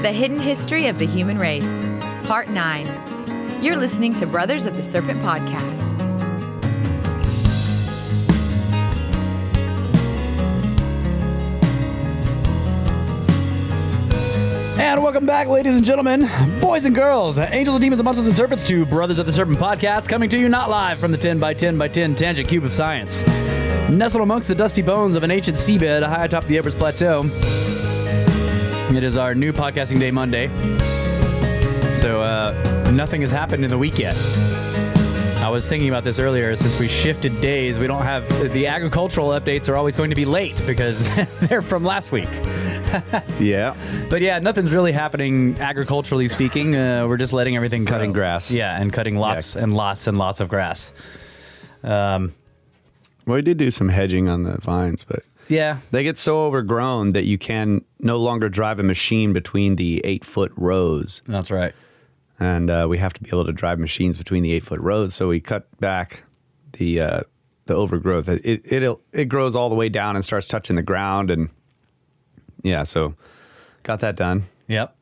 The Hidden History of the Human Race, Part 9. You're listening to Brothers of the Serpent Podcast. And welcome back, ladies and gentlemen, boys and girls, angels and demons and monsters and serpents, to Brothers of the Serpent Podcast, coming to you not live from the 10 by 10 by 10 tangent cube of science, nestled amongst the dusty bones of an ancient seabed high atop the Everest Plateau. It is our new podcasting day, Monday, so nothing has happened in the week yet. I was thinking about this earlier. Since we shifted days, we don't have the agricultural updates are always going to be late because they're from last week. Yeah. But yeah, nothing's really happening agriculturally speaking. We're just letting everything Cutting grow. grass. Yeah, and cutting lots and lots and lots of grass. Well, we did do some hedging on the vines, but Yeah. they get so overgrown that you can no longer drive a machine between the 8-foot rows. That's right. And we have to be able to drive machines between the 8-foot rows, so we cut back the overgrowth. It grows all the way down and starts touching the ground, and yeah, so got that done. Yep.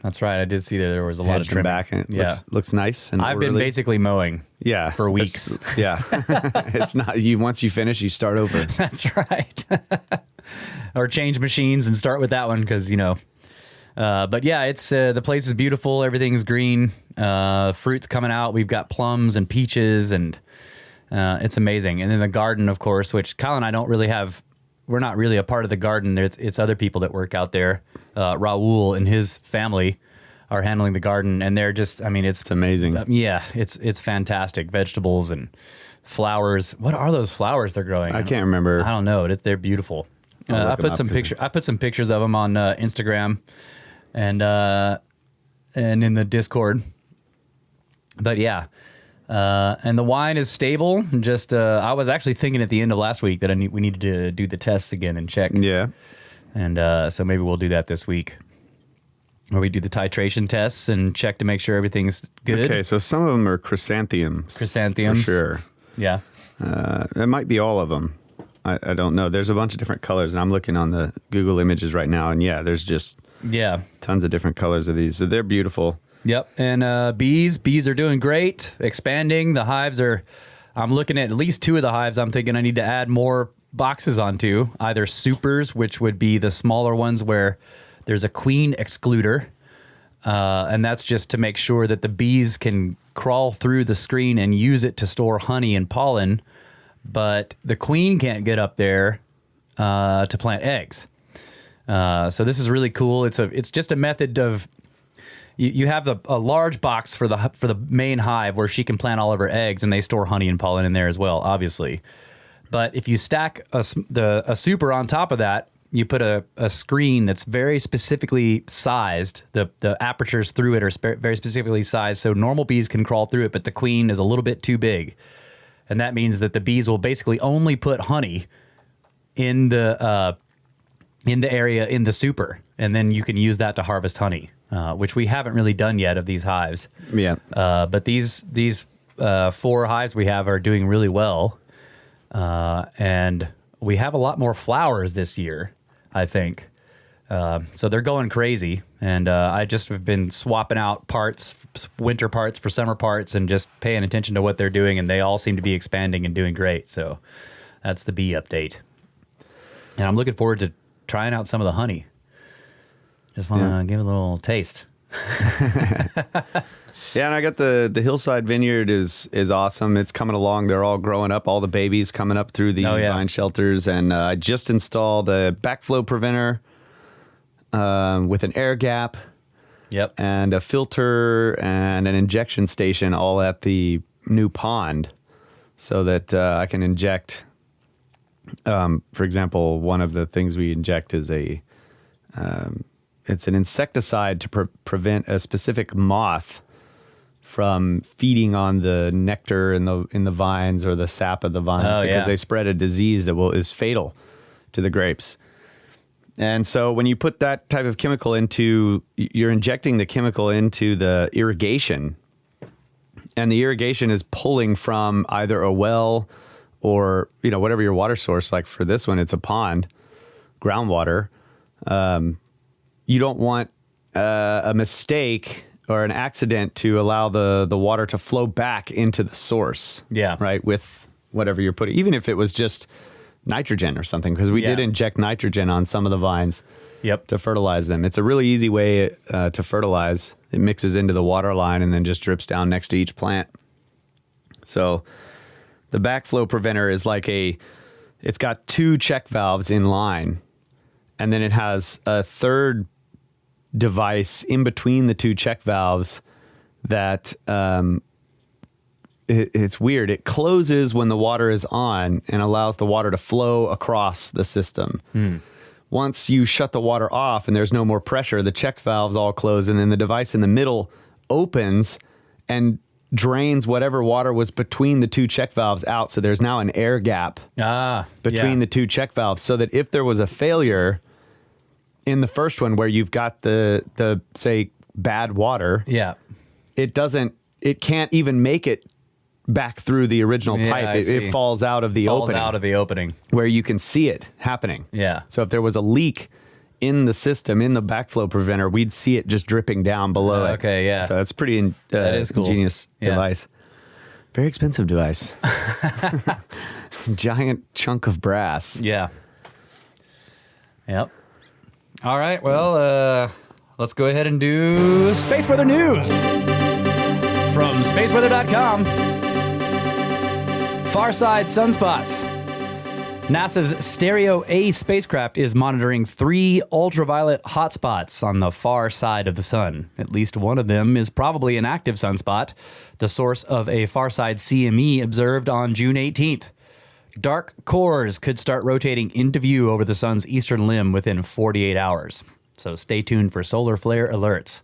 That's right. I did see that there was a lot of Hedged them trimming. back, and it looks nice. And I've been orderly. basically mowing for weeks. Yeah. It's not you. Once you finish, you start over. That's right. Or change machines and start with that one because, but yeah, it's the place is beautiful. Everything's green. Fruit's coming out. We've got plums and peaches, and it's amazing. And then the garden, of course, which Kyle and I don't really have. We're not really a part of the garden. It's other people that work out there. Raul and his family are handling the garden, and they're just, it's amazing. It's fantastic. Vegetables and flowers. What are those flowers they're growing? I can't remember. I don't know. They're beautiful. I put some pictures of them on Instagram and in the Discord. But yeah. And the wine is stable. Just I was actually thinking at the end of last week that we needed to do the tests again and check. Yeah. And so maybe we'll do that this week, where we do the titration tests and check to make sure everything's good. Okay, so some of them are chrysanthemums. Chrysanthemums. For sure. Yeah. It might be all of them. I don't know. There's a bunch of different colors, and I'm looking on the Google images right now, and there's just tons of different colors of these. So they're beautiful. Yep, and bees are doing great, expanding. The hives I'm looking at least 2 of the hives. I'm thinking I need to add more boxes onto, either supers, which would be the smaller ones where there's a queen excluder, and that's just to make sure that the bees can crawl through the screen and use it to store honey and pollen, but the queen can't get up there to plant eggs. So this is really cool. It's just a method of you have a large box for the main hive where she can plant all of her eggs, and they store honey and pollen in there as well, obviously. But if you stack a super on top of that, you put a screen that's very specifically sized. The apertures through it are very specifically sized, so normal bees can crawl through it, but the queen is a little bit too big. And that means that the bees will basically only put honey in the area in the super, and then you can use that to harvest honey, which we haven't really done yet of these hives. Yeah. But these 4 hives we have are doing really well, and we have a lot more flowers this year, I think. So they're going crazy, and I just have been swapping out parts, winter parts for summer parts, and just paying attention to what they're doing, and they all seem to be expanding and doing great. So that's the bee update. And I'm looking forward to trying out some of the honey. Just want to give it a little taste. Yeah, and I got the hillside vineyard is awesome. It's coming along. They're all growing up. All the babies coming up through the vine shelters. And I just installed a backflow preventer with an air gap. Yep. And a filter and an injection station all at the new pond, so that I can inject. For example, one of the things we inject is it's an insecticide to prevent a specific moth from feeding on the nectar in the vines or the sap of the vines, because they spread a disease that is fatal to the grapes. And so when you put that type of chemical you're injecting the chemical into the irrigation, and the irrigation is pulling from either a well or, whatever your water source, like for this one, it's a pond, groundwater. You don't want a mistake or an accident to allow the water to flow back into the source. Yeah. Right. With whatever you're putting, even if it was just nitrogen or something, because we did inject nitrogen on some of the vines to fertilize them. It's a really easy way to fertilize. It mixes into the water line and then just drips down next to each plant. So the backflow preventer is like it's got 2 check valves in line, and then it has a third device in between the 2 check valves that it's weird. It closes when the water is on and allows the water to flow across the system. Once you shut the water off and there's no more pressure, the check valves all close, and then the device in the middle opens and drains whatever water was between the 2 check valves out. So there's now an air gap between the 2 check valves, so that if there was a failure in the first one where you've got the say bad water, it can't even make it back through the original pipe. It falls out of the opening. Where you can see it happening. Yeah. So if there was a leak in the system, in the backflow preventer, we'd see it just dripping down below it. Okay, yeah. So it's pretty that is cool. ingenious device. Very expensive device. Giant chunk of brass. Yeah. Yep. All right, well, let's go ahead and do Space Weather News from spaceweather.com. Far-side sunspots. NASA's Stereo A spacecraft is monitoring 3 ultraviolet hotspots on the far side of the sun. At least one of them is probably an active sunspot, the source of a far-side CME observed on June 18th. Dark cores could start rotating into view over the sun's eastern limb within 48 hours. So stay tuned for solar flare alerts.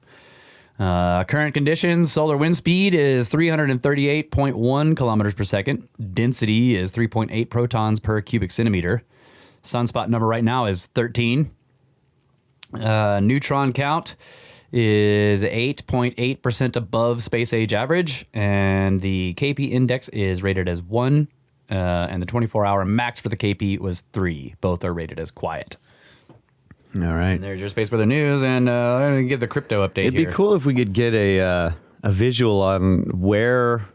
Current conditions, solar wind speed is 338.1 kilometers per second. Density is 3.8 protons per cubic centimeter. Sunspot number right now is 13. Neutron count is 8.8% above space age average. And the KP index is rated as 1. And the 24-hour max for the KP was 3. Both are rated as quiet. All right. And there's your Space Weather News, and I'm going to give the crypto update. It'd be cool if we could get a visual on where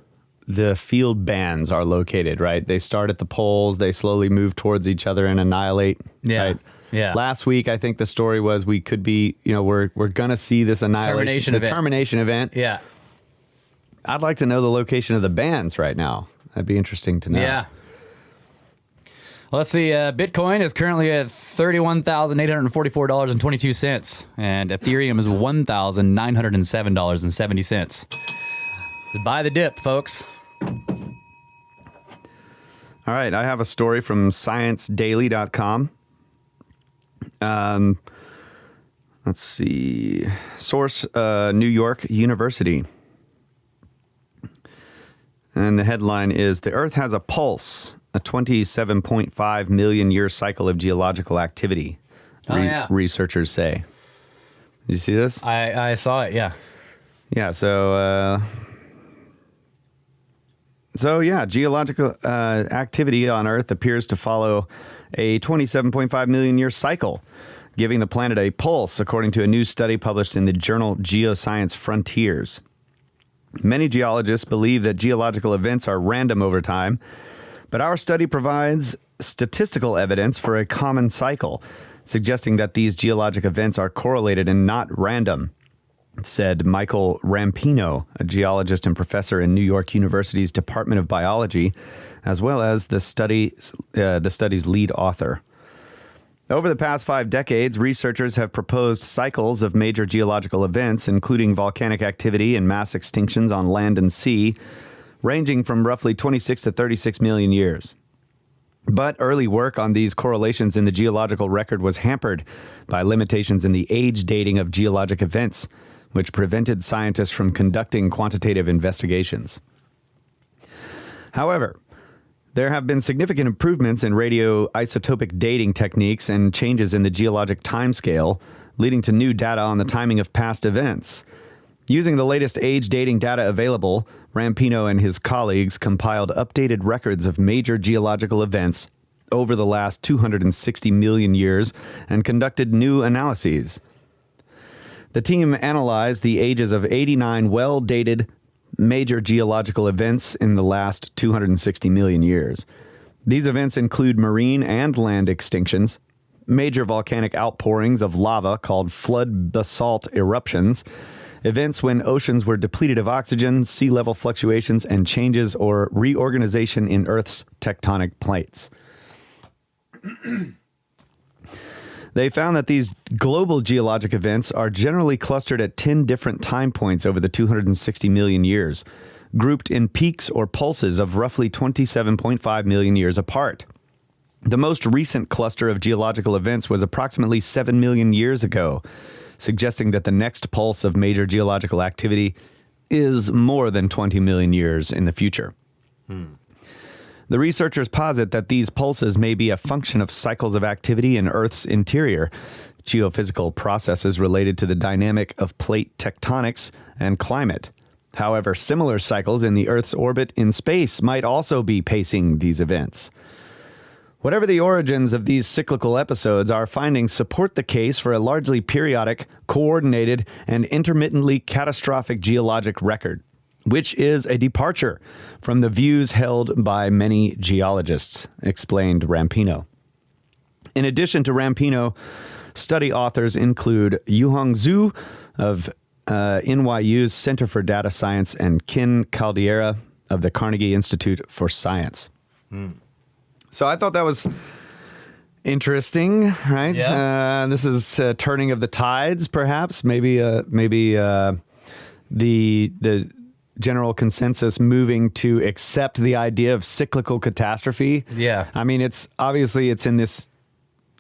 the field bands are located, right? They start at the poles, they slowly move towards each other and annihilate. Yeah. Right? Yeah. Last week, I think the story was we could be, we're going to see this annihilation. Termination event. Yeah. I'd like to know the location of the bands right now. That'd be interesting to know. Yeah. Let's see. Bitcoin is currently at $31,844.22, and Ethereum is $1,907.70. Buy the dip, folks. All right. I have a story from ScienceDaily.com. Let's see. Source, New York University. And the headline is, "The Earth has a pulse, a 27.5 million year cycle of geological activity," researchers say. Did you see this? I saw it, yeah. Yeah, so geological activity on Earth appears to follow a 27.5 million year cycle, giving the planet a pulse, according to a new study published in the journal Geoscience Frontiers. Many geologists believe that geological events are random over time, but our study provides statistical evidence for a common cycle, suggesting that these geologic events are correlated and not random, said Michael Rampino, a geologist and professor in New York University's Department of Biology, as well as the study's lead author. Over the past 5 decades, researchers have proposed cycles of major geological events, including volcanic activity and mass extinctions on land and sea, ranging from roughly 26 to 36 million years. But early work on these correlations in the geological record was hampered by limitations in the age dating of geologic events, which prevented scientists from conducting quantitative investigations. However, there have been significant improvements in radioisotopic dating techniques and changes in the geologic timescale, leading to new data on the timing of past events. Using the latest age dating data available, Rampino and his colleagues compiled updated records of major geological events over the last 260 million years and conducted new analyses. The team analyzed the ages of 89 well-dated major geological events in the last 260 million years. These events include marine and land extinctions, major volcanic outpourings of lava called flood basalt eruptions, events when oceans were depleted of oxygen, sea level fluctuations, and changes or reorganization in Earth's tectonic plates. They found that these global geologic events are generally clustered at 10 different time points over the 260 million years, grouped in peaks or pulses of roughly 27.5 million years apart. The most recent cluster of geological events was approximately 7 million years ago, suggesting that the next pulse of major geological activity is more than 20 million years in the future. The researchers posit that these pulses may be a function of cycles of activity in Earth's interior, geophysical processes related to the dynamic of plate tectonics and climate. However, similar cycles in the Earth's orbit in space might also be pacing these events. Whatever the origins of these cyclical episodes, our findings support the case for a largely periodic, coordinated, and intermittently catastrophic geologic record, which is a departure from the views held by many geologists, explained Rampino. In addition to Rampino, study authors include Yuhong Zhu of NYU's Center for Data Science and Kin Caldeira of the Carnegie Institute for Science. So I thought that was interesting, right? Yeah. This is turning of the tides, perhaps. Maybe the general consensus moving to accept the idea of cyclical catastrophe. Yeah. I mean, it's in this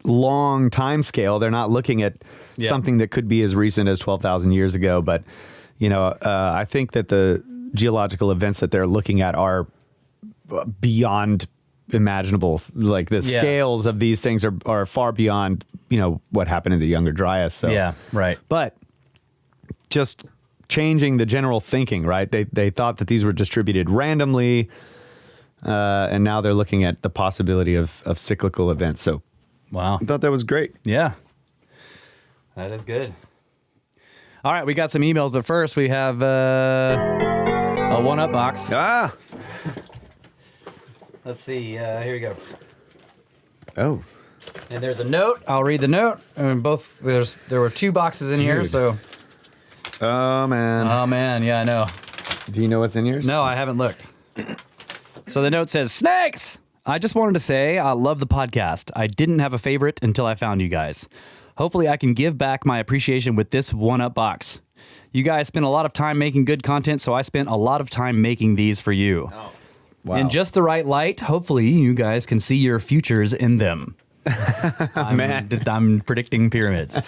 long time scale. They're not looking at something that could be as recent as 12,000 years ago. But, I think that the geological events that they're looking at are beyond imaginable. Like the scales of these things are far beyond, what happened in the Younger Dryas. So. Yeah, right. But just changing the general thinking, right? They thought that these were distributed randomly, and now they're looking at the possibility of cyclical events. So, wow, I thought that was great. Yeah, that is good. All right, we got some emails, but first we have a one-up box. Let's see. Here we go. Oh. And there's a note. I'll read the note. And there were two boxes in here, so. Oh, man. Oh, man. Yeah, I know. Do you know what's in yours? No, I haven't looked. So the note says, Snakes! I just wanted to say I love the podcast. I didn't have a favorite until I found you guys. Hopefully I can give back my appreciation with this one-up box. You guys spent a lot of time making good content, so I spent a lot of time making these for you. Oh. Wow. In just the right light, hopefully you guys can see your futures in them. I'm predicting pyramids.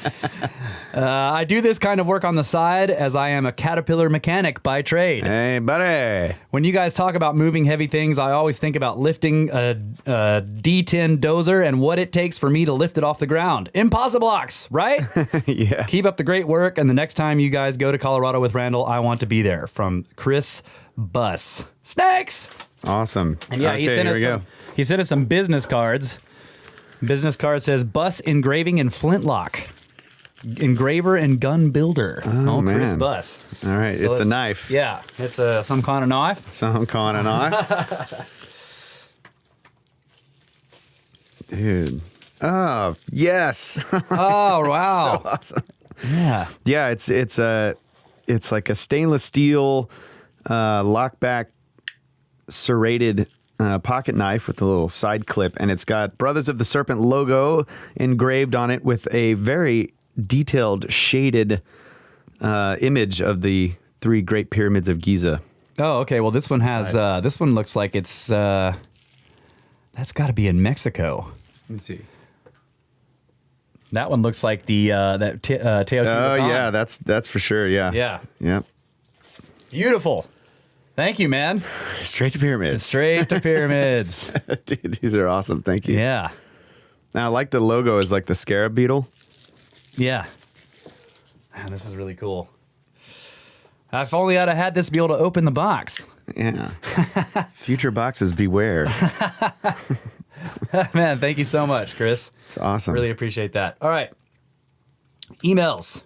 I do this kind of work on the side as I am a caterpillar mechanic by trade. Hey, buddy. When you guys talk about moving heavy things, I always think about lifting a D10 dozer and what it takes for me to lift it off the ground. Impossible blocks, right? Yeah. Keep up the great work, and the next time you guys go to Colorado with Randall, I want to be there. From Chris Buss. Snakes! Awesome. And yeah, he sent us some business cards. Business card says Buss Engraving and Flintlock. Engraver and gun builder. Oh, man. Chris Buss. All right, So it's a knife. Yeah, it's some kind of knife. Some kind of knife. Dude. Oh, yes. Oh, wow. So awesome. Yeah. Yeah, it's like a stainless steel lockback serrated pocket knife with a little side clip, and it's got Brothers of the Serpent logo engraved on it with a very detailed shaded image of the three Great Pyramids of Giza. Oh, okay. Well, this one has this one looks like it's that's got to be in Mexico. Let me see. That one looks like the Teotihuacan. Oh yeah, that's for sure. Yeah. Yeah. Yep. Beautiful. Thank you, man. Straight to pyramids. Straight to pyramids. Dude, these are awesome. Thank you. Yeah. Now, I like the logo is like the scarab beetle. Yeah. Man, this is really cool. If only I'd have had this to be able to open the box. Yeah. Future boxes, beware. Man, thank you so much, Chris. It's awesome. Really appreciate that. All right. Emails.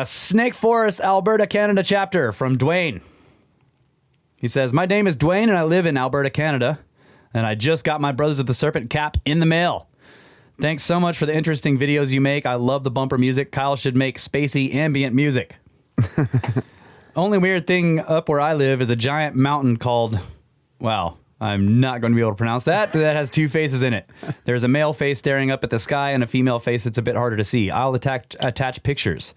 Snake Forest, Alberta, Canada chapter from Dwayne. He says, my name is Dwayne and I live in Alberta, Canada. And I just got my Brothers of the Serpent cap in the mail. Thanks so much for the interesting videos you make. I love the bumper music. Kyle should make spacey ambient music. Only weird thing up where I live is a giant mountain called, wow, I'm not going to be able to pronounce that. That has two faces in it. There's a male face staring up at the sky and a female face that's a bit harder to see. I'll attach pictures.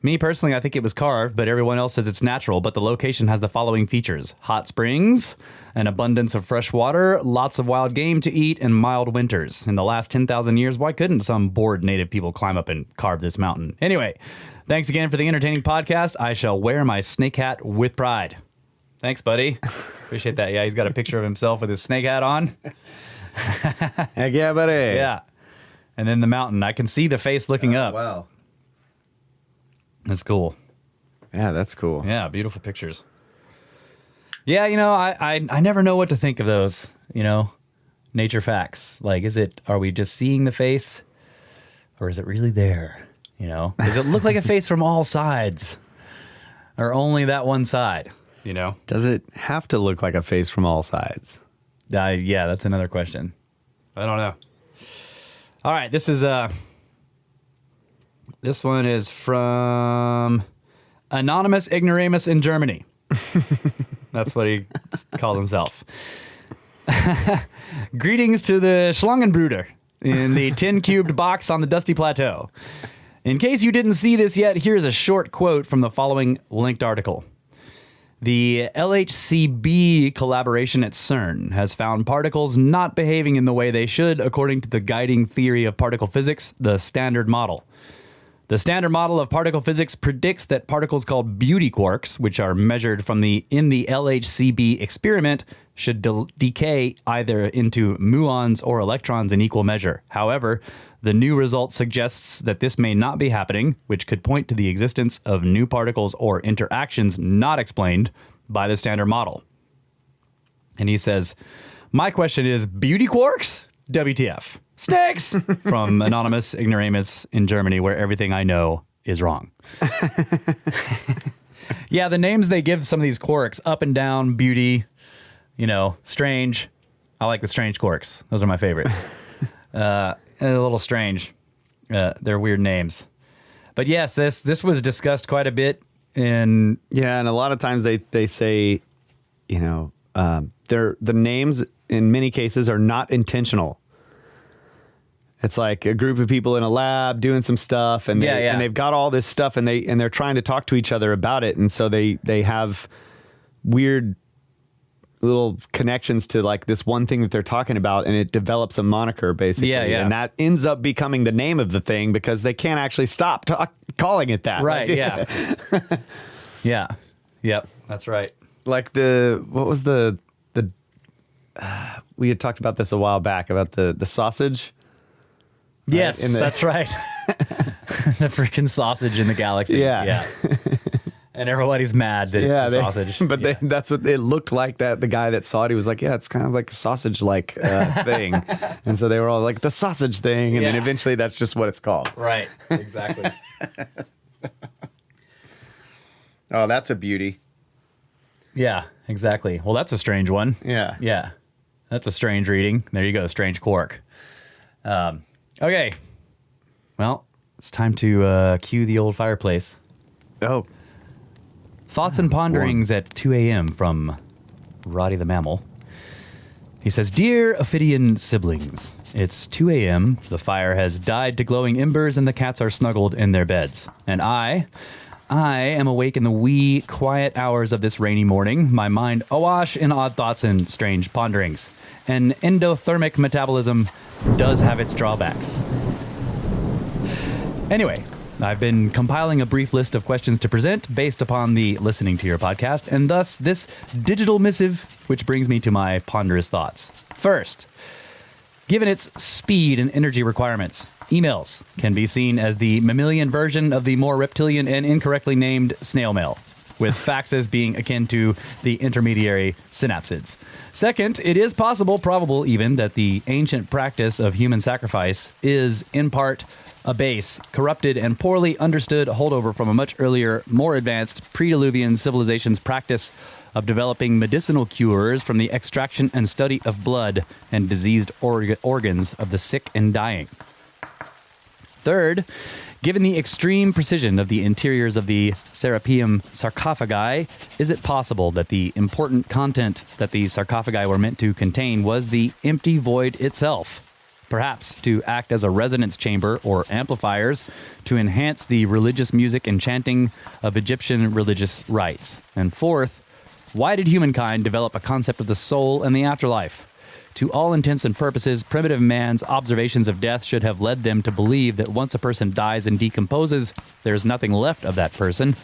Me personally, I think it was carved, but everyone else says it's natural. But the location has the following features: hot springs, an abundance of fresh water, lots of wild game to eat, and mild winters. In the last 10,000 years, why couldn't some bored native people climb up and carve this mountain? Anyway, thanks again for the entertaining podcast. I shall wear my snake hat with pride. Thanks, buddy. Appreciate that. Yeah, he's got a picture of himself with his snake hat on. Heck yeah, buddy. Yeah. And then the mountain. I can see the face looking up. Wow. That's cool. Yeah, that's cool. Yeah, beautiful pictures. Yeah, I never know what to think of those, nature facts. Like, are we just seeing the face? Or is it really there? Does it look like a face from all sides? Or only that one side? Does it have to look like a face from all sides? Yeah, that's another question. I don't know. All right, this one is from Anonymous Ignoramus in Germany. That's what he calls himself. Greetings to the Schlangenbruder in the 10-cubed box on the Dusty Plateau. In case you didn't see this yet, here's a short quote from the following linked article. The LHCb collaboration at CERN has found particles not behaving in the way they should according to the guiding theory of particle physics, the Standard Model. The Standard Model of particle physics predicts that particles called beauty quarks, which are measured in the LHCb experiment, should decay either into muons or electrons in equal measure. However, the new result suggests that this may not be happening, which could point to the existence of new particles or interactions not explained by the Standard Model. And he says, my question is, beauty quarks? WTF. Snakes! From Anonymous Ignoramus in Germany, where everything I know is wrong. Yeah, the names they give some of these quarks, up and down, beauty, strange. I like the strange quarks. Those are my favorite. A little strange. They're weird names. But yes, this was discussed quite a bit in... Yeah, and a lot of times they say, the names in many cases are not intentional. It's like a group of people in a lab doing some stuff, and and they've got all this stuff, and they're trying to talk to each other about it, and so they have weird little connections to like this one thing that they're talking about, and it develops a moniker basically, and that ends up becoming the name of the thing because they can't actually stop calling it that. Right? Yeah. Yep. That's right. Like what was the we had talked about this a while back about the sausage. Yes, that's right. The freaking sausage in the galaxy. Yeah. And everybody's mad that it's the sausage. But that's what it looked like. That the guy that saw it, he was like, yeah, it's kind of like a sausage-like thing. And so they were all like, the sausage thing. And then eventually that's just what it's called. Right, exactly. Oh, that's a beauty. Yeah, exactly. Well, that's a strange one. Yeah. Yeah. That's a strange reading. There you go, strange quark. Okay. Well, it's time to cue the old fireplace. Oh. Thoughts and ponderings at 2 a.m. from Roddy the Mammal. He says, Dear Ophidian siblings, it's 2 a.m., the fire has died to glowing embers, and the cats are snuggled in their beds. And I am awake in the wee, quiet hours of this rainy morning, my mind awash in odd thoughts and strange ponderings. And endothermic metabolism does have its drawbacks. Anyway, I've been compiling a brief list of questions to present based upon the listening to your podcast, and thus this digital missive, which brings me to my ponderous thoughts. First, given its speed and energy requirements, emails can be seen as the mammalian version of the more reptilian and incorrectly named snail mail. with faxes being akin to the intermediary synapsids. Second, it is possible, probable even, that the ancient practice of human sacrifice is, in part, a base, corrupted, and poorly understood holdover from a much earlier, more advanced pre-Diluvian civilization's practice of developing medicinal cures from the extraction and study of blood and diseased organs of the sick and dying. Third, given the extreme precision of the interiors of the Serapeum sarcophagi, is it possible that the important content that the sarcophagi were meant to contain was the empty void itself? Perhaps to act as a resonance chamber or amplifiers to enhance the religious music and chanting of Egyptian religious rites. And fourth, why did humankind develop a concept of the soul and the afterlife? To all intents and purposes, primitive man's observations of death should have led them to believe that once a person dies and decomposes, there's nothing left of that person.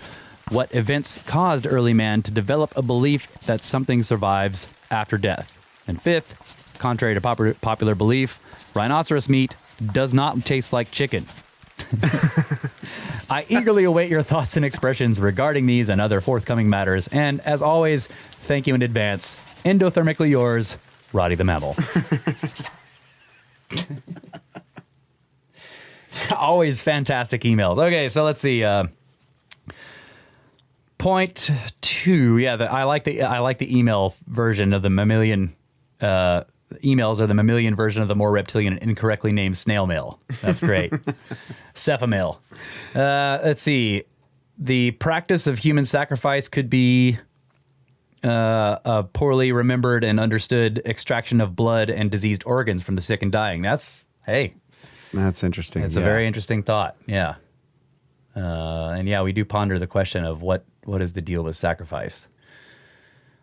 What events caused early man to develop a belief that something survives after death? And fifth, contrary to popular belief, rhinoceros meat does not taste like chicken. I eagerly await your thoughts and expressions regarding these and other forthcoming matters. And as always, thank you in advance. Endothermically yours, Roddy the Mammal. Always fantastic emails. Okay, so let's see. Point 2. Yeah, I like the email version of the mammalian. Emails are the mammalian version of the more reptilian and incorrectly named snail mail. That's great. Cephamail. Let's see. The practice of human sacrifice could be a poorly remembered and understood extraction of blood and diseased organs from the sick and dying. That's interesting. It's a very interesting thought. Yeah. And yeah, we do ponder the question of what is the deal with sacrifice.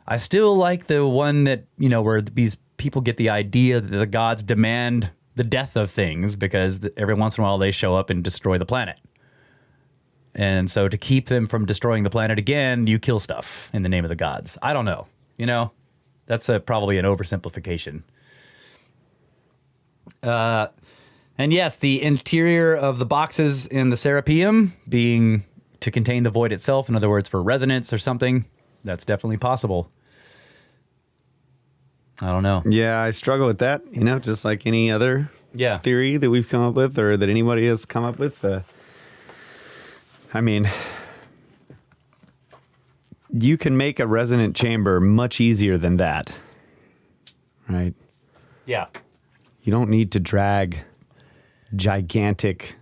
I still like the one that, where these people get the idea that the gods demand the death of things because every once in a while they show up and destroy the planet. And so to keep them from destroying the planet again, you kill stuff in the name of the gods. I don't know. That's probably an oversimplification. And yes, the interior of the boxes in the Serapeum being to contain the void itself, in other words, for resonance or something, that's definitely possible. I don't know. Yeah, I struggle with that, just like any other theory that we've come up with or that anybody has come up with. You can make a resonant chamber much easier than that, right? Yeah. You don't need to drag gigantic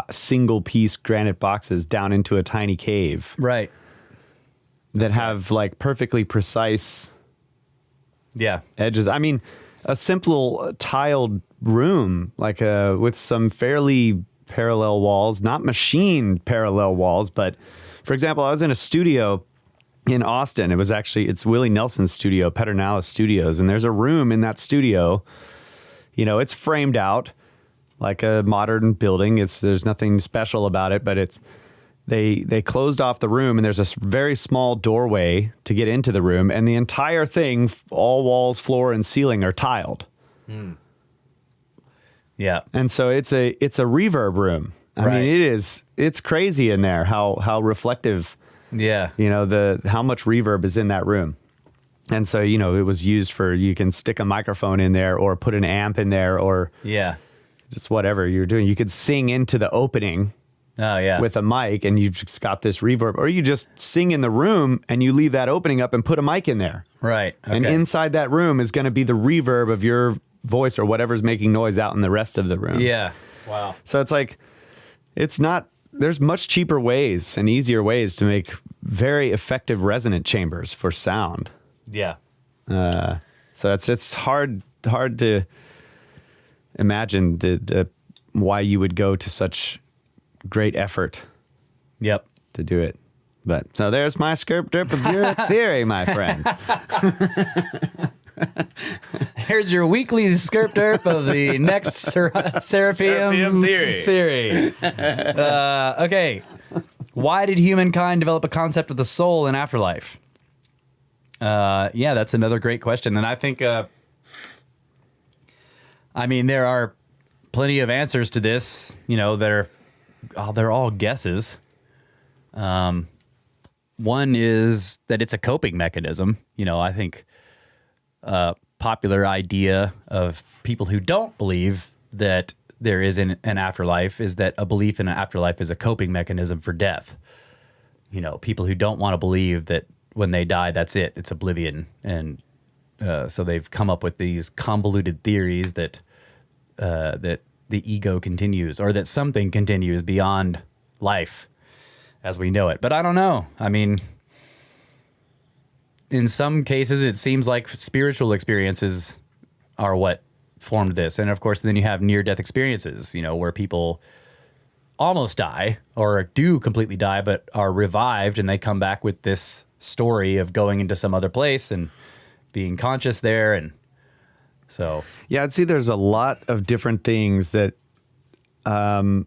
single-piece granite boxes down into a tiny cave. Right. That have, like, perfectly precise... edges. A simple tiled room, like with some fairly parallel walls, not machine parallel walls, but for example, I was in a studio in Austin. It's Willie Nelson's studio, Pedernales Studios, and there's a room in that studio. It's framed out like a modern building. There's nothing special about it, but They closed off the room, and there's a very small doorway to get into the room, and the entire thing, all walls, floor, and ceiling are tiled. Mm. Yeah, and so it's a reverb room. It's crazy in there how reflective. Yeah, how much reverb is in that room, and so it was used for, you can stick a microphone in there or put an amp in there or just whatever you're doing. You could sing into the opening. Oh, yeah. With a mic, and you've just got this reverb, or you just sing in the room and you leave that opening up and put a mic in there. Right. Okay. And inside that room is going to be the reverb of your voice or whatever's making noise out in the rest of the room. Yeah. Wow. So it's like, there's much cheaper ways and easier ways to make very effective resonant chambers for sound. Yeah. So it's hard to imagine the why you would go to such great effort. Yep. To do it. But so there's my skirp derp of your theory, my friend. Here's your weekly skirp derp of the next Serapeum theory. Okay. Why did humankind develop a concept of the soul and afterlife? That's another great question. And I think, there are plenty of answers to they're all guesses. One is that it's a coping mechanism. I think popular idea of people who don't believe that there is an afterlife is that a belief in an afterlife is a coping mechanism for death. People who don't want to believe that when they die, that's it. It's oblivion. And so they've come up with these convoluted theories that the ego continues, or that something continues beyond life as we know it. But I don't know. I mean, in some cases, it seems like spiritual experiences are what formed this. And of course, then you have near-death experiences, where people almost die or do completely die, but are revived, and they come back with this story of going into some other place and being conscious there. And so, yeah, I'd see there's a lot of different things that that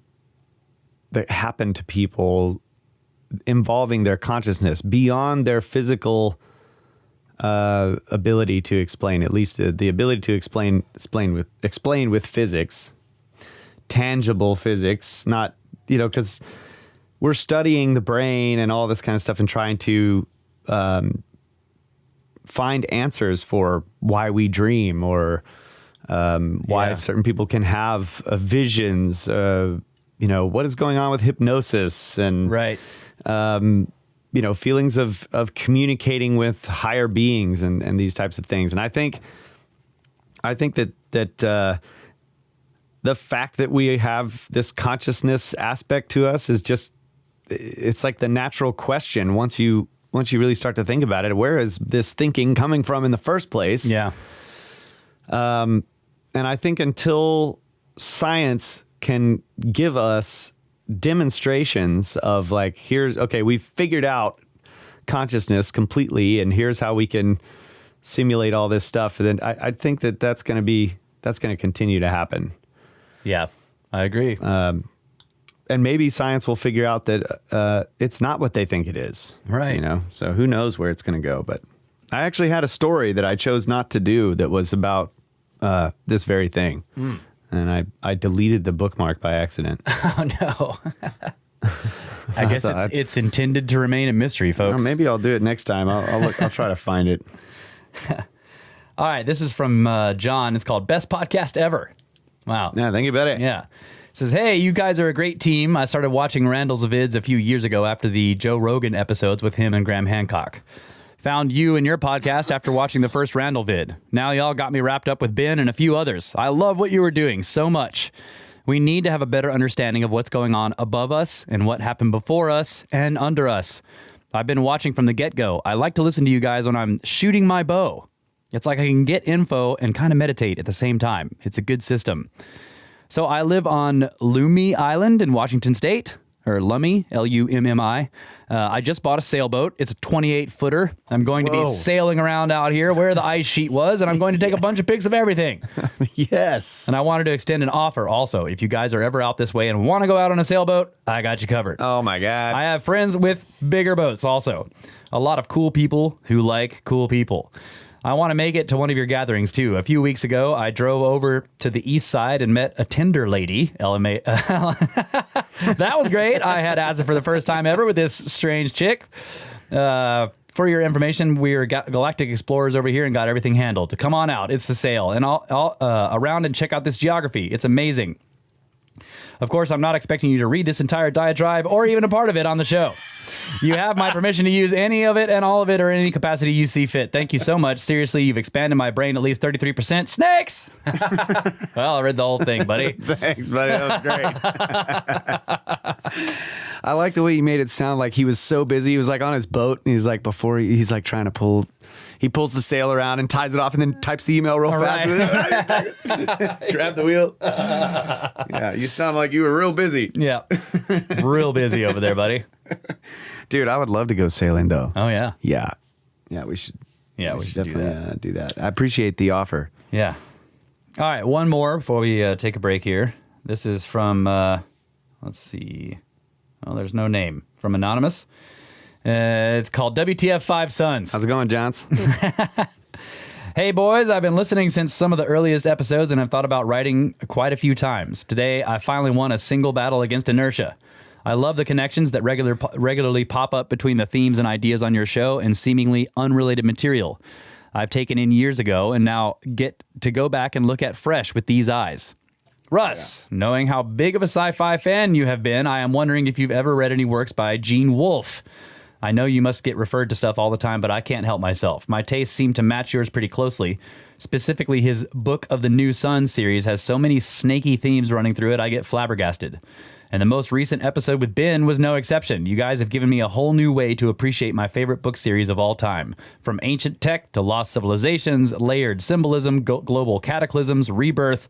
happen to people involving their consciousness beyond their physical ability to explain, at least the ability to explain with physics, tangible physics, not, because we're studying the brain and all this kind of stuff and trying to find answers for why we dream, or why certain people can have visions, what is going on with hypnosis, and right. Feelings of communicating with higher beings and these types of things. And I think that the fact that we have this consciousness aspect to us is it's like the natural question. Once you really start to think about it, where is this thinking coming from in the first place? Yeah. And I think until science can give us demonstrations of like, we've figured out consciousness completely, and here's how we can simulate all this stuff, then I think that's going to continue to happen. Yeah, I agree. And maybe science will figure out that it's not what they think it is. Right. So who knows where it's going to go. But I actually had a story that I chose not to do that was about this very thing. Mm. And I deleted the bookmark by accident. Oh, no. I guess it's intended to remain a mystery, folks. Well, maybe I'll do it next time. I'll try to find it. All right. This is from John. It's called Best Podcast Ever. Wow. Yeah, thank you, buddy. Yeah. It says, hey, you guys are a great team. I started watching Randall's vids a few years ago after the Joe Rogan episodes with him and Graham Hancock. Found you and your podcast after watching the first Randall vid. Now y'all got me wrapped up with Ben and a few others. I love what you were doing so much. We need to have a better understanding of what's going on above us and what happened before us and under us. I've been watching from the get-go. I like to listen to you guys when I'm shooting my bow. It's like I can get info and kind of meditate at the same time. It's a good system. So I live on Lummi Island in Washington State, or Lummi, Lummi. I just bought a sailboat. It's a 28-footer. I'm going to be sailing around out here where the ice sheet was, and I'm going to take a bunch of pics of everything. Yes. And I wanted to extend an offer also. If you guys are ever out this way and want to go out on a sailboat, I got you covered. Oh, my God. I have friends with bigger boats also. A lot of cool people who like cool people. I want to make it to one of your gatherings, too. A few weeks ago, I drove over to the east side and met a Tinder lady. LMA. That was great. I had acid for the first time ever with this strange chick. For your information, we are galactic explorers over here and got everything handled. Come on out. It's the sale. And I'll around and check out this geography. It's amazing. Of course, I'm not expecting you to read this entire diatribe or even a part of it on the show. You have my permission to use any of it and all of it or in any capacity you see fit. Thank you so much. Seriously, you've expanded my brain at least 33%. Snakes! Well, I read the whole thing, buddy. Thanks, buddy. That was great. I like the way you made it sound like he was so busy. He was like on his boat, and he's like he's like trying to pull. He pulls the sail around and ties it off and then types the email real fast. Right. Grab the wheel. Yeah, you sound like you were real busy. Yeah. Real busy over there, buddy. Dude, I would love to go sailing, though. Oh, yeah. Yeah. Yeah, we should. Yeah, we should definitely do that. I appreciate the offer. Yeah. All right, one more before we take a break here. This is from, let's see. Oh, there's no name. From Anonymous. It's called WTF 5 Sons. How's it going, Johns? Hey, boys, I've been listening since some of the earliest episodes and I've thought about writing quite a few times. Today, I finally won a single battle against inertia. I love the connections that regularly pop up between the themes and ideas on your show and seemingly unrelated material I've taken in years ago and now get to go back and look at fresh with these eyes. Russ, knowing how big of a sci-fi fan you have been, I am wondering if you've ever read any works by Gene Wolfe. I know you must get referred to stuff all the time, but I can't help myself. My tastes seem to match yours pretty closely. Specifically, his Book of the New Sun series has so many snaky themes running through it, I get flabbergasted. And the most recent episode with Ben was no exception. You guys have given me a whole new way to appreciate my favorite book series of all time. From ancient tech to lost civilizations, layered symbolism, global cataclysms, rebirth,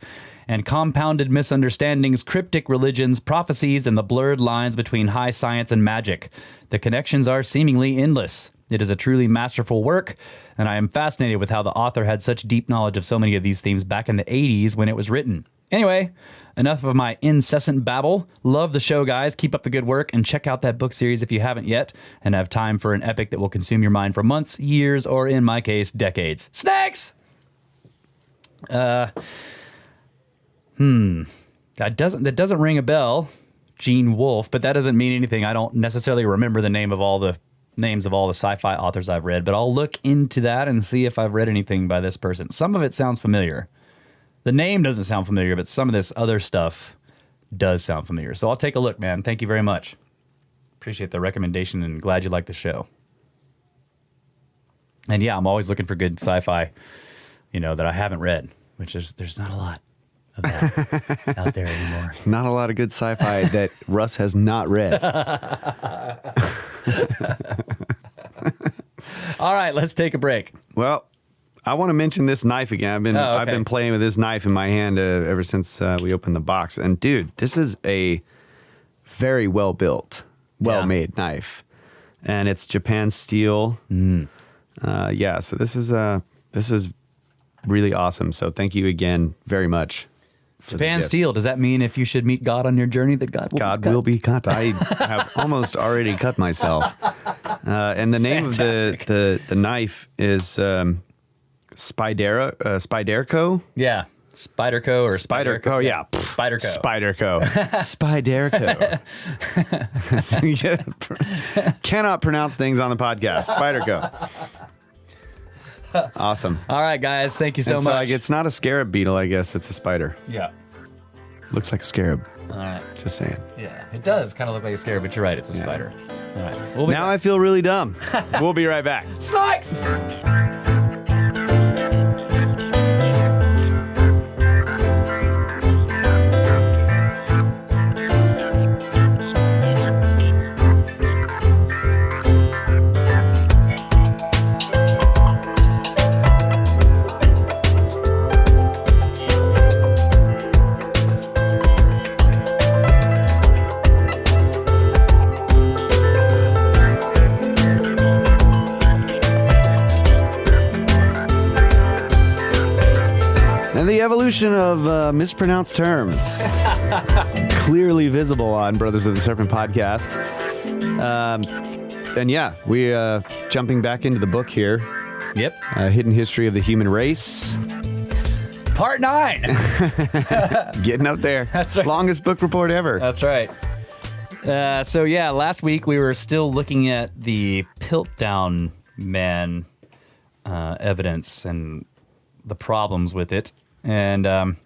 and compounded misunderstandings, cryptic religions, prophecies, and the blurred lines between high science and magic. The connections are seemingly endless. It is a truly masterful work, and I am fascinated with how the author had such deep knowledge of so many of these themes back in the 80s when it was written. Anyway, enough of my incessant babble. Love the show, guys. Keep up the good work, and check out that book series if you haven't yet, and have time for an epic that will consume your mind for months, years, or in my case, decades. Snakes! That doesn't ring a bell, Gene Wolfe, but that doesn't mean anything. I don't necessarily remember the names of all the sci-fi authors I've read, but I'll look into that and see if I've read anything by this person. Some of it sounds familiar. The name doesn't sound familiar, but some of this other stuff does sound familiar. So I'll take a look, man. Thank you very much. Appreciate the recommendation and glad you like the show. And yeah, I'm always looking for good sci-fi, that I haven't read, which is, there's not a lot of that out there anymore. Not a lot of good sci-fi that Russ has not read. All right, let's take a break. Well, I want to mention this knife again. I've been playing with this knife in my hand ever since we opened the box. And dude, this is a very well built, well-made knife, and it's Japan steel. So this is really awesome. So thank you again very much. Japan steel. Does that mean if you should meet God on your journey, that God will be cut? I have almost already cut myself. And the name of the knife is Spyderco. Yeah. Spyderco or Spyderco. Yeah. Spyderco. Spyderco. Cannot pronounce things on the podcast. Spyderco. Awesome. All right, guys. Thank you so much. It's not a scarab beetle, I guess. It's a spider. Yeah. Looks like a scarab. All right. Just saying. Yeah. It does kind of look like a scarab, but you're right. It's a spider. All right. Now I feel really dumb. We'll be right back. Snipes! The evolution of mispronounced terms. Clearly visible on Brothers of the Serpent podcast. And yeah, we're jumping back into the book here. Yep. Hidden History of the Human Race. Part 9. Getting up there. That's right. Longest book report ever. That's right. So yeah, last week we were still looking at the Piltdown Man evidence and the problems with it. And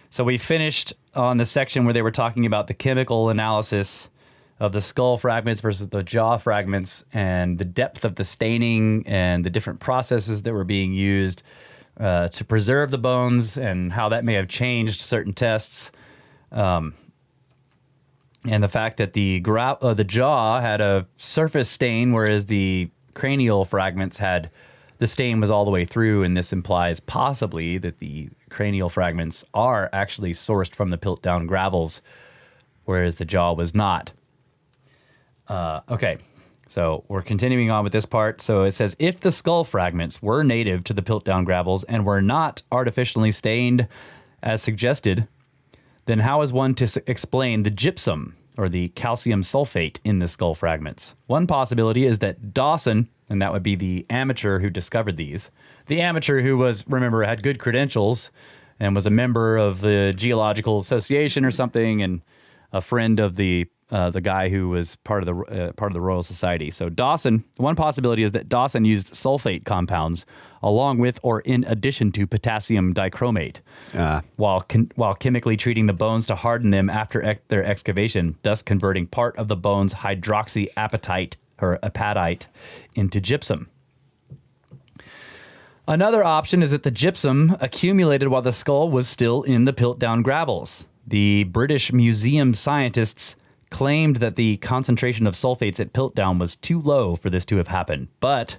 so we finished on the section where they were talking about the chemical analysis of the skull fragments versus the jaw fragments and the depth of the staining and the different processes that were being used to preserve the bones and how that may have changed certain tests. And the fact that the jaw had a surface stain, whereas the cranial fragments had the stain was all the way through, and this implies possibly that the cranial fragments are actually sourced from the Piltdown gravels, whereas the jaw was not. Okay, so we're continuing on with this part. So it says, if the skull fragments were native to the Piltdown gravels and were not artificially stained as suggested, then how is one to explain the gypsum or the calcium sulfate in the skull fragments? One possibility is that Dawson, and that would be the amateur who discovered these, the amateur who had good credentials and was a member of the Geological Association or something, and a friend of the the guy who was part of the Royal Society. So Dawson, one possibility is that Dawson used sulfate compounds along with or in addition to potassium dichromate while chemically treating the bones to harden them after their excavation, thus converting part of the bone's hydroxyapatite or apatite into gypsum. Another option is that the gypsum accumulated while the skull was still in the Piltdown gravels. The British Museum scientists claimed that the concentration of sulfates at Piltdown was too low for this to have happened. But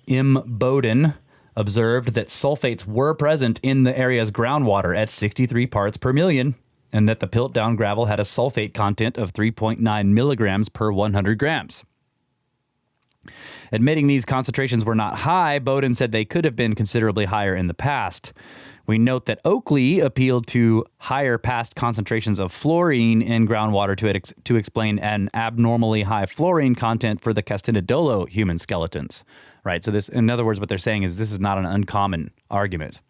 M. Bowden observed that sulfates were present in the area's groundwater at 63 parts per million, and that the Piltdown gravel had a sulfate content of 3.9 milligrams per 100 grams. Admitting these concentrations were not high, Bowden said they could have been considerably higher in the past. We note that Oakley appealed to higher past concentrations of fluorine in groundwater to explain an abnormally high fluorine content for the Castanedolo human skeletons. Right. So this, in other words, what they're saying is this is not an uncommon argument.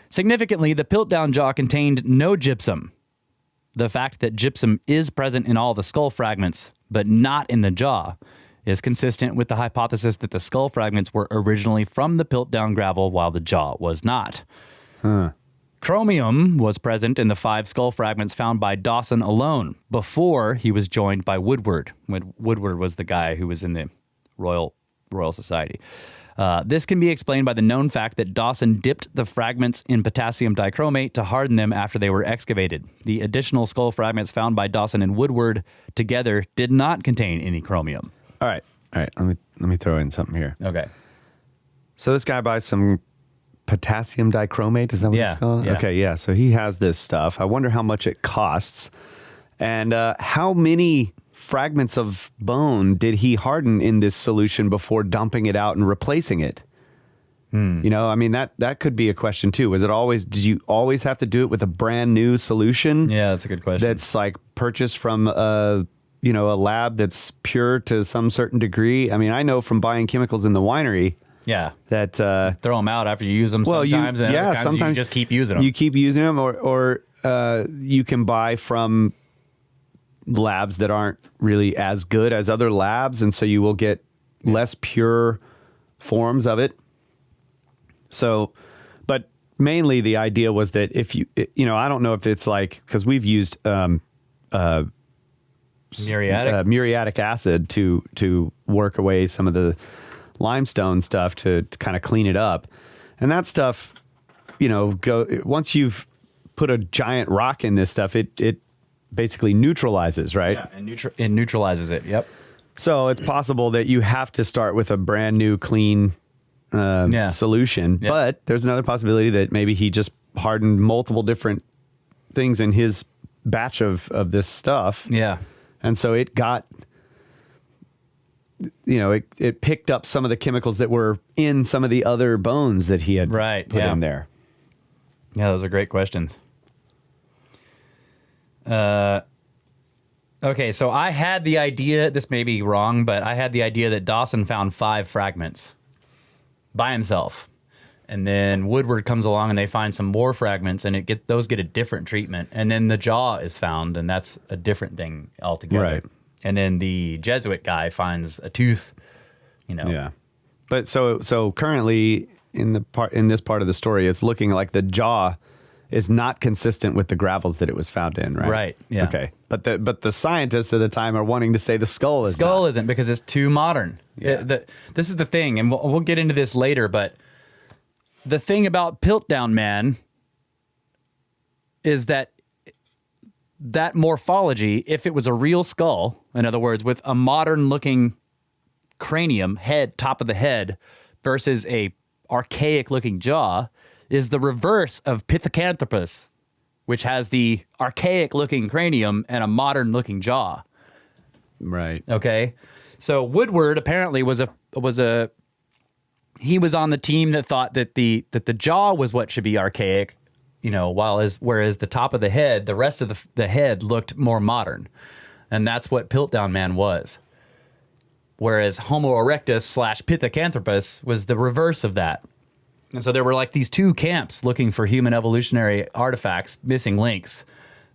Significantly, the Piltdown jaw contained no gypsum. The fact that gypsum is present in all the skull fragments, but not in the jaw, is consistent with the hypothesis that the skull fragments were originally from the Piltdown gravel while the jaw was not. Chromium was present in the 5 skull fragments found by Dawson alone before he was joined by Woodward. Woodward was the guy who was in the Royal Society. This can be explained by the known fact that Dawson dipped the fragments in potassium dichromate to harden them after they were excavated. The additional skull fragments found by Dawson and Woodward together did not contain any chromium. All right. Let me throw in something here. Okay. So this guy buys some potassium dichromate. Is that what it's called? Yeah. Okay. Yeah. So he has this stuff. I wonder how much it costs, and how many fragments of bone did he harden in this solution before dumping it out and replacing it? You know, I mean, that could be a question too. Did you always have to do it with a brand new solution? Yeah, that's a good question. That's like purchased from a lab that's pure to some certain degree. I mean, I know from buying chemicals in the winery. Yeah. That throw them out after you use them sometimes. Sometimes you just keep using them. You keep using them, or you can buy from labs that aren't really as good as other labs, and so you will get less pure forms of it. So, but mainly the idea was that if I don't know if it's like, because we've used muriatic acid to work away some of the limestone stuff to kind of clean it up, and that stuff, once you've put a giant rock in this stuff, it basically neutralizes, right? Yeah, and it neutralizes it. Yep. So it's possible that you have to start with a brand new clean solution, but there's another possibility that maybe he just hardened multiple different things in his batch of this stuff. Yeah. And so it got, it picked up some of the chemicals that were in some of the other bones that he had put in there. Yeah, those are great questions. Okay, so I had the idea, this may be wrong, but I had the idea that Dawson found 5 fragments by himself. And then Woodward comes along and they find some more fragments, and those get a different treatment. And then the jaw is found, and that's a different thing altogether. Right. And then the Jesuit guy finds a tooth, Yeah. But so currently in this part of the story, it's looking like the jaw is not consistent with the gravels that it was found in, right? Right. Yeah. Okay. But the scientists at the time are wanting to say the skull is not. Isn't, because it's too modern. Yeah. This is the thing, and we'll get into this later, but the thing about Piltdown Man is that morphology, if it was a real skull, in other words, with a modern looking cranium, head, top of the head, versus a archaic looking jaw, is the reverse of Pithecanthropus, which has the archaic looking cranium and a modern looking jaw. Right. Okay. So Woodward apparently he was on the team that thought that the jaw was what should be archaic, whereas the top of the head, the rest of the head looked more modern. And that's what Piltdown Man was. Whereas Homo erectus / Pithecanthropus was the reverse of that. And so there were like these two camps looking for human evolutionary artifacts, missing links.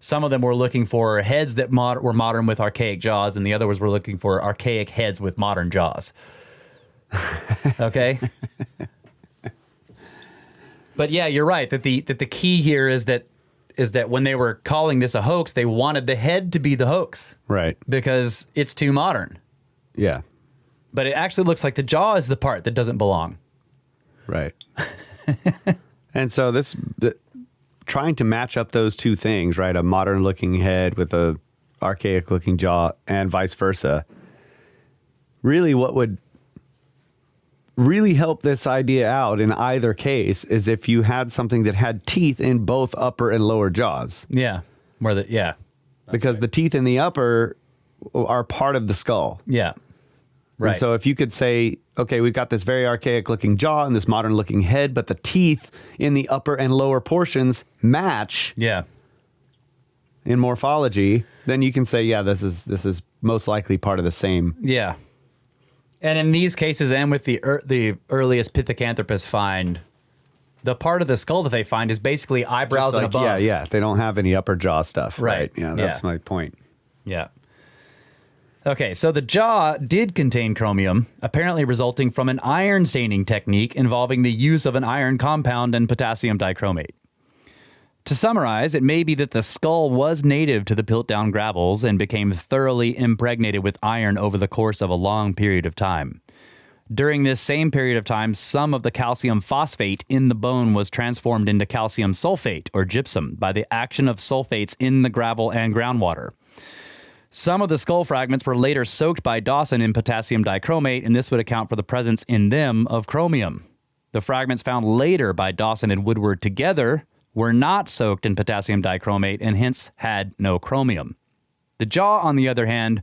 Some of them were looking for heads that were modern with archaic jaws, and the others were looking for archaic heads with modern jaws. Okay? But yeah, you're right that the key here is that when they were calling this a hoax, they wanted the head to be the hoax. Right. Because it's too modern. Yeah. But it actually looks like the jaw is the part that doesn't belong. Right. And so trying to match up those two things, right? A modern looking head with a archaic looking jaw and vice versa. Really what would really help this idea out in either case is if you had something that had teeth in both upper and lower jaws. Yeah. Because the teeth in the upper are part of the skull. Yeah. Right. And so if you could say, okay, we've got this very archaic looking jaw and this modern looking head, but the teeth in the upper and lower portions match in morphology, then you can say, yeah, this is most likely part of the same. Yeah. And in these cases, and with the earliest Pithecanthropus find, the part of the skull that they find is basically eyebrows and above. Yeah. They don't have any upper jaw stuff. Right. Yeah, that's my point. Yeah. Okay, so the jaw did contain chromium, apparently resulting from an iron staining technique involving the use of an iron compound and potassium dichromate. To summarize, it may be that the skull was native to the Piltdown gravels and became thoroughly impregnated with iron over the course of a long period of time. During this same period of time, some of the calcium phosphate in the bone was transformed into calcium sulfate, or gypsum, by the action of sulfates in the gravel and groundwater. Some of the skull fragments were later soaked by Dawson in potassium dichromate, and this would account for the presence in them of chromium. The fragments found later by Dawson and Woodward together were not soaked in potassium dichromate and hence had no chromium. The jaw, on the other hand,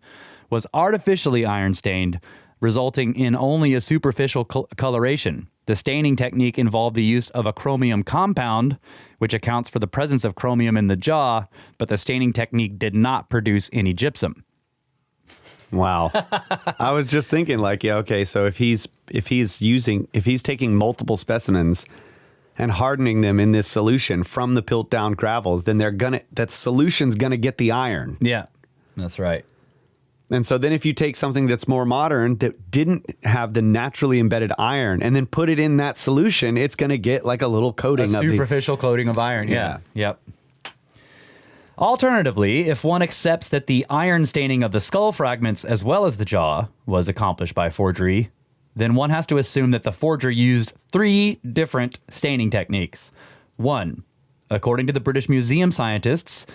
was artificially iron stained, resulting in only a superficial coloration. The staining technique involved the use of a chromium compound, which accounts for the presence of chromium in the jaw, but the staining technique did not produce any gypsum. Wow. I was just thinking so if he's taking multiple specimens and hardening them in this solution from the Piltdown gravels, then that solution's gonna get the iron. Yeah, that's right. And so then if you take something that's more modern that didn't have the naturally embedded iron and then put it in that solution, it's going to get like a little coating of superficial coating of iron. Yeah. Yep. Alternatively, if one accepts that the iron staining of the skull fragments as well as the jaw was accomplished by forgery, then one has to assume that the forger used 3 different staining techniques. 1, according to the British Museum scientists,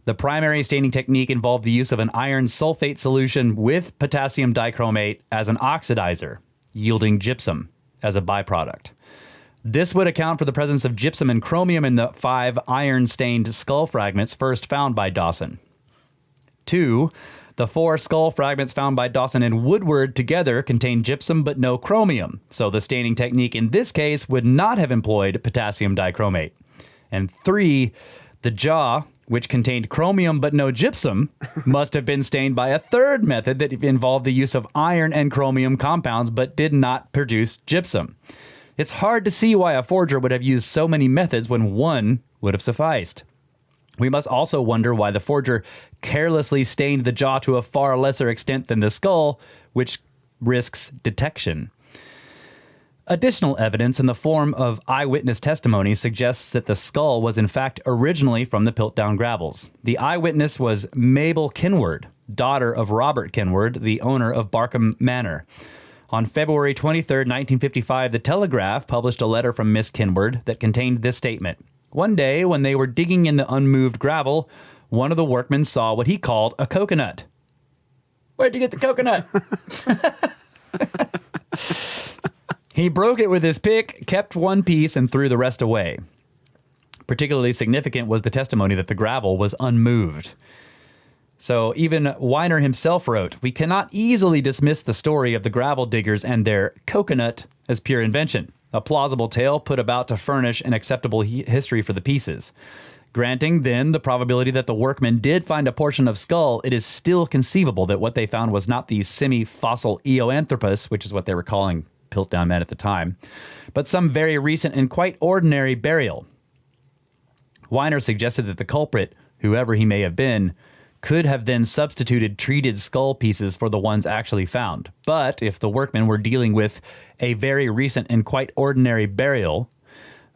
the primary staining technique involved the use of an iron sulfate solution with potassium dichromate as an oxidizer, yielding gypsum as a byproduct. This would account for the presence of gypsum and chromium in the 5 iron-stained skull fragments first found by Dawson. 2, the 4 skull fragments found by Dawson and Woodward together contain gypsum but no chromium, so the staining technique in this case would not have employed potassium dichromate. And 3, the jaw, which contained chromium but no gypsum, must have been stained by a third method that involved the use of iron and chromium compounds but did not produce gypsum. It's hard to see why a forger would have used so many methods when one would have sufficed. We must also wonder why the forger carelessly stained the jaw to a far lesser extent than the skull, which risks detection. Additional evidence in the form of eyewitness testimony suggests that the skull was in fact originally from the Piltdown gravels. The eyewitness was Mabel Kinward, daughter of Robert Kinward, the owner of Barkham Manor. On February 23, 1955, the Telegraph published a letter from Miss Kinward that contained this statement. One day, when they were digging in the unmoved gravel, one of the workmen saw what he called a coconut. Where'd you get the coconut? He broke it with his pick, kept one piece, and threw the rest away. Particularly significant was the testimony that the gravel was unmoved. So even Weiner himself wrote, "We cannot easily dismiss the story of the gravel diggers and their coconut as pure invention, a plausible tale put about to furnish an acceptable history for the pieces. Granting, then, the probability that the workmen did find a portion of skull, it is still conceivable that what they found was not the semi-fossil Eoanthropus, which is what they were calling Piltdown Man at the time, but some very recent and quite ordinary burial. Weiner suggested that the culprit, whoever he may have been, could have then substituted treated skull pieces for the ones actually found. But if the workmen were dealing with a very recent and quite ordinary burial,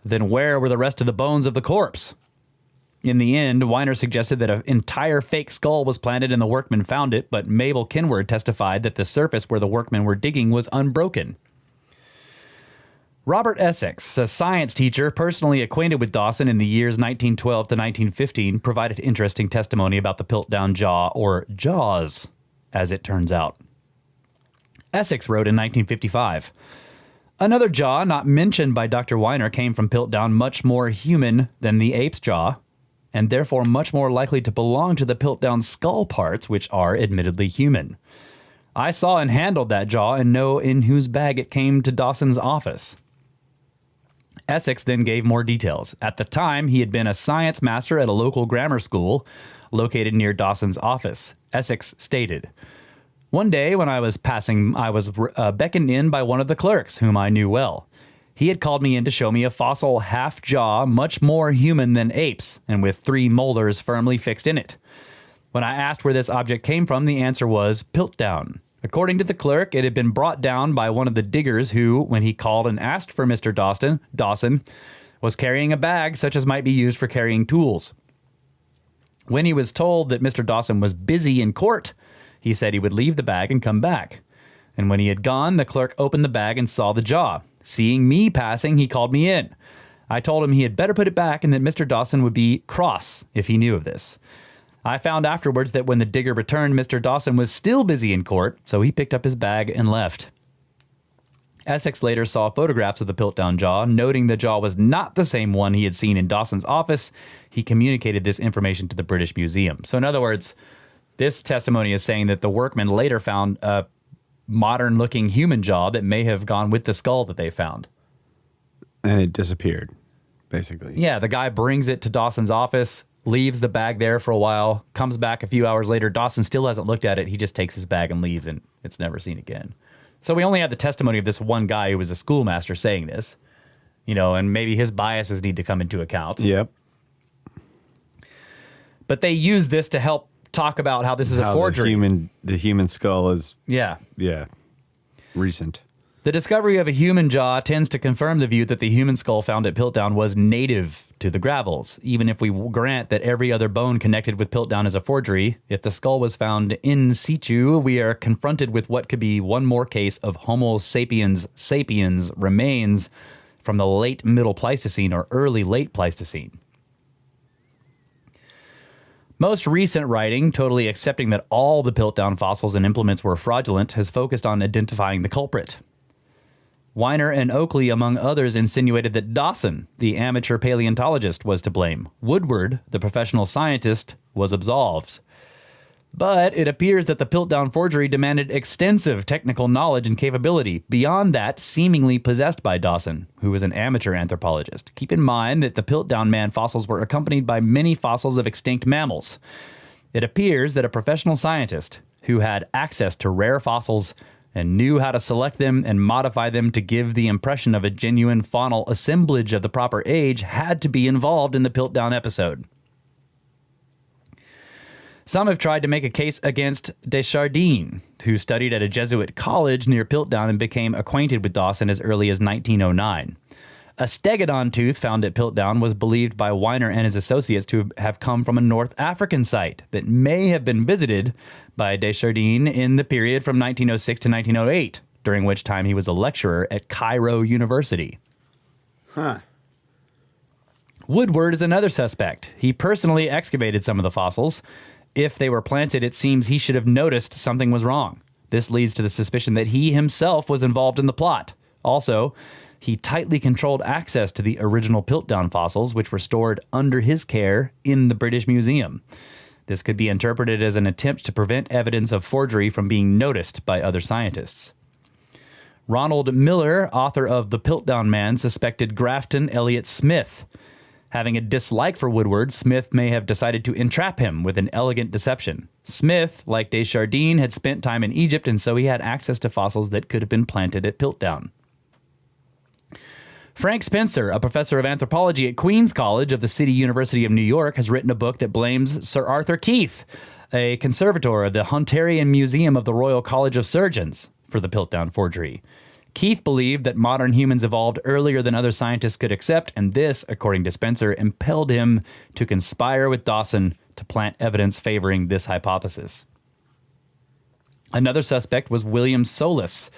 then where were the rest of the bones of the corpse? In the end, Weiner suggested that an entire fake skull was planted and the workmen found it, but Mabel Kinward testified that the surface where the workmen were digging was unbroken. Robert Essex, a science teacher personally acquainted with Dawson in the years 1912 to 1915, provided interesting testimony about the Piltdown jaw, or jaws, as it turns out. Essex wrote in 1955, "Another jaw not mentioned by Dr. Weiner came from Piltdown much more human than the ape's jaw, and therefore much more likely to belong to the Piltdown skull parts, which are admittedly human. I saw and handled that jaw and know in whose bag it came to Dawson's office." Essex then gave more details. At the time, he had been a science master at a local grammar school located near Dawson's office. Essex stated, "One day when I was passing, I was beckoned in by one of the clerks, whom I knew well. He had called me in to show me a fossil half-jaw, much more human than apes, and with 3 molars firmly fixed in it. When I asked where this object came from, the answer was Piltdown. According to the clerk, it had been brought down by one of the diggers who, when he called and asked for Mr. Dawson, was carrying a bag such as might be used for carrying tools. When he was told that Mr. Dawson was busy in court, he said he would leave the bag and come back. And when he had gone, the clerk opened the bag and saw the jaw. Seeing me passing, he called me in. I told him he had better put it back and that Mr. Dawson would be cross if he knew of this. I found afterwards that when the digger returned, Mr. Dawson was still busy in court, so he picked up his bag and left." Essex later saw photographs of the Piltdown jaw. Noting the jaw was not the same one he had seen in Dawson's office, he communicated this information to the British Museum. So in other words, this testimony is saying that the workmen later found a modern-looking human jaw that may have gone with the skull that they found. And it disappeared, basically. Yeah, the guy brings it to Dawson's office, leaves the bag there for a while, comes back a few hours later. Dawson still hasn't looked at it. He just takes his bag and leaves, and it's never seen again. So we only have the testimony of this one guy who was a schoolmaster saying this, and maybe his biases need to come into account. Yep. But they use this to help talk about how this is a forgery. The human skull is Yeah. recent. The discovery of a human jaw tends to confirm the view that the human skull found at Piltdown was native to the Gravels. Even if we grant that every other bone connected with Piltdown is a forgery, if the skull was found in situ, we are confronted with what could be one more case of Homo sapiens sapiens remains from the late Middle Pleistocene or early Late Pleistocene. Most recent writing, totally accepting that all the Piltdown fossils and implements were fraudulent, has focused on identifying the culprit. Weiner and Oakley, among others, insinuated that Dawson, the amateur paleontologist, was to blame. Woodward, the professional scientist, was absolved. But it appears that the Piltdown forgery demanded extensive technical knowledge and capability, beyond that seemingly possessed by Dawson, who was an amateur anthropologist. Keep in mind that the Piltdown Man fossils were accompanied by many fossils of extinct mammals. It appears that a professional scientist who had access to rare fossils and knew how to select them and modify them to give the impression of a genuine faunal assemblage of the proper age had to be involved in the Piltdown episode. Some have tried to make a case against Desjardins, who studied at a Jesuit college near Piltdown and became acquainted with Dawson as early as 1909. A stegodon tooth found at Piltdown was believed by Weiner and his associates to have come from a North African site that may have been visited by Desjardins in the period from 1906 to 1908, during which time he was a lecturer at Cairo University. Woodward is another suspect. He personally excavated some of the fossils. If they were planted, it seems he should have noticed something was wrong. This leads to the suspicion that he himself was involved in the plot. Also, he tightly controlled access to the original Piltdown fossils, which were stored under his care in the British Museum. This could be interpreted as an attempt to prevent evidence of forgery from being noticed by other scientists. Ronald Miller, author of The Piltdown Man, suspected Grafton Elliott Smith. Having a dislike for Woodward, Smith may have decided to entrap him with an elegant deception. Smith, like Desjardins, had spent time in Egypt, and so he had access to fossils that could have been planted at Piltdown. Frank Spencer, a professor of anthropology at Queens College of the City University of New York, has written a book that blames Sir Arthur Keith, a conservator of the Hunterian Museum of the Royal College of Surgeons, for the Piltdown forgery. Keith believed that modern humans evolved earlier than other scientists could accept, and this, according to Spencer, impelled him to conspire with Dawson to plant evidence favoring this hypothesis. Another suspect was William Solis,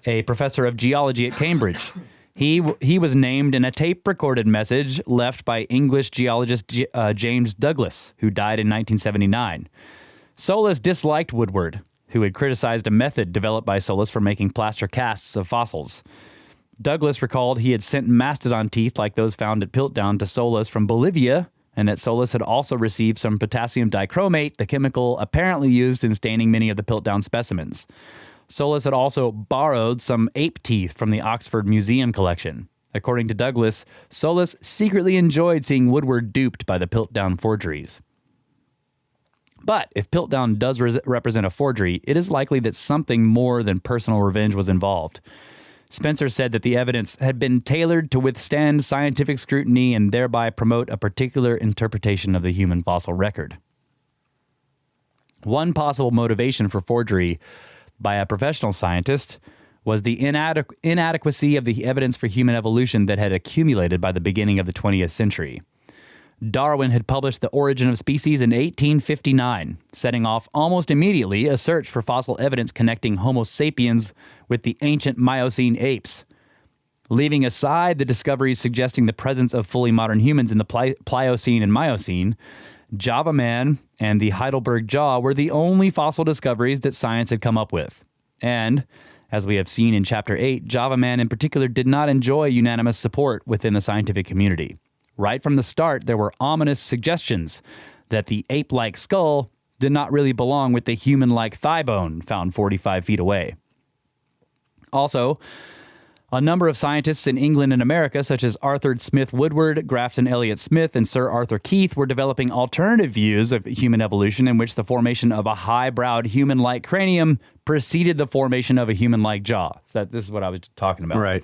a professor of geology at Cambridge. He was named in a tape-recorded message left by English geologist James Douglas, who died in 1979. Solis disliked Woodward, who had criticized a method developed by Solis for making plaster casts of fossils. Douglas recalled he had sent mastodon teeth like those found at Piltdown to Solis from Bolivia, and that Solis had also received some potassium dichromate, the chemical apparently used in staining many of the Piltdown specimens. Solis had also borrowed some ape teeth from the Oxford Museum collection. According to Douglas, Solis secretly enjoyed seeing Woodward duped by the Piltdown forgeries. But if Piltdown does represent a forgery, it is likely that something more than personal revenge was involved. Spencer said that the evidence had been tailored to withstand scientific scrutiny and thereby promote a particular interpretation of the human fossil record. One possible motivation for forgery by a professional scientist was the inadequacy of the evidence for human evolution that had accumulated by the beginning of the 20th century. Darwin had published The Origin of Species in 1859, setting off almost immediately a search for fossil evidence connecting Homo sapiens with the ancient Miocene apes. Leaving aside the discoveries suggesting the presence of fully modern humans in the Pliocene and Miocene, Java Man and the Heidelberg jaw were the only fossil discoveries that science had come up with. And, as we have seen in Chapter 8, Java Man in particular did not enjoy unanimous support within the scientific community. Right from the start, there were ominous suggestions that the ape-like skull did not really belong with the human-like thigh bone found 45 feet away. Also, a number of scientists in England and America, such as Arthur Smith Woodward, Grafton Elliott Smith, and Sir Arthur Keith, were developing alternative views of human evolution in which the formation of a high-browed human-like cranium preceded the formation of a human-like jaw. So this is what I was talking about. Right.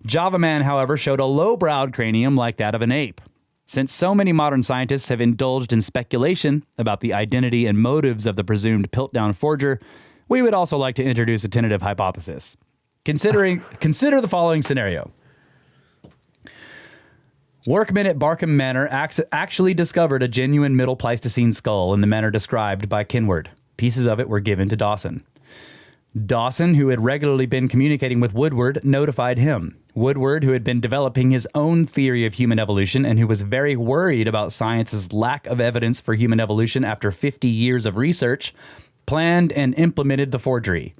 Java Man, however, showed a low-browed cranium like that of an ape. Since so many modern scientists have indulged in speculation about the identity and motives of the presumed Piltdown forger, we would also like to introduce a tentative hypothesis. Consider the following scenario. Workmen at Barkham Manor actually discovered a genuine Middle Pleistocene skull in the manner described by Kinward. Pieces of it were given to Dawson. Dawson, who had regularly been communicating with Woodward, notified him. Woodward, who had been developing his own theory of human evolution and who was very worried about science's lack of evidence for human evolution after 50 years of research, planned and implemented the forgery.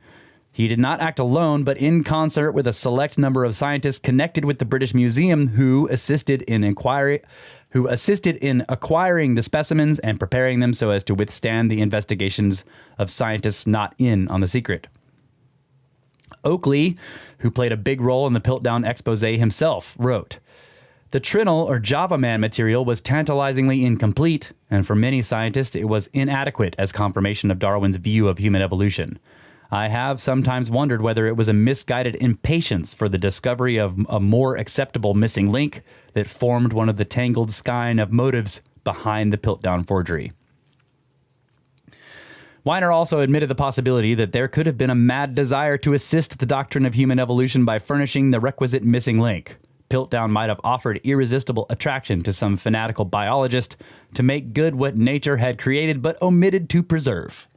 He did not act alone, but in concert with a select number of scientists connected with the British Museum who assisted in acquiring the specimens and preparing them so as to withstand the investigations of scientists not in on the secret. Oakley, who played a big role in the Piltdown expose himself, wrote, "The Trinal or Java Man material was tantalizingly incomplete, and for many scientists it was inadequate as confirmation of Darwin's view of human evolution. I have sometimes wondered whether it was a misguided impatience for the discovery of a more acceptable missing link that formed one of the tangled skein of motives behind the Piltdown forgery." Weiner also admitted the possibility that there could have been a mad desire to assist the doctrine of human evolution by furnishing the requisite missing link. Piltdown might have offered irresistible attraction to some fanatical biologist to make good what nature had created but omitted to preserve.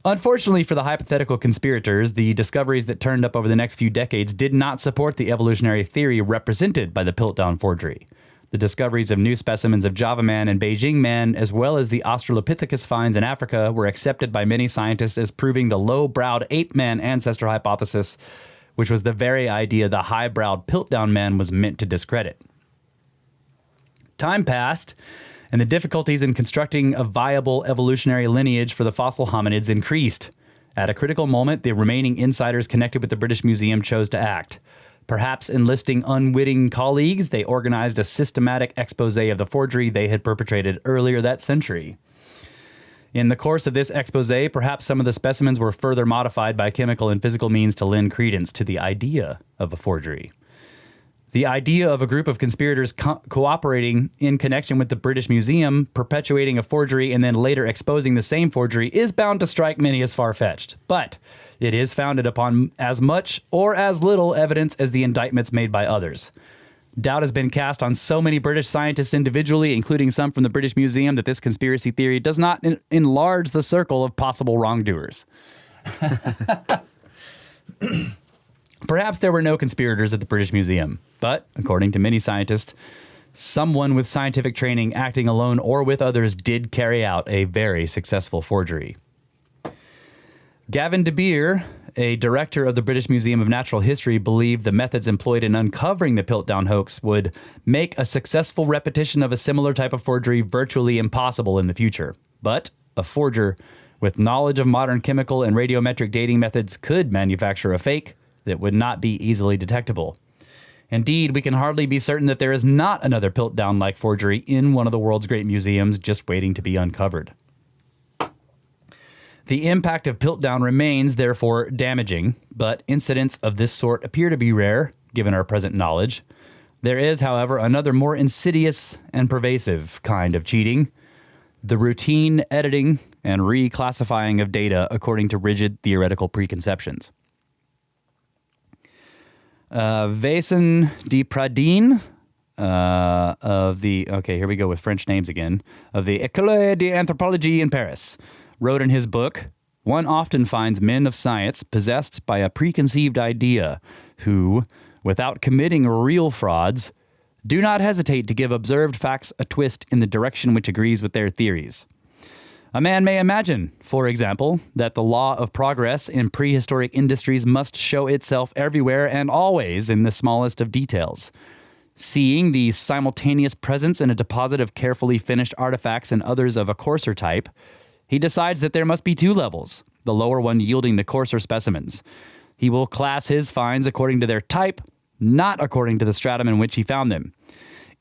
Unfortunately for the hypothetical conspirators, the discoveries that turned up over the next few decades did not support the evolutionary theory represented by the Piltdown forgery. The discoveries of new specimens of Java Man and Beijing Man, as well as the Australopithecus finds in Africa, were accepted by many scientists as proving the low-browed ape-man ancestor hypothesis, which was the very idea the high-browed Piltdown Man was meant to discredit. Time passed, and the difficulties in constructing a viable evolutionary lineage for the fossil hominids increased. At a critical moment, the remaining insiders connected with the British Museum chose to act. Perhaps enlisting unwitting colleagues, they organized a systematic expose of the forgery they had perpetrated earlier that century. In the course of this expose, perhaps some of the specimens were further modified by chemical and physical means to lend credence to the idea of a forgery. The idea of a group of conspirators cooperating in connection with the British Museum, perpetuating a forgery, and then later exposing the same forgery is bound to strike many as far-fetched. But it is founded upon as much or as little evidence as the indictments made by others. Doubt has been cast on so many British scientists individually, including some from the British Museum, that this conspiracy theory does not enlarge the circle of possible wrongdoers. Perhaps there were no conspirators at the British Museum, but according to many scientists, someone with scientific training acting alone or with others did carry out a very successful forgery. Gavin De Beer, a director of the British Museum of Natural History, believed the methods employed in uncovering the Piltdown hoax would make a successful repetition of a similar type of forgery virtually impossible in the future. But a forger with knowledge of modern chemical and radiometric dating methods could manufacture a fake that would not be easily detectable. Indeed, we can hardly be certain that there is not another Piltdown-like forgery in one of the world's great museums just waiting to be uncovered. The impact of Piltdown remains, therefore, damaging, but incidents of this sort appear to be rare, given our present knowledge. There is, however, another more insidious and pervasive kind of cheating: the routine editing and reclassifying of data according to rigid theoretical preconceptions. Vincent de Pradine of the, okay, here we go with French names again, of the École d'Anthropologie in Paris, wrote in his book, "One often finds men of science possessed by a preconceived idea who, without committing real frauds, do not hesitate to give observed facts a twist in the direction which agrees with their theories. A man may imagine, for example, that the law of progress in prehistoric industries must show itself everywhere and always in the smallest of details. Seeing the simultaneous presence in a deposit of carefully finished artifacts and others of a coarser type, he decides that there must be two levels, the lower one yielding the coarser specimens. He will class his finds according to their type, not according to the stratum in which he found them.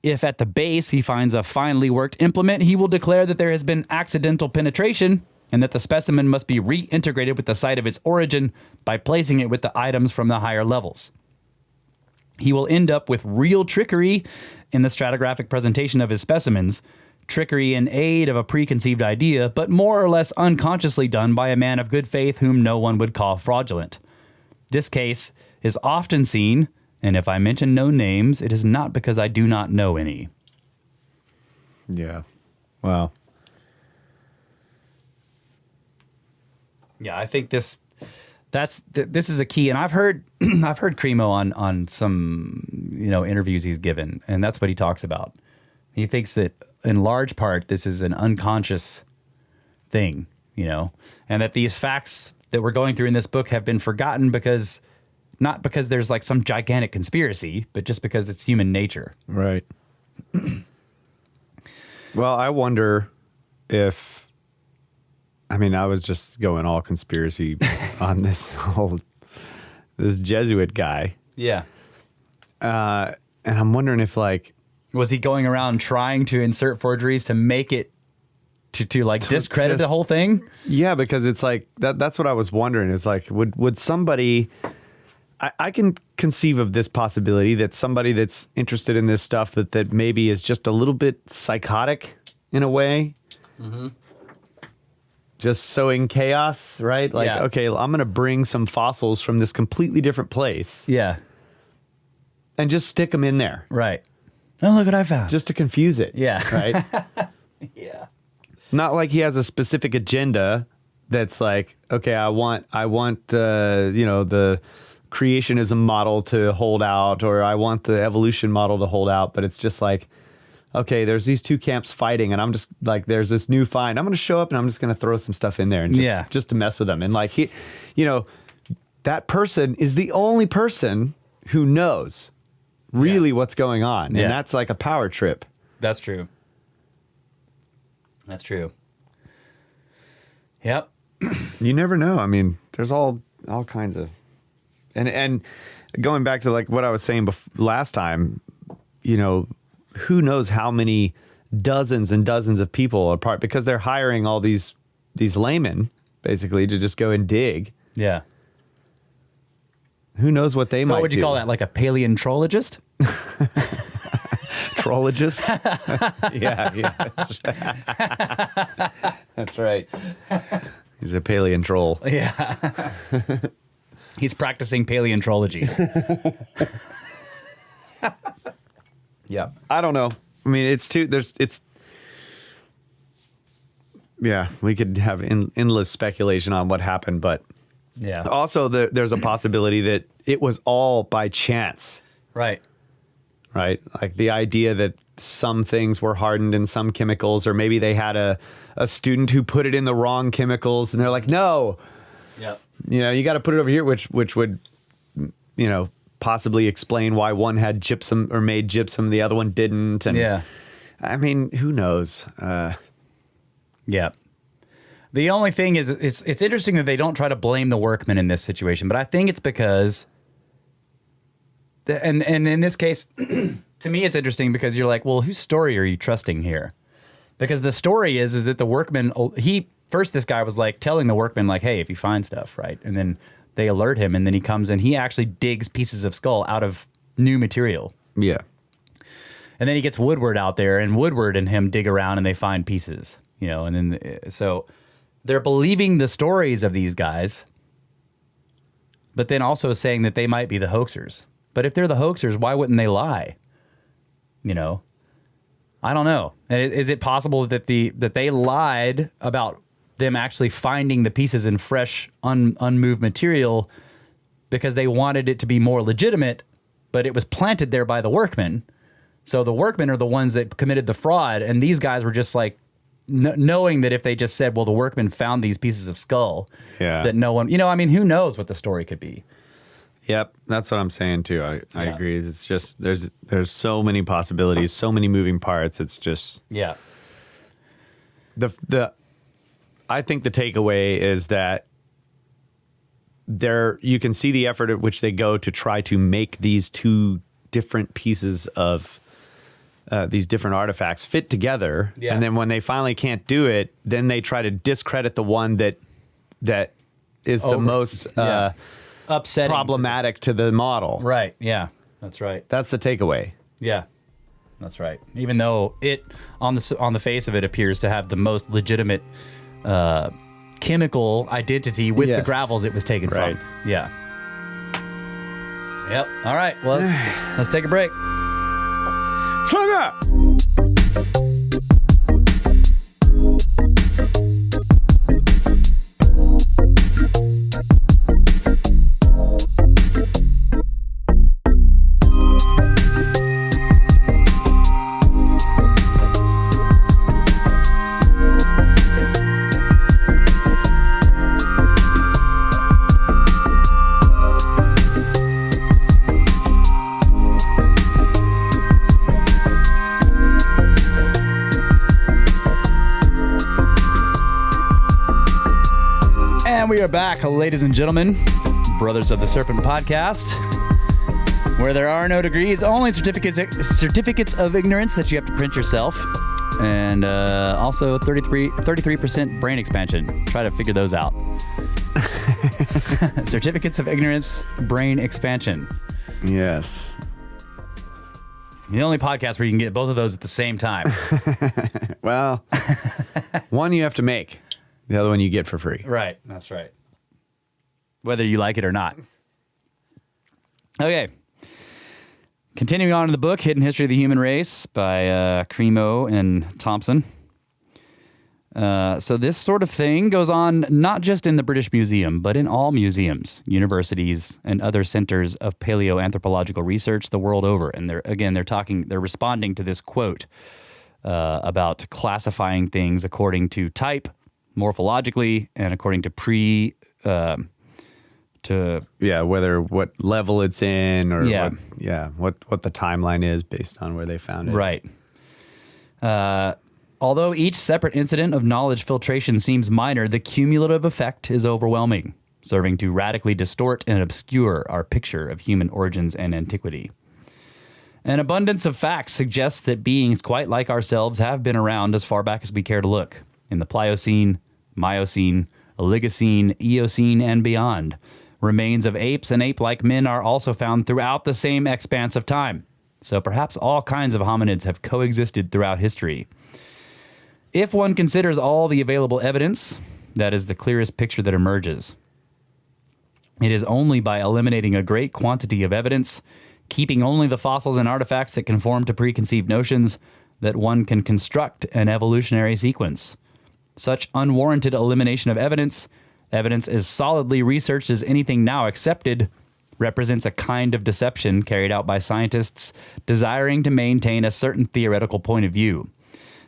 If at the base he finds a finely worked implement, he will declare that there has been accidental penetration and that the specimen must be reintegrated with the site of its origin by placing it with the items from the higher levels. He will end up with real trickery in the stratigraphic presentation of his specimens, trickery in aid of a preconceived idea, but more or less unconsciously done by a man of good faith whom no one would call fraudulent. This case is often seen, and if I mention no names, it is not because I do not know any." Yeah. Wow. Yeah, I think this is a key, and I've heard Cremo on some interviews he's given, and that's what he talks about. He thinks that in large part this is an unconscious thing, and that these facts that we're going through in this book have been forgotten because. Not because there's like some gigantic conspiracy, but just because it's human nature. Right. Well, I wonder if, I was just going all conspiracy on this Jesuit guy. Yeah. And I'm wondering if was he going around trying to insert forgeries to make it to discredit the whole thing? Yeah, because it's like, that's what I was wondering is would somebody... I can conceive of this possibility that somebody that's interested in this stuff that maybe is just a little bit psychotic in a way, just sowing chaos, right? Okay, I'm going to bring some fossils from this completely different place. Yeah. And just stick them in there. Right. Oh, look what I found. Just to confuse it. Yeah. Right? Yeah. Not like he has a specific agenda that's like, okay, I want the creationism model to hold out, or I want the evolution model to hold out, but it's just like, okay, there's these two camps fighting, and I'm just like, there's this new find. I'm going to show up and I'm just going to throw some stuff in there and just to mess with them. And that person is the only person who knows really what's going on. And that's like a power trip. That's true. That's true. Yep. You never know. There's all kinds of, and going back to like what I was saying last time, who knows how many dozens and dozens of people are part, because they're hiring all these these laymen basically to just go and dig. Yeah. Who knows what they might do? So what would you call that? Like a paleontologist? Trollogist? yeah. That's right. He's a paleontrol. Yeah. He's practicing paleontology. Yeah. I don't know. I mean, we could have endless speculation on what happened, but yeah. Also there's a possibility that it was all by chance. Right. Right? Like the idea that some things were hardened in some chemicals, or maybe they had a student who put it in the wrong chemicals and they're like, no, you got to put it over here, which would, possibly explain why one had gypsum or made gypsum, the other one didn't. And I mean, who knows? Yeah. The only thing is, it's interesting that they don't try to blame the workmen in this situation, but I think it's because, and in this case, to me, it's interesting because you're like, well, whose story are you trusting here? Because the story is that the workman, this guy was like telling the workmen like, hey, if you find stuff, right? And then they alert him, and then he comes and he actually digs pieces of skull out of new material. Yeah. And then he gets Woodward out there, and Woodward and him dig around and they find pieces, and then so they're believing the stories of these guys, but then also saying that they might be the hoaxers. But if they're the hoaxers, why wouldn't they lie? I don't know. Is it possible that that they lied about them actually finding the pieces in fresh, unmoved material because they wanted it to be more legitimate, but it was planted there by the workmen? So the workmen are the ones that committed the fraud, and these guys were just like knowing that if they just said, well, the workmen found these pieces of skull, that no one, who knows what the story could be? Yep, that's what I'm saying too. I agree. It's just there's so many possibilities, so many moving parts. It's just I think the takeaway is that you can see the effort at which they go to try to make these two different pieces of these different artifacts fit together, and then when they finally can't do it, then they try to discredit the one that is the most upsetting, problematic to the model. Right. Yeah, that's right. That's the takeaway. Yeah, that's right. Even though it on the face of it appears to have the most legitimate chemical identity with the gravels it was taken from. Yeah. Yep. All right. Well, let's take a break. Slug up! We are back, ladies and gentlemen, Brothers of the Serpent podcast, where there are no degrees, only certificates of ignorance that you have to print yourself, and also 33% brain expansion. Try to figure those out. Certificates of ignorance, brain expansion. Yes. The only podcast where you can get both of those at the same time. Well, one you have to make. The other one you get for free. Right. That's right. Whether you like it or not. Okay. Continuing on in the book, Hidden History of the Human Race by Cremo and Thompson. So this sort of thing goes on not just in the British Museum, but in all museums, universities, and other centers of paleoanthropological research the world over. And they're responding to this quote about classifying things according to type, morphologically, and according to what level it's in, or what the timeline is based on where they found it. Right. Although each separate incident of knowledge filtration seems minor, the cumulative effect is overwhelming, serving to radically distort and obscure our picture of human origins and antiquity. An abundance of facts suggests that beings quite like ourselves have been around as far back as we care to look. In the Pliocene, Miocene, Oligocene, Eocene, and beyond. Remains of apes and ape-like men are also found throughout the same expanse of time. So perhaps all kinds of hominids have coexisted throughout history. If one considers all the available evidence, that is the clearest picture that emerges. It is only by eliminating a great quantity of evidence, keeping only the fossils and artifacts that conform to preconceived notions, that one can construct an evolutionary sequence. Such unwarranted elimination of evidence as solidly researched as anything now accepted, represents a kind of deception carried out by scientists desiring to maintain a certain theoretical point of view.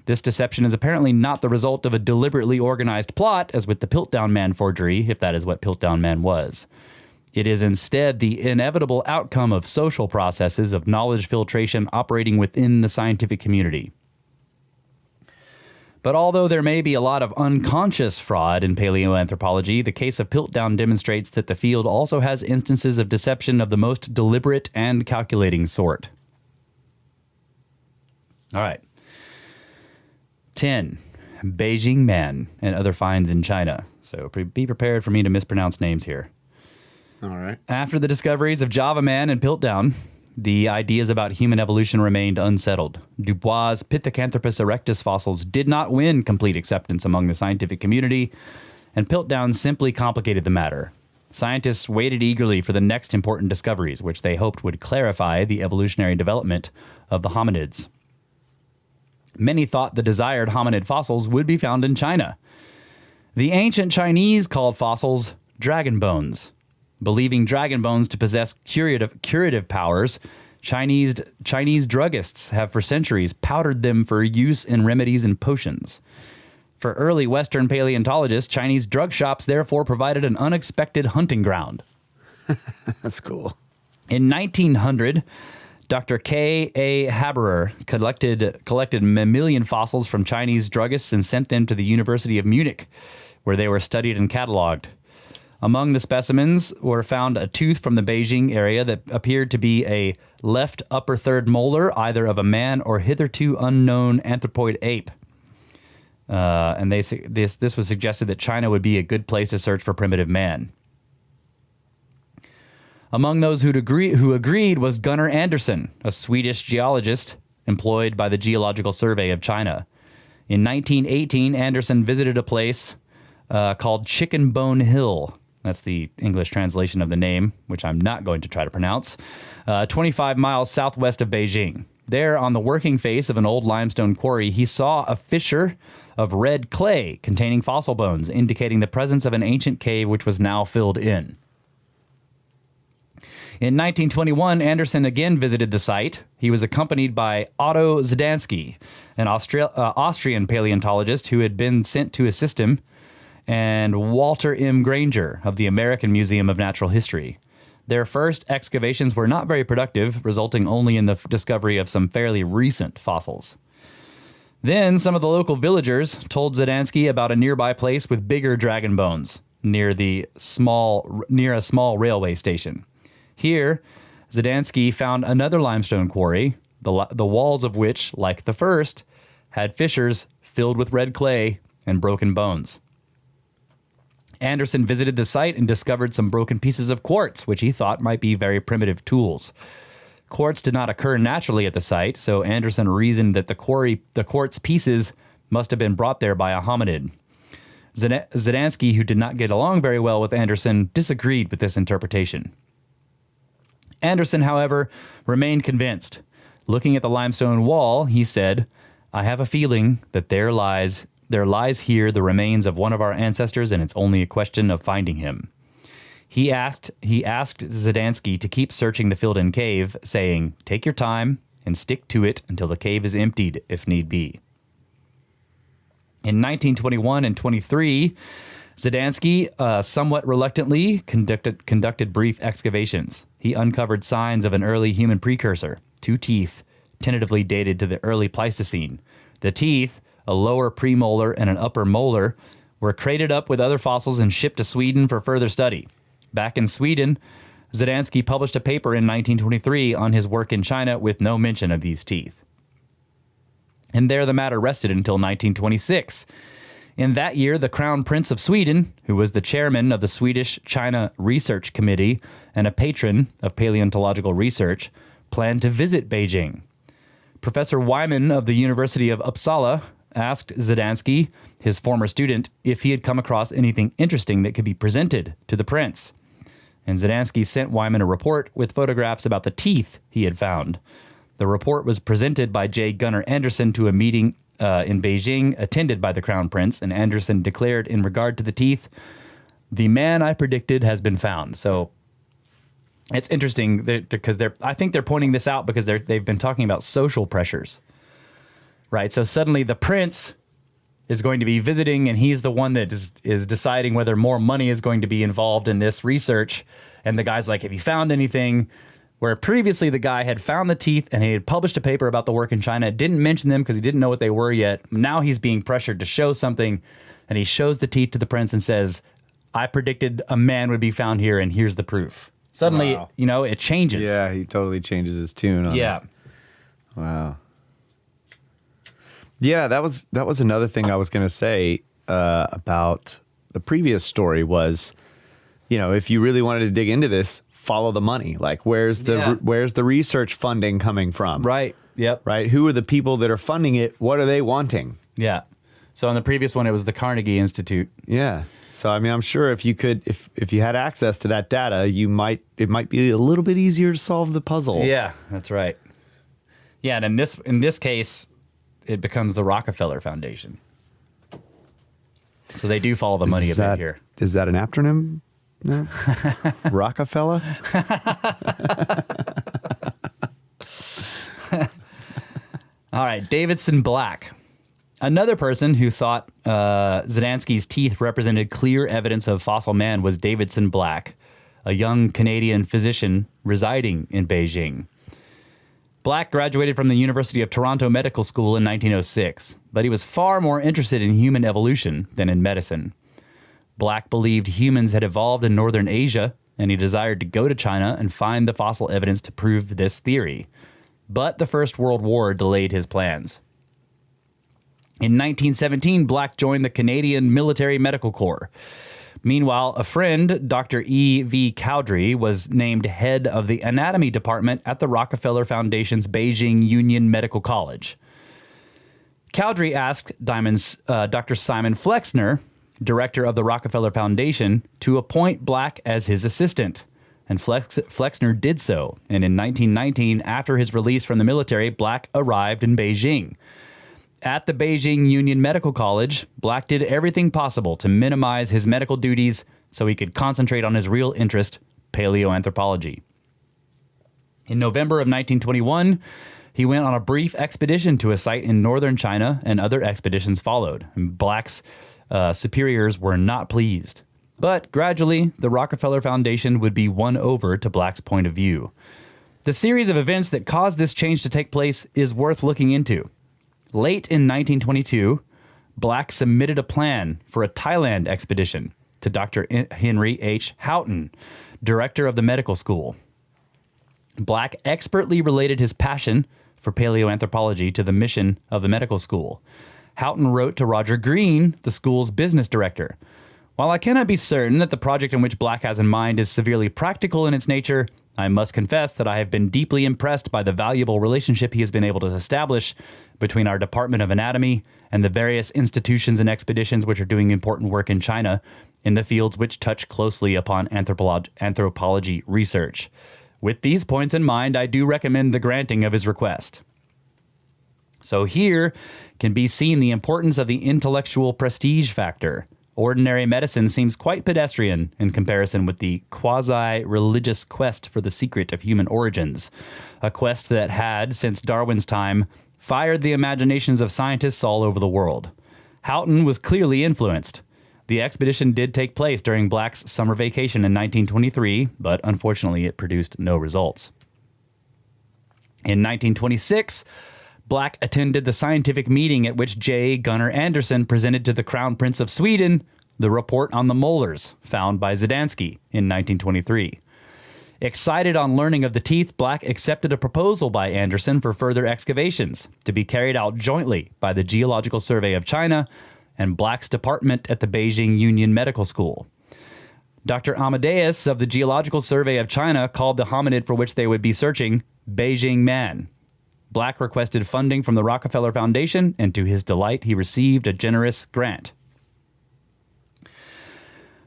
This deception is apparently not the result of a deliberately organized plot, as with the Piltdown Man forgery, if that is what Piltdown Man was. It is instead the inevitable outcome of social processes of knowledge filtration operating within the scientific community. But although there may be a lot of unconscious fraud in paleoanthropology, the case of Piltdown demonstrates that the field also has instances of deception of the most deliberate and calculating sort. All right. 10. Beijing Man and other finds in China. So be prepared for me to mispronounce names here. All right. After the discoveries of Java Man and Piltdown, the ideas about human evolution remained unsettled. Dubois' Pithecanthropus erectus fossils did not win complete acceptance among the scientific community, and Piltdown simply complicated the matter. Scientists waited eagerly for the next important discoveries, which they hoped would clarify the evolutionary development of the hominids. Many thought the desired hominid fossils would be found in China. The ancient Chinese called fossils dragon bones. Believing dragon bones to possess curative powers, Chinese druggists have for centuries powdered them for use in remedies and potions. For early Western paleontologists, Chinese drug shops therefore provided an unexpected hunting ground. That's cool. In 1900, Dr. K. A. Haberer collected mammalian fossils from Chinese druggists and sent them to the University of Munich, where they were studied and cataloged. Among the specimens were found a tooth from the Beijing area that appeared to be a left upper third molar, either of a man or hitherto unknown anthropoid ape. And this was suggested that China would be a good place to search for primitive man. Among those who agreed was Gunnar Andersson, a Swedish geologist employed by the Geological Survey of China. In 1918, Andersson visited a place called Chicken Bone Hill. That's the English translation of the name, which I'm not going to try to pronounce. 25 miles southwest of Beijing. There, on the working face of an old limestone quarry, he saw a fissure of red clay containing fossil bones, indicating the presence of an ancient cave which was now filled in. In 1921, Andersson again visited the site. He was accompanied by Otto Zdansky, an Austrian paleontologist who had been sent to assist him, and Walter M. Granger of the American Museum of Natural History. Their first excavations were not very productive, resulting only in the discovery of some fairly recent fossils. Then some of the local villagers told Zdansky about a nearby place with bigger dragon bones near a small railway station. Here, Zdansky found another limestone quarry, the walls of which, like the first, had fissures filled with red clay and broken bones. Andersson visited the site and discovered some broken pieces of quartz, which he thought might be very primitive tools. Quartz did not occur naturally at the site, so Andersson reasoned that the quartz pieces must have been brought there by a hominid. Zdansky, who did not get along very well with Andersson, disagreed with this interpretation. Andersson, however, remained convinced. Looking at the limestone wall, he said, "I have a feeling that there lies here the remains of one of our ancestors, and it's only a question of finding him." He asked Zdansky to keep searching the filled-in cave, saying, "Take your time and stick to it until the cave is emptied, if need be." In 1921 and 23, Zdansky, somewhat reluctantly, conducted brief excavations. He uncovered signs of an early human precursor, 2 teeth, tentatively dated to the early Pleistocene. The teeth, a lower premolar and an upper molar, were crated up with other fossils and shipped to Sweden for further study. Back in Sweden, Zdansky published a paper in 1923 on his work in China with no mention of these teeth. And there the matter rested until 1926. In that year, the Crown Prince of Sweden, who was the chairman of the Swedish-China Research Committee and a patron of paleontological research, planned to visit Beijing. Professor Wyman of the University of Uppsala asked Zdansky, his former student, if he had come across anything interesting that could be presented to the prince. And Zdansky sent Wyman a report with photographs about the teeth he had found. The report was presented by J. Gunnar Anderson to a meeting in Beijing attended by the Crown Prince, and Anderson declared in regard to the teeth, "The man I predicted has been found." So it's interesting because I think they're pointing this out because they've been talking about social pressures, right? So suddenly the prince is going to be visiting, and he's the one that is deciding whether more money is going to be involved in this research. And the guy's like, "Have you found anything?" Where previously the guy had found the teeth and he had published a paper about the work in China, didn't mention them because he didn't know what they were yet. Now he's being pressured to show something, and he shows the teeth to the prince and says, "I predicted a man would be found here, and here's the proof." Suddenly, wow. It changes. Yeah, he totally changes his tune on it. Wow. Yeah, that was another thing I was going to say about the previous story was, if you really wanted to dig into this, follow the money. Like, where's the research funding coming from? Right. Yep. Right. Who are the people that are funding it? What are they wanting? Yeah. So on the previous one, it was the Carnegie Institute. Yeah. So, I mean, I'm sure if you had access to that data, it might be a little bit easier to solve the puzzle. Yeah, that's right. Yeah. And in this case, it becomes the Rockefeller Foundation. So they do follow the money a bit here. Is that an acronym? No? Rockefeller? All right, Davidson Black. Another person who thought Zdansky's teeth represented clear evidence of fossil man was Davidson Black, a young Canadian physician residing in Beijing. Black graduated from the University of Toronto Medical School in 1906, but he was far more interested in human evolution than in medicine. Black believed humans had evolved in northern Asia, and he desired to go to China and find the fossil evidence to prove this theory. But the First World War delayed his plans. In 1917, Black joined the Canadian Military Medical Corps. Meanwhile, a friend, Dr. E.V. Cowdery, was named head of the anatomy department at the Rockefeller Foundation's Beijing Union Medical College. Cowdery asked Dr. Simon Flexner, director of the Rockefeller Foundation, to appoint Black as his assistant. And Flexner did so. And in 1919, after his release from the military, Black arrived in Beijing. At the Beijing Union Medical College, Black did everything possible to minimize his medical duties so he could concentrate on his real interest, paleoanthropology. In November of 1921, he went on a brief expedition to a site in northern China, and other expeditions followed. And Black's superiors were not pleased. But gradually, the Rockefeller Foundation would be won over to Black's point of view. The series of events that caused this change to take place is worth looking into. Late in 1922, Black submitted a plan for a Thailand expedition to Dr. Henry H. Houghton, director of the medical school. Black expertly related his passion for paleoanthropology to the mission of the medical school. Houghton wrote to Roger Green, the school's business director. While I cannot be certain that the project in which Black has in mind is severely practical in its nature, I must confess that I have been deeply impressed by the valuable relationship he has been able to establish between our Department of Anatomy and the various institutions and expeditions which are doing important work in China in the fields which touch closely upon anthropology research. With these points in mind, I do recommend the granting of his request. So here can be seen the importance of the intellectual prestige factor. Ordinary medicine seems quite pedestrian in comparison with the quasi-religious quest for the secret of human origins, a quest that had, since Darwin's time, fired the imaginations of scientists all over the world. Houghton was clearly influenced. The expedition did take place during Black's summer vacation in 1923, but unfortunately it produced no results. In 1926, Black attended the scientific meeting at which J. Gunnar Anderson presented to the Crown Prince of Sweden the report on the molars found by Zdansky in 1923. Excited on learning of the teeth, Black accepted a proposal by Anderson for further excavations to be carried out jointly by the Geological Survey of China and blacks department at the Beijing Union Medical School. Dr. Amadeus of the Geological Survey of China called the hominid for which they would be searching Beijing Man. Black requested funding from the Rockefeller Foundation, and to his delight, he received a generous grant.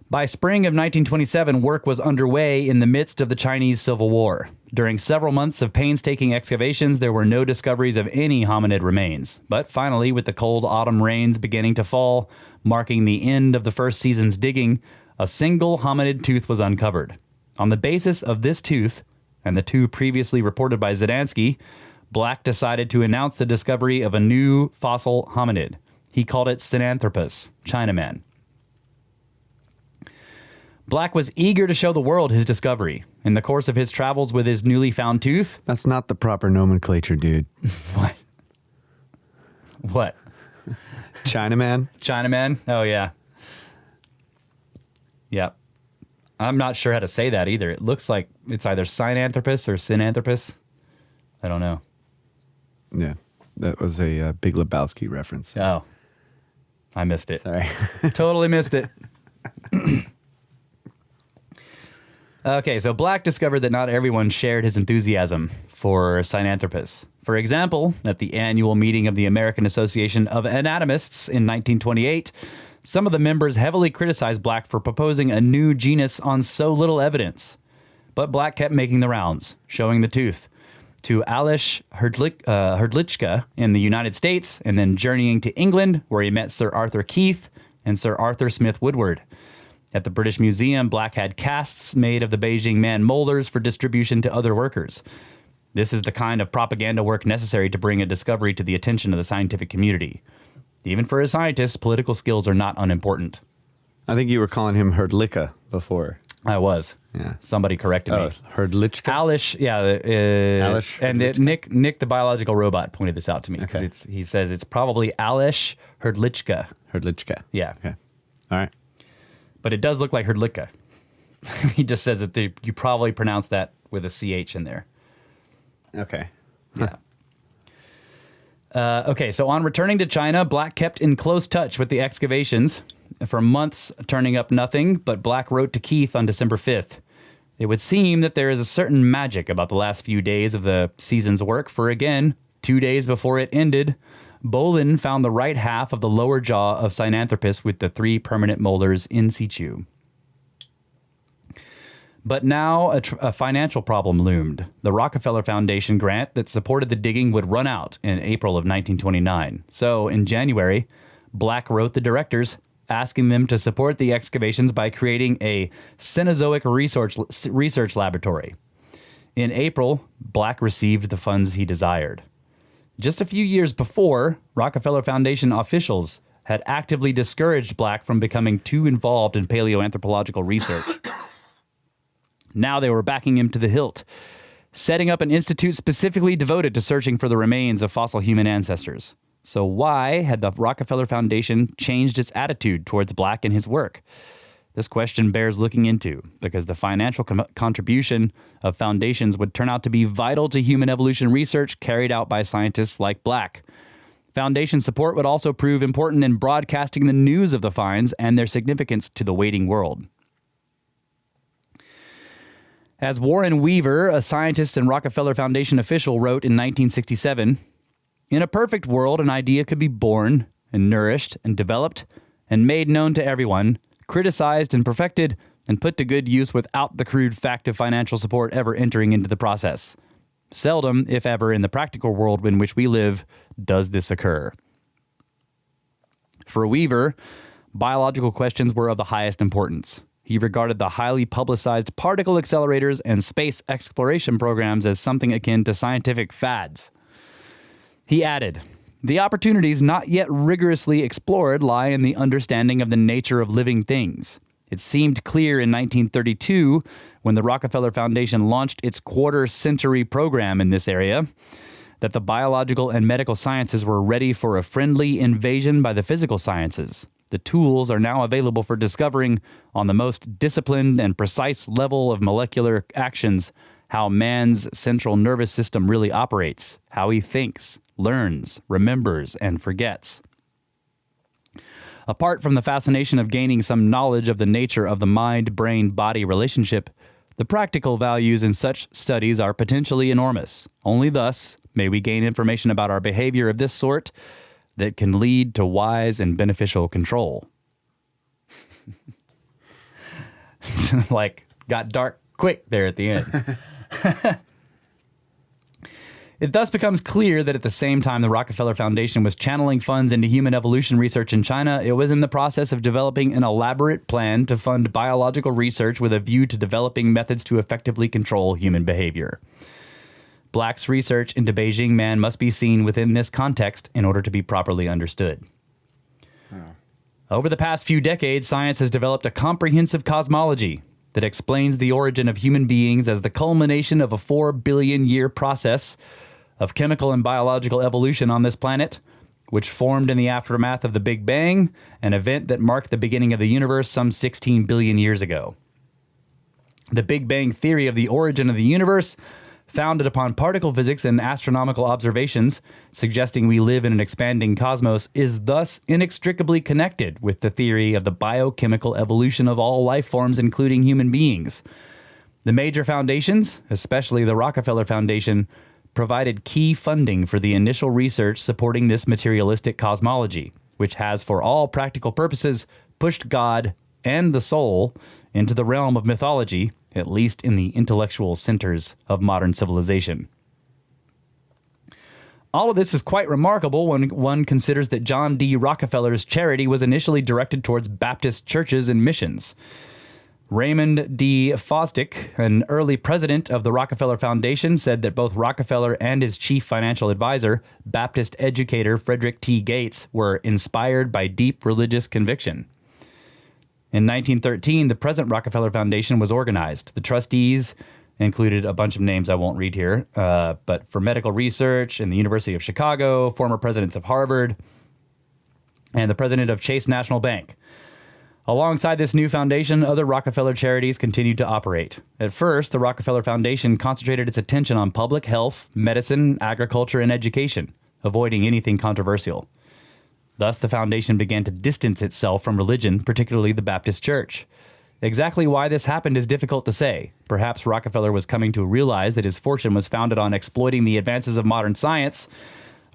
By spring of 1927, work was underway in the midst of the Chinese Civil War. During several months of painstaking excavations, there were no discoveries of any hominid remains. But finally, with the cold autumn rains beginning to fall, marking the end of the first season's digging, a single hominid tooth was uncovered. On the basis of this tooth, and the two previously reported by Zdansky, Black decided to announce the discovery of a new fossil hominid. He called it Sinanthropus, Chinaman. Black was eager to show the world his discovery. In the course of his travels with his newly found tooth... That's not the proper nomenclature, dude. What? What? Chinaman? Chinaman? Oh, yeah. Yep. I'm not sure how to say that either. It looks like it's either Sinanthropus or Sinanthropus. I don't know. Yeah, that was a Big Lebowski reference. Oh, I missed it. Sorry. Totally missed it. Okay, so Black discovered that not everyone shared his enthusiasm for Sinanthropus. For example, at the annual meeting of the American Association of Anatomists in 1928, some of the members heavily criticized Black for proposing a new genus on so little evidence. But Black kept making the rounds, showing the tooth to Alish Hrdlicka in the United States, and then journeying to England, where he met Sir Arthur Keith and Sir Arthur Smith Woodward. At the British Museum, Black had casts made of the Beijing Man molders for distribution to other workers. This is the kind of propaganda work necessary to bring a discovery to the attention of the scientific community. Even for a scientist, political skills are not unimportant. I think you were calling him Hrdlicka before. I was. Yeah. Somebody corrected me. Hrdlicka? Alish, yeah. Alish and Nick, the biological robot, pointed this out to me. Okay. He says it's probably Alish Hrdlicka. Hrdlicka. Yeah. Okay. All right. But it does look like Hrdlicka. He just says that you probably pronounce that with a CH in there. Okay. Yeah. Okay, so on returning to China, Black kept in close touch with the excavations. For months, turning up nothing, but Black wrote to Keith on December 5th. It would seem that there is a certain magic about the last few days of the season's work, for again, 2 days before it ended, Bolin found the right half of the lower jaw of Sinanthropus with the 3 permanent molars in situ. But now a financial problem loomed. The Rockefeller Foundation grant that supported the digging would run out in April of 1929. So, in January, Black wrote the directors, asking them to support the excavations by creating a Cenozoic research laboratory. In April, Black received the funds he desired. Just a few years before, Rockefeller Foundation officials had actively discouraged Black from becoming too involved in paleoanthropological research. Now they were backing him to the hilt, setting up an institute specifically devoted to searching for the remains of fossil human ancestors. So why had the Rockefeller Foundation changed its attitude towards Black and his work? This question bears looking into, because the financial contribution of foundations would turn out to be vital to human evolution research carried out by scientists like Black. Foundation support would also prove important in broadcasting the news of the finds and their significance to the waiting world. As Warren Weaver, a scientist and Rockefeller Foundation official, wrote in 1967, "In a perfect world, an idea could be born and nourished and developed and made known to everyone, criticized and perfected, and put to good use without the crude fact of financial support ever entering into the process. Seldom, if ever, in the practical world in which we live, does this occur." For Weaver, biological questions were of the highest importance. He regarded the highly publicized particle accelerators and space exploration programs as something akin to scientific fads. He added, "The opportunities not yet rigorously explored lie in the understanding of the nature of living things. It seemed clear in 1932, when the Rockefeller Foundation launched its quarter-century program in this area, that the biological and medical sciences were ready for a friendly invasion by the physical sciences. The tools are now available for discovering, on the most disciplined and precise level of molecular actions, how man's central nervous system really operates, how he thinks, learns, remembers, and forgets. Apart from the fascination of gaining some knowledge of the nature of the mind-brain-body relationship, the practical values in such studies are potentially enormous. Only thus may we gain information about our behavior of this sort that can lead to wise and beneficial control. Like, got dark quick there at the end. It thus becomes clear that at the same time the Rockefeller Foundation was channeling funds into human evolution research in China, it was in the process of developing an elaborate plan to fund biological research with a view to developing methods to effectively control human behavior. Black's research into Beijing Man must be seen within this context in order to be properly understood. Over the past few decades, science has developed a comprehensive cosmology that explains the origin of human beings as the culmination of a 4 billion year process of chemical and biological evolution on this planet, which formed in the aftermath of the Big Bang, an event that marked the beginning of the universe some 16 billion years ago. The Big Bang theory of the origin of the universe, founded upon particle physics and astronomical observations, suggesting we live in an expanding cosmos, is thus inextricably connected with the theory of the biochemical evolution of all life forms, including human beings. The major foundations, especially the Rockefeller Foundation, provided key funding for the initial research supporting this materialistic cosmology, which has, for all practical purposes, pushed God and the soul into the realm of mythology, at least in the intellectual centers of modern civilization. All of this is quite remarkable when one considers that John D. Rockefeller's charity was initially directed towards Baptist churches and missions. Raymond D. Fosdick, an early president of the Rockefeller Foundation, said that both Rockefeller and his chief financial advisor, Baptist educator Frederick T. Gates, were inspired by deep religious conviction. In 1913, the present Rockefeller Foundation was organized. The trustees included a bunch of names I won't read here, but for medical research in the University of Chicago, former presidents of Harvard, and the president of Chase National Bank. Alongside this new foundation, other Rockefeller charities continued to operate. At first, the Rockefeller Foundation concentrated its attention on public health, medicine, agriculture, and education, avoiding anything controversial. Thus, the foundation began to distance itself from religion, particularly the Baptist Church. Exactly why this happened is difficult to say. Perhaps Rockefeller was coming to realize that his fortune was founded on exploiting the advances of modern science,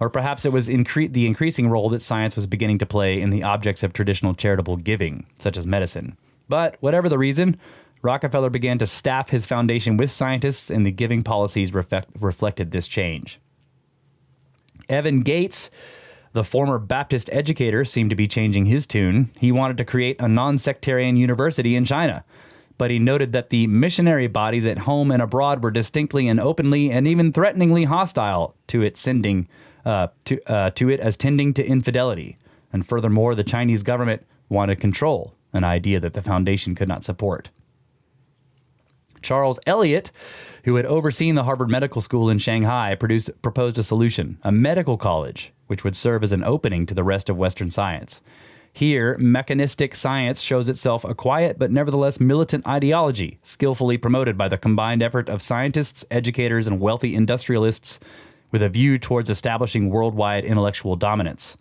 or perhaps it was the increasing role that science was beginning to play in the objects of traditional charitable giving, such as medicine. But whatever the reason, Rockefeller began to staff his foundation with scientists, and the giving policies reflected this change. Evan Gates, the former Baptist educator, seemed to be changing his tune. He wanted to create a non-sectarian university in China, but he noted that the missionary bodies at home and abroad were distinctly and openly and even threateningly hostile to it, to it as tending to infidelity. And furthermore, the Chinese government wanted control, an idea that the foundation could not support. Charles Eliot, who had overseen the Harvard Medical School in Shanghai, proposed a solution, a medical college, which would serve as an opening to the rest of Western science. Here, mechanistic science shows itself a quiet but nevertheless militant ideology, skillfully promoted by the combined effort of scientists, educators, and wealthy industrialists with a view towards establishing worldwide intellectual dominance.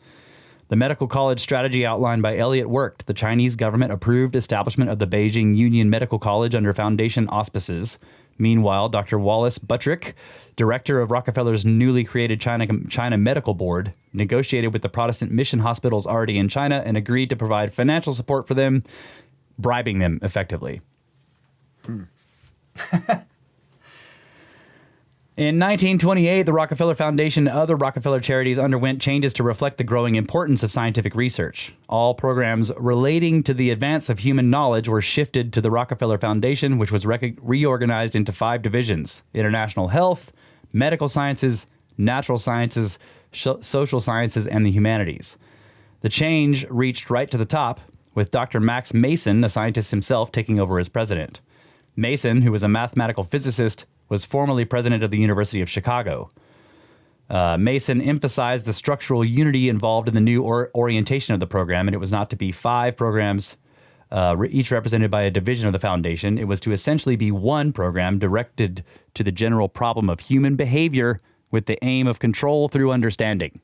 The medical college strategy outlined by Eliot worked. The Chinese government approved establishment of the Beijing Union Medical College under foundation auspices. Meanwhile, Dr. Wallace Buttrick, director of Rockefeller's newly created China Medical Board, negotiated with the Protestant mission hospitals already in China and agreed to provide financial support for them, bribing them effectively. In 1928, the Rockefeller Foundation and other Rockefeller charities underwent changes to reflect the growing importance of scientific research. All programs relating to the advance of human knowledge were shifted to the Rockefeller Foundation, which was reorganized into 5 divisions: international health, medical sciences, natural sciences, social sciences, and the humanities. The change reached right to the top, with Dr. Max Mason, a scientist himself, taking over as president. Mason, who was a mathematical physicist, was formerly president of the University of Chicago. Mason emphasized the structural unity involved in the new orientation of the program, and it was not to be 5 programs, each represented by a division of the foundation. It was to essentially be one program directed to the general problem of human behavior with the aim of control through understanding.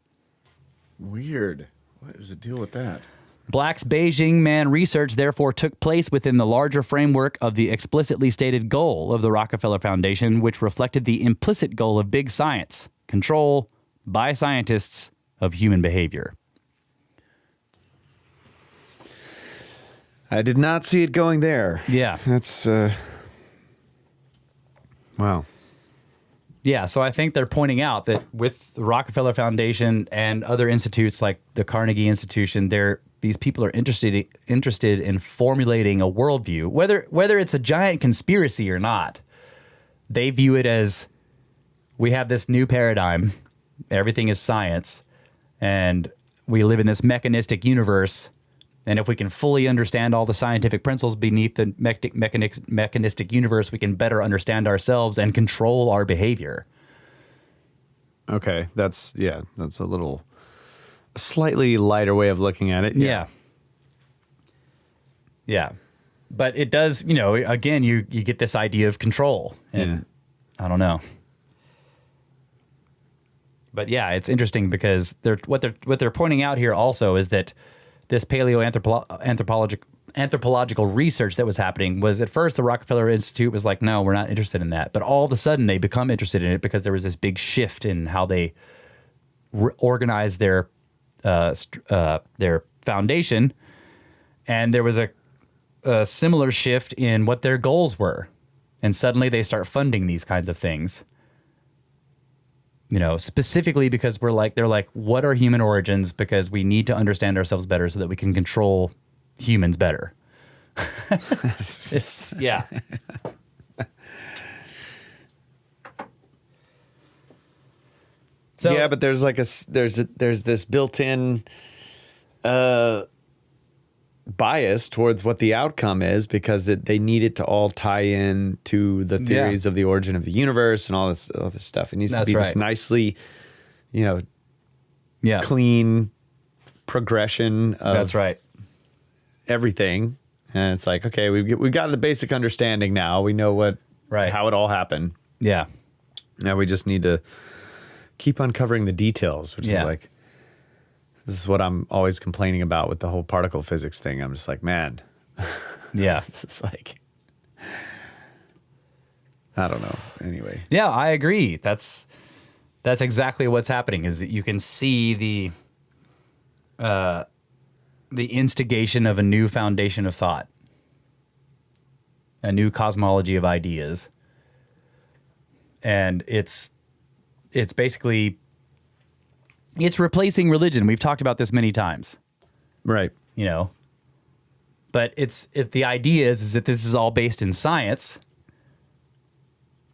Weird. What is the deal with that? Black's Beijing Man research therefore took place within the larger framework of the explicitly stated goal of the Rockefeller Foundation, which reflected the implicit goal of big science, control by scientists of human behavior. I did not see it going there. Yeah. That's, wow. Yeah, so I think they're pointing out that with the Rockefeller Foundation and other institutes like the Carnegie Institution, these people are interested in formulating a worldview, whether it's a giant conspiracy or not. They view it as we have this new paradigm, everything is science, and we live in this mechanistic universe. And if we can fully understand all the scientific principles beneath the mechanistic universe, we can better understand ourselves and control our behavior. Okay, that's a slightly lighter way of looking at it. Yeah. But it does, again, you get this idea of control. And I don't know. But yeah, it's interesting because what they're pointing out here also is that this paleoanthropological research that was happening was at first the Rockefeller Institute was like, no, we're not interested in that. But all of a sudden they become interested in it because there was this big shift in how they organized their foundation. And there was a similar shift in what their goals were. And suddenly they start funding these kinds of things. Specifically because they're like, what are human origins? Because we need to understand ourselves better so that we can control humans better. Yeah. So, yeah, but there's this built-in bias towards what the outcome is because they need it to all tie in to the theories of the origin of the universe and all this stuff. It needs to be this nicely, clean progression of everything. And it's like, okay, we've got the basic understanding now. We know how it all happened. Yeah. Now we just need to keep uncovering the details, which is like, this is what I'm always complaining about with the whole particle physics thing. I'm just like, man. Yeah. It's like, I don't know. Anyway. Yeah, I agree. That's exactly what's happening is that you can see the instigation of a new foundation of thought, a new cosmology of ideas. And it's basically, it's replacing religion. We've talked about this many times. Right. But the idea is that this is all based in science.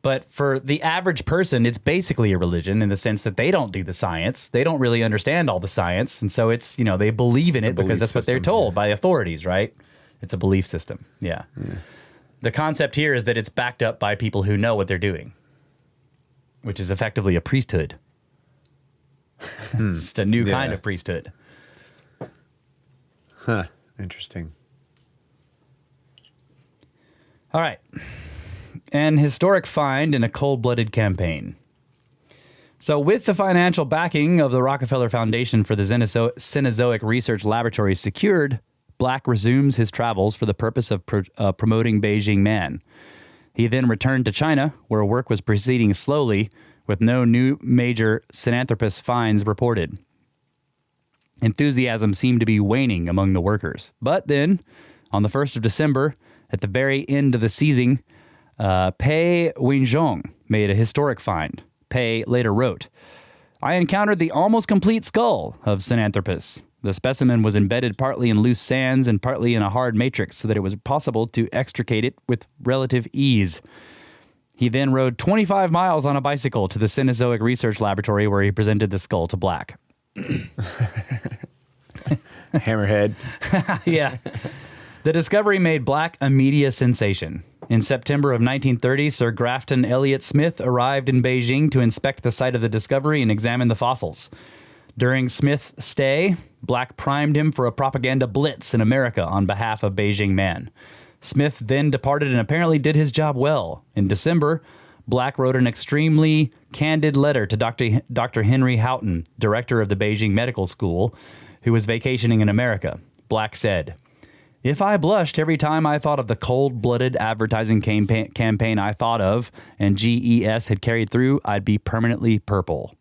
But for the average person, it's basically a religion in the sense that they don't do the science. They don't really understand all the science. And so it's, they believe in it because that's what they're told by authorities, right? It's a belief system. Yeah. The concept here is that it's backed up by people who know what they're doing, which is effectively a priesthood. Just a new kind of priesthood. Huh. Interesting. All right. An historic find in a cold-blooded campaign. So with the financial backing of the Rockefeller Foundation for the Cenozoic Research Laboratory secured, Black resumes his travels for the purpose of promoting Beijing Man. He then returned to China, where work was proceeding slowly, with no new major Sinanthropus finds reported. Enthusiasm seemed to be waning among the workers. But then, on the 1st of December, at the very end of the seizing, Pei Wenzhong made a historic find. Pei later wrote, "I encountered the almost complete skull of Sinanthropus. The specimen was embedded partly in loose sands and partly in a hard matrix so that it was possible to extricate it with relative ease." He then rode 25 miles on a bicycle to the Cenozoic Research Laboratory where he presented the skull to Black. Hammerhead. Yeah. The discovery made Black a media sensation. In September of 1930, Sir Grafton Elliot Smith arrived in Beijing to inspect the site of the discovery and examine the fossils. During Smith's stay, Black primed him for a propaganda blitz in America on behalf of Beijing Man. Smith then departed and apparently did his job well. In December, Black wrote an extremely candid letter to Dr. Henry Houghton, director of the Beijing Medical School, who was vacationing in America. Black said, "If I blushed every time I thought of the cold-blooded advertising campaign I thought of and GES had carried through, I'd be permanently purple."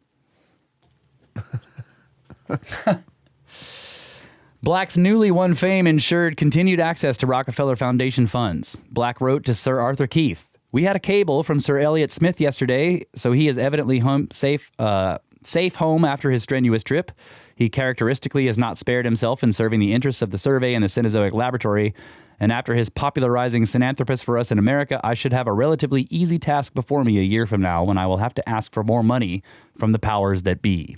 Black's newly won fame ensured continued access to Rockefeller Foundation funds. Black wrote to Sir Arthur Keith, "We had a cable from Sir Elliot Smith yesterday, so he is evidently safe home after his strenuous trip. He characteristically has not spared himself in serving the interests of the survey and the Cenozoic Laboratory, and after his popularizing Synanthropus for us in America, I should have a relatively easy task before me a year from now when I will have to ask for more money from the powers that be."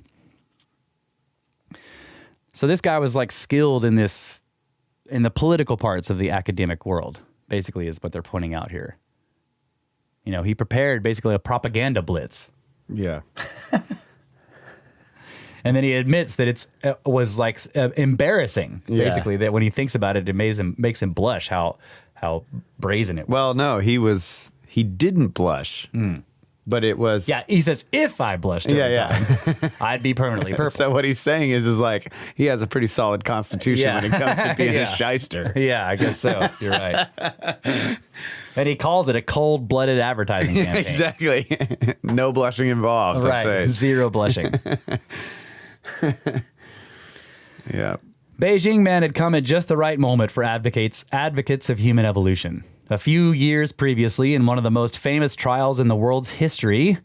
So this guy was like skilled in the political parts of the academic world, basically is what they're pointing out here. You know, he prepared basically a propaganda blitz. Yeah. And then he admits that it was like embarrassing, basically, that when he thinks about it, it makes him blush how brazen it was. Well, no, he didn't blush. But it was... Yeah, he says, if I blushed every time, I'd be permanently purple. So what he's saying is like, he has a pretty solid constitution when it comes to being a shyster. Yeah, I guess so. You're right. And he calls it a cold-blooded advertising campaign. Exactly. No blushing involved. Right, zero blushing. Yeah. Beijing Man had come at just the right moment for advocates of human evolution. A few years previously, in one of the most famous trials in the world's history,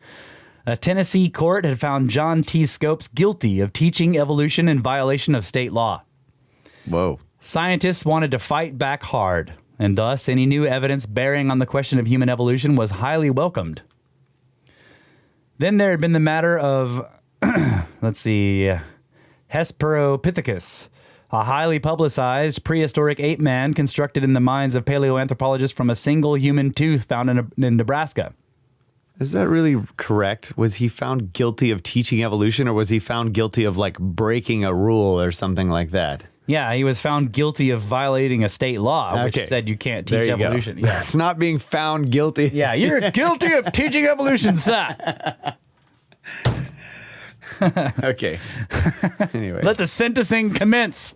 a Tennessee court had found John T. Scopes guilty of teaching evolution in violation of state law. Whoa. Scientists wanted to fight back hard, and thus any new evidence bearing on the question of human evolution was highly welcomed. Then there had been the matter of, Hesperopithecus, a highly publicized prehistoric ape man constructed in the minds of paleoanthropologists from a single human tooth found in Nebraska. Is that really correct? Was he found guilty of teaching evolution, or was he found guilty of like breaking a rule or something like that? Yeah, he was found guilty of violating a state law, which said you can't teach evolution. Yeah. It's not being found guilty. Yeah, you're guilty of teaching evolution, sir. Okay. Anyway, let the sentencing commence.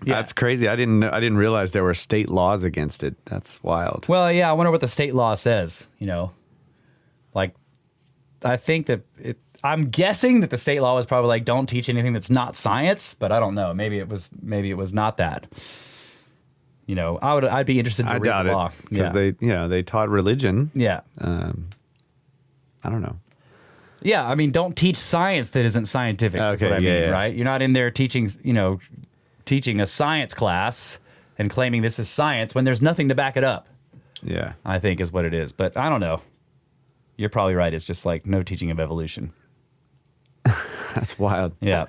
Yeah. That's crazy. I didn't realize there were state laws against it. That's wild. Well, yeah, I wonder what the state law says, you know. Like, I think that I'm guessing that the state law was probably like, don't teach anything that's not science, but I don't know. Maybe it was not that. You know, I'd be interested to read the law because they taught religion. Yeah. I don't know. Yeah, I mean, don't teach science that isn't scientific. Okay, is what I mean, right? You're not in there teaching a science class and claiming this is science when there's nothing to back it up. Yeah, I think is what it is. But I don't know. You're probably right. It's just like no teaching of evolution. That's wild. Yeah.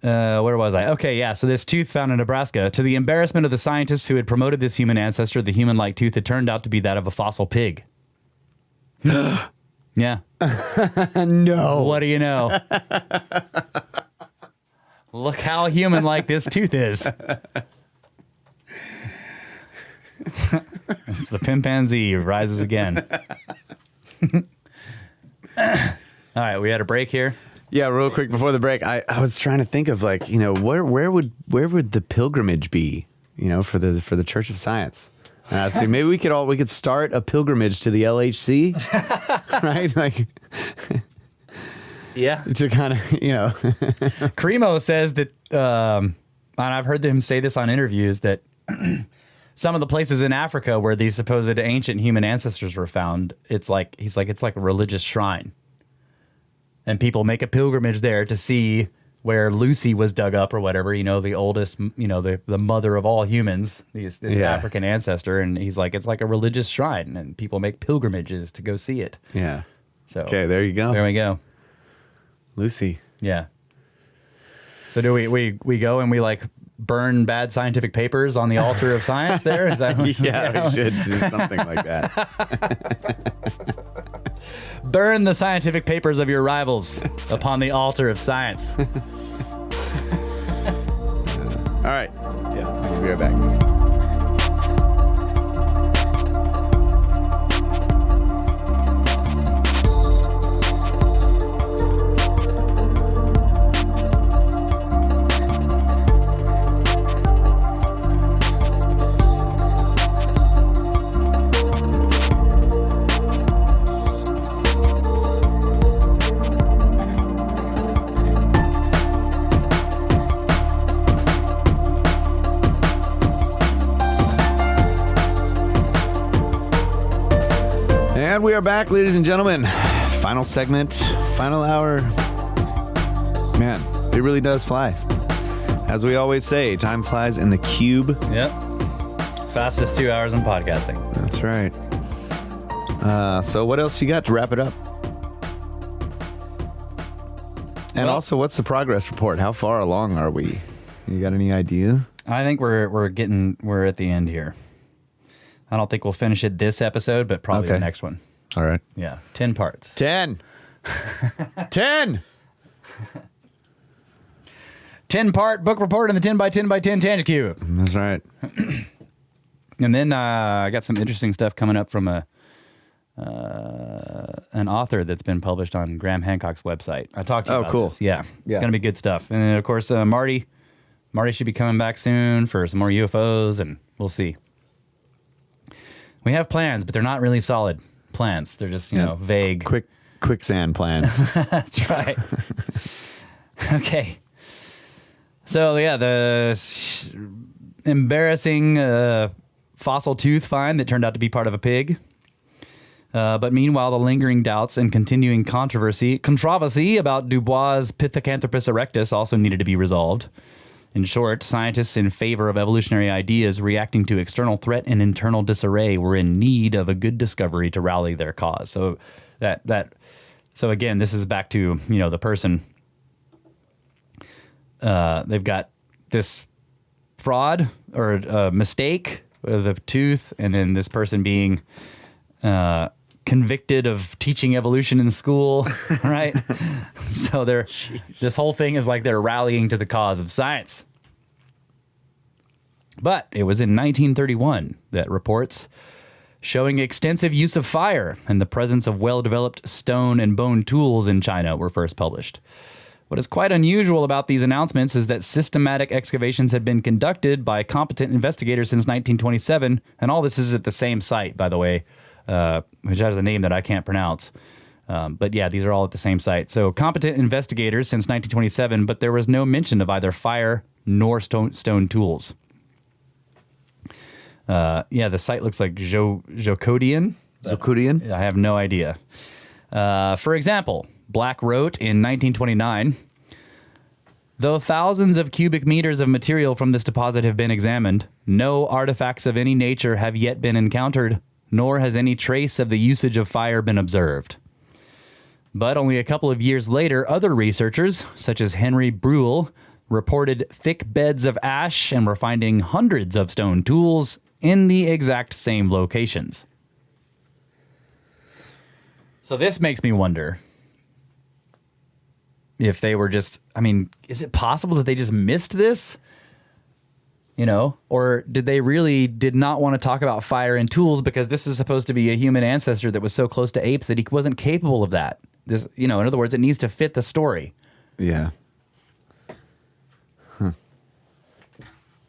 Where was I? Okay, yeah. So this tooth found in Nebraska, to the embarrassment of the scientists who had promoted this human ancestor, the human-like tooth had turned out to be that of a fossil pig. Yeah. No. What do you know? Look how human-like this tooth is. It's the chimpanzee rises again. All right, we had a break here. Yeah, real quick before the break, I was trying to think of like, you know, where would the pilgrimage be, you know, for the Church of Science. See, maybe we could start a pilgrimage to the LHC, right? Like, yeah, to kind of, you know. Cremo says that, and I've heard them say this on interviews, that some of the places in Africa where these supposed ancient human ancestors were found, it's like it's like a religious shrine, and people make a pilgrimage there to see where Lucy was dug up or whatever, you know, the oldest, you know, the mother of all humans, this African ancestor. And he's like, it's like a religious shrine and people make pilgrimages to go see it. Yeah. So, okay, there you go. There we go. Lucy. Yeah. So do we go and we like burn bad scientific papers on the altar of science there? Is that yeah, we should do something like that. Burn the scientific papers of your rivals upon the altar of science. All right. Yeah, we'll be right back. And we are back, ladies and gentlemen. Final segment, final hour. Man, it really does fly. As we always say, time flies in the cube. Yep. Fastest 2 hours in podcasting. That's right. So what else you got to wrap it up? And also, what's the progress report? How far along are we? You got any idea? I think we're at the end here. I don't think we'll finish it this episode, but probably the next one. All right. Yeah. 10 parts. 10. 10. 10-part book report in the 10 by 10 by 10 Tangent Cube. That's right. And then I got some interesting stuff coming up from an author that's been published on Graham Hancock's website. I talked to you about this. Yeah. It's going to be good stuff. And then, of course, Marty should be coming back soon for some more UFOs, and we'll see. We have plans, but they're not really solid plans. They're just, vague. Quicksand plans. That's right. Okay. So, yeah, the embarrassing fossil tooth find that turned out to be part of a pig. But meanwhile, the lingering doubts and continuing controversy about Dubois' Pithecanthropus erectus also needed to be resolved. In short, scientists in favor of evolutionary ideas reacting to external threat and internal disarray were in need of a good discovery to rally their cause. So so again, this is back to, the person. They've got this fraud or mistake of the tooth, and then this person being convicted of teaching evolution in school, right? So this whole thing is like they're rallying to the cause of science. But it was in 1931 that reports showing extensive use of fire and the presence of well-developed stone and bone tools in China were first published. What is quite unusual about these announcements is that systematic excavations had been conducted by competent investigators since 1927, and all this is at the same site, by the way, which has a name that I can't pronounce. But yeah, these are all at the same site. So competent investigators since 1927, but there was no mention of either fire nor stone tools. The site looks like Zhoukoudian. Zhoukoudian? I have no idea. For example, Black wrote in 1929, though thousands of cubic meters of material from this deposit have been examined, no artifacts of any nature have yet been encountered, nor has any trace of the usage of fire been observed. But only a couple of years later, other researchers, such as Henry Bruhl, reported thick beds of ash and were finding hundreds of stone tools in the exact same locations. So this makes me wonder if they were just, is it possible that they just missed this? Or did they really did not want to talk about fire and tools because this is supposed to be a human ancestor that was so close to apes that he wasn't capable of that? This, in other words, it needs to fit the story. Yeah.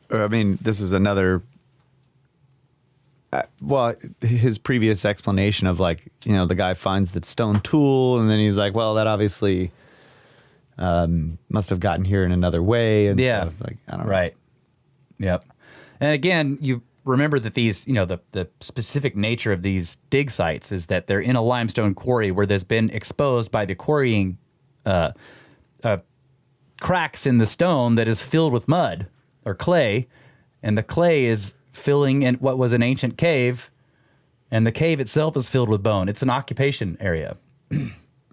This is another. His previous explanation of the guy finds the stone tool and then he's like, well, that obviously must have gotten here in another way. And yeah. stuff. I don't know. Right. Yep. And again, you remember that these, the specific nature of these dig sites is that they're in a limestone quarry where there's been exposed by the quarrying cracks in the stone that is filled with mud or clay, and the clay is filling in what was an ancient cave, and the cave itself is filled with bone. It's an occupation area.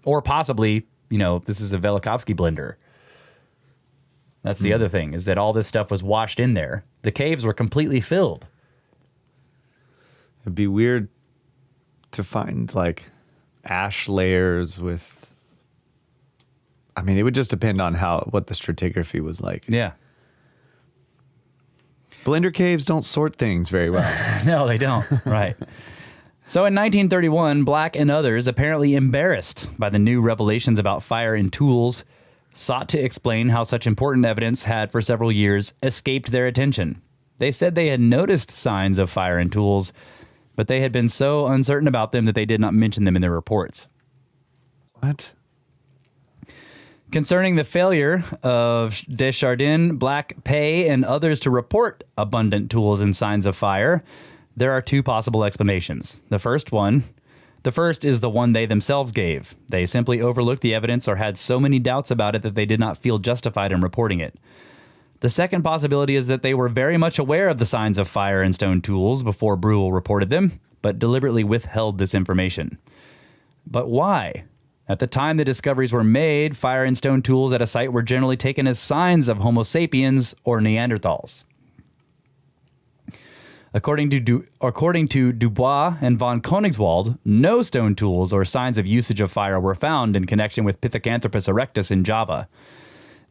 Or possibly, this is a Velikovsky blender. That's the other thing, is that all this stuff was washed in there. The caves were completely filled. It'd be weird to find ash layers with. It would just depend on what the stratigraphy was like. Yeah. Blender caves don't sort things very well. No, they don't. Right. So in 1931, Black and others, apparently embarrassed by the new revelations about fire and tools, sought to explain how such important evidence had for several years escaped their attention. They said they had noticed signs of fire and tools, but they had been so uncertain about them that they did not mention them in their reports. What? Concerning the failure of Deschardins, Black, Pei, and others to report abundant tools and signs of fire, there are two possible explanations. The first one, The first is the one they themselves gave. They simply overlooked the evidence or had so many doubts about it that they did not feel justified in reporting it. The second possibility is that they were very much aware of the signs of fire and stone tools before Brule reported them, but deliberately withheld this information. But why? At the time the discoveries were made, fire and stone tools at a site were generally taken as signs of Homo sapiens or Neanderthals. According to Dubois and von Koenigswald, no stone tools or signs of usage of fire were found in connection with Pithecanthropus erectus in Java.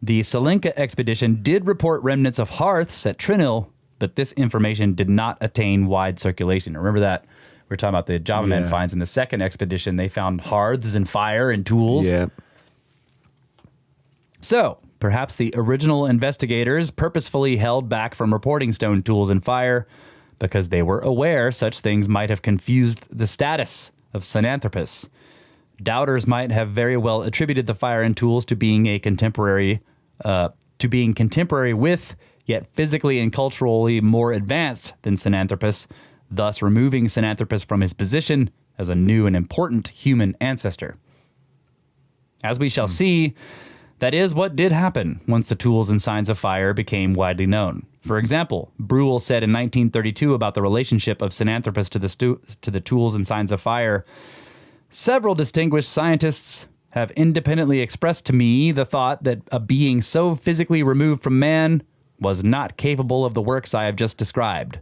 The Salenka expedition did report remnants of hearths at Trinil, but this information did not attain wide circulation. Remember that? We're talking about the Java Man finds. In the second expedition, they found hearths and fire and tools. Yeah. So, perhaps the original investigators purposefully held back from reporting stone tools and fire because they were aware such things might have confused the status of Sinanthropus. Doubters might have very well attributed the fire and tools to being contemporary with, yet physically and culturally more advanced than Sinanthropus, thus removing Sinanthropus from his position as a new and important human ancestor. As we shall see, that is what did happen once the tools and signs of fire became widely known. For example, Brule said in 1932 about the relationship of Sinanthropus to the tools and signs of fire, "Several distinguished scientists have independently expressed to me the thought that a being so physically removed from man was not capable of the works I have just described.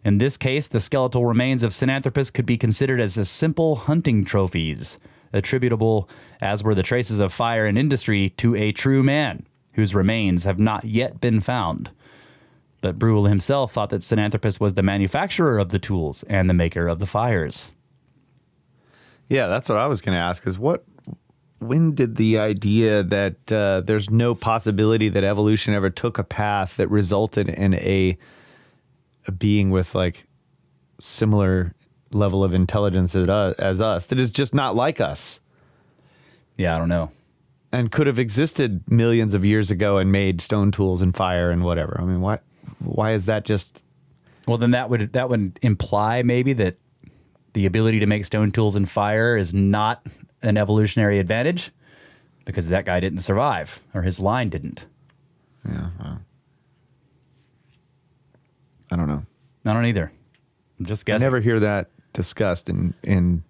In this case, the skeletal remains of Sinanthropus could be considered as simple hunting trophies, attributable, as were the traces of fire and industry, to a true man, whose remains have not yet been found." But Brule himself thought that Sinanthropus was the manufacturer of the tools and the maker of the fires. Yeah, that's what I was going to ask, is when did the idea that there's no possibility that evolution ever took a path that resulted in a being with like similar level of intelligence as us, that is just not like us? Yeah, I don't know. And could have existed millions of years ago and made stone tools and fire and whatever. I mean, why is that just... Well, then that would imply maybe that the ability to make stone tools and fire is not an evolutionary advantage because that guy didn't survive, or his line didn't. Yeah, well, I don't know. I don't either. I'm just guessing. I never hear that discussed in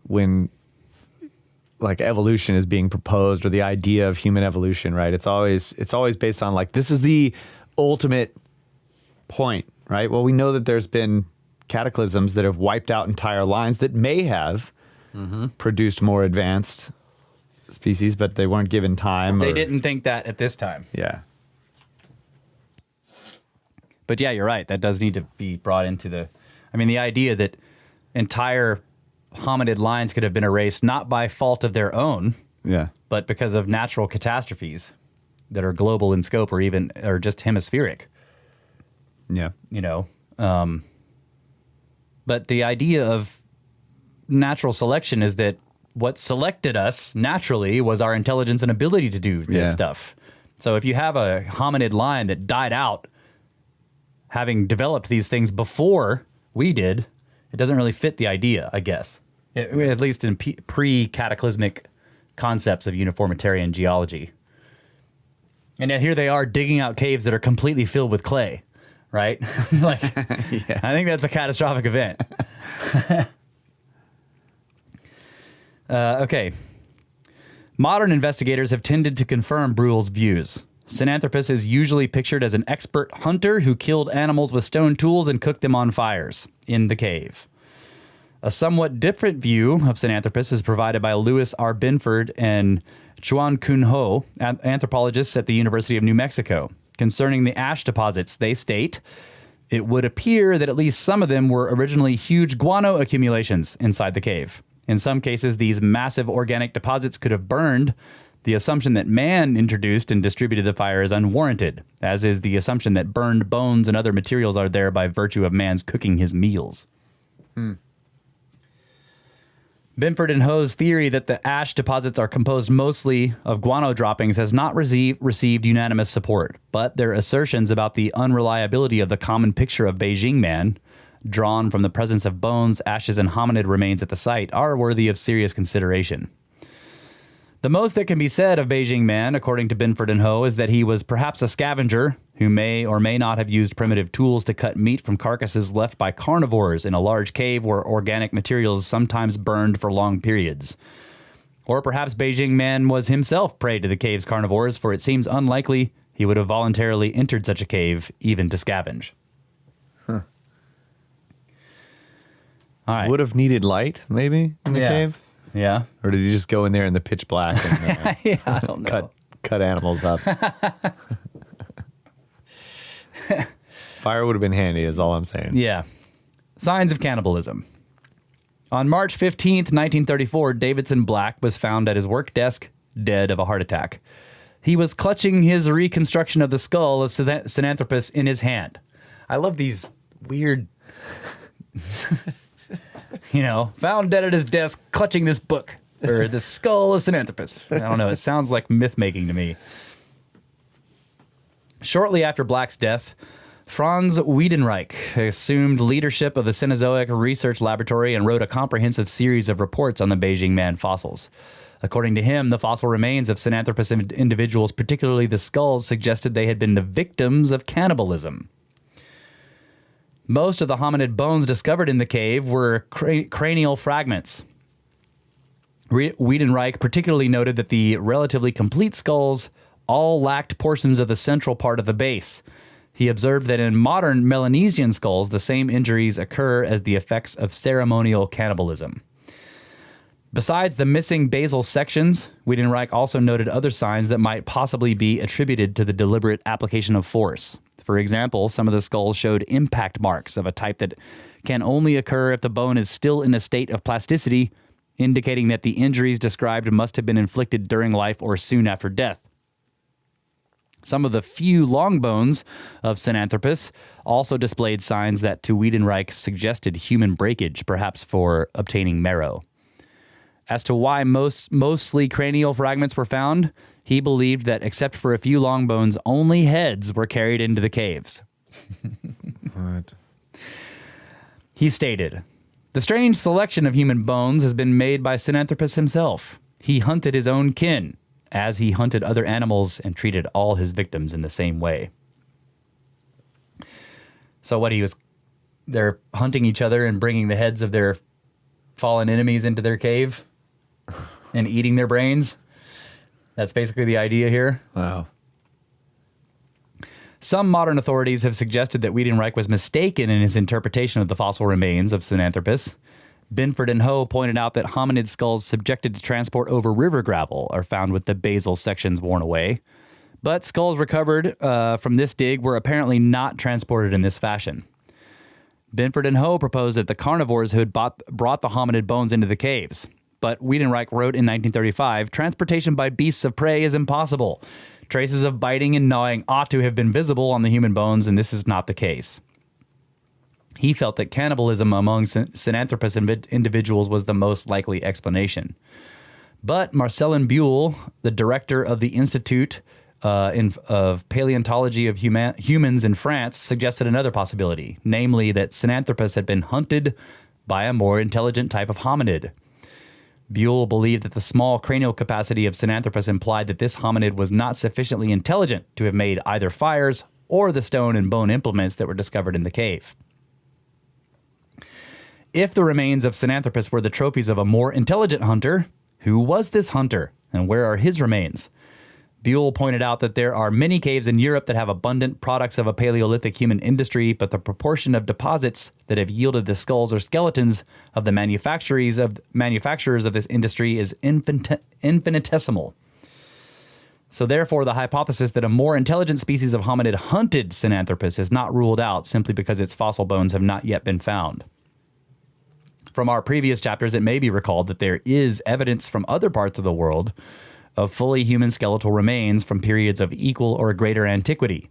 when like evolution is being proposed, or the idea of human evolution, right? It's always based on like, this is the ultimate point, right? Well, we know that there's been cataclysms that have wiped out entire lines that may have produced more advanced species, but they weren't given time. They didn't think that at this time. Yeah. But yeah, you're right. That does need to be brought into the idea that entire hominid lines could have been erased not by fault of their own, but because of natural catastrophes that are global in scope or just hemispheric. Yeah. You know, but the idea of natural selection is that what selected us naturally was our intelligence and ability to do this stuff. So if you have a hominid line that died out having developed these things before we did, it doesn't really fit the idea, I guess. At least in pre-cataclysmic concepts of uniformitarian geology. And yet here they are digging out caves that are completely filled with clay, right? Like, I think that's a catastrophic event. Okay. Modern investigators have tended to confirm Brule's views. Sinanthropus is usually pictured as an expert hunter who killed animals with stone tools and cooked them on fires in the cave. A somewhat different view of Sinanthropus is provided by Louis R. Binford and Chuan Kun Ho, anthropologists at the University of New Mexico. Concerning the ash deposits, they state, it would appear that at least some of them were originally huge guano accumulations inside the cave. In some cases, these massive organic deposits could have burned. The assumption that man introduced and distributed the fire is unwarranted, as is the assumption that burned bones and other materials are there by virtue of man's cooking his meals. Binford and Ho's theory that the ash deposits are composed mostly of guano droppings has not received unanimous support, but their assertions about the unreliability of the common picture of Beijing Man, drawn from the presence of bones, ashes, and hominid remains at the site are worthy of serious consideration. The most that can be said of Beijing Man, according to Binford and Ho, is that he was perhaps a scavenger who may or may not have used primitive tools to cut meat from carcasses left by carnivores in a large cave where organic materials sometimes burned for long periods. Or perhaps Beijing Man was himself prey to the cave's carnivores, for it seems unlikely he would have voluntarily entered such a cave, even to scavenge. Huh. All right. Would have needed light, maybe, in the cave? Yeah. Or did he just go in there in the pitch black and Yeah, I don't know. cut animals up? Fire would have been handy, is all I'm saying. Yeah. Signs of cannibalism. On March 15th, 1934, Davidson Black was found at his work desk, dead of a heart attack. He was clutching his reconstruction of the skull of Sinanthropus in his hand. I love these weird... found dead at his desk, clutching this book, or the skull of Sinanthropus. I don't know, it sounds like myth-making to me. Shortly after Black's death, Franz Wiedenreich assumed leadership of the Cenozoic Research Laboratory and wrote a comprehensive series of reports on the Beijing Man fossils. According to him, the fossil remains of Sinanthropus individuals, particularly the skulls, suggested they had been the victims of cannibalism. Most of the hominid bones discovered in the cave were cranial fragments. Wiedenreich particularly noted that the relatively complete skulls all lacked portions of the central part of the base. He observed that in modern Melanesian skulls, the same injuries occur as the effects of ceremonial cannibalism. Besides the missing basal sections, Wiedenreich also noted other signs that might possibly be attributed to the deliberate application of force. For example, some of the skulls showed impact marks of a type that can only occur if the bone is still in a state of plasticity, indicating that the injuries described must have been inflicted during life or soon after death. Some of the few long bones of Sinanthropus also displayed signs that to Wiedenreich suggested human breakage, perhaps for obtaining marrow. As to why mostly cranial fragments were found, he believed that except for a few long bones, only heads were carried into the caves. What? He stated, "The strange selection of human bones has been made by Sinanthropus himself. He hunted his own kin, as he hunted other animals and treated all his victims in the same way." So they're hunting each other and bringing the heads of their fallen enemies into their cave and eating their brains. That's basically the idea here. Wow. Some modern authorities have suggested that Wiedenreich was mistaken in his interpretation of the fossil remains of Sinanthropus. Binford and Ho pointed out that hominid skulls subjected to transport over river gravel are found with the basal sections worn away. But skulls recovered from this dig were apparently not transported in this fashion. Binford and Ho proposed that the carnivores who had brought the hominid bones into the caves. But Wiedenreich wrote in 1935, "Transportation by beasts of prey is impossible. Traces of biting and gnawing ought to have been visible on the human bones, and this is not the case." He felt that cannibalism among Sinanthropus individuals was the most likely explanation. But Marcelin Buell, the director of the Institute of Paleontology of Humans in France, suggested another possibility, namely that Sinanthropus had been hunted by a more intelligent type of hominid. Buell believed that the small cranial capacity of Sinanthropus implied that this hominid was not sufficiently intelligent to have made either fires or the stone and bone implements that were discovered in the cave. If the remains of Sinanthropus were the trophies of a more intelligent hunter, who was this hunter, and where are his remains? Buell pointed out that there are many caves in Europe that have abundant products of a Paleolithic human industry, but the proportion of deposits that have yielded the skulls or skeletons of the manufacturers of this industry is infinitesimal. So therefore, the hypothesis that a more intelligent species of hominid hunted Sinanthropus is not ruled out simply because its fossil bones have not yet been found. From our previous chapters, it may be recalled that there is evidence from other parts of the world of fully human skeletal remains from periods of equal or greater antiquity.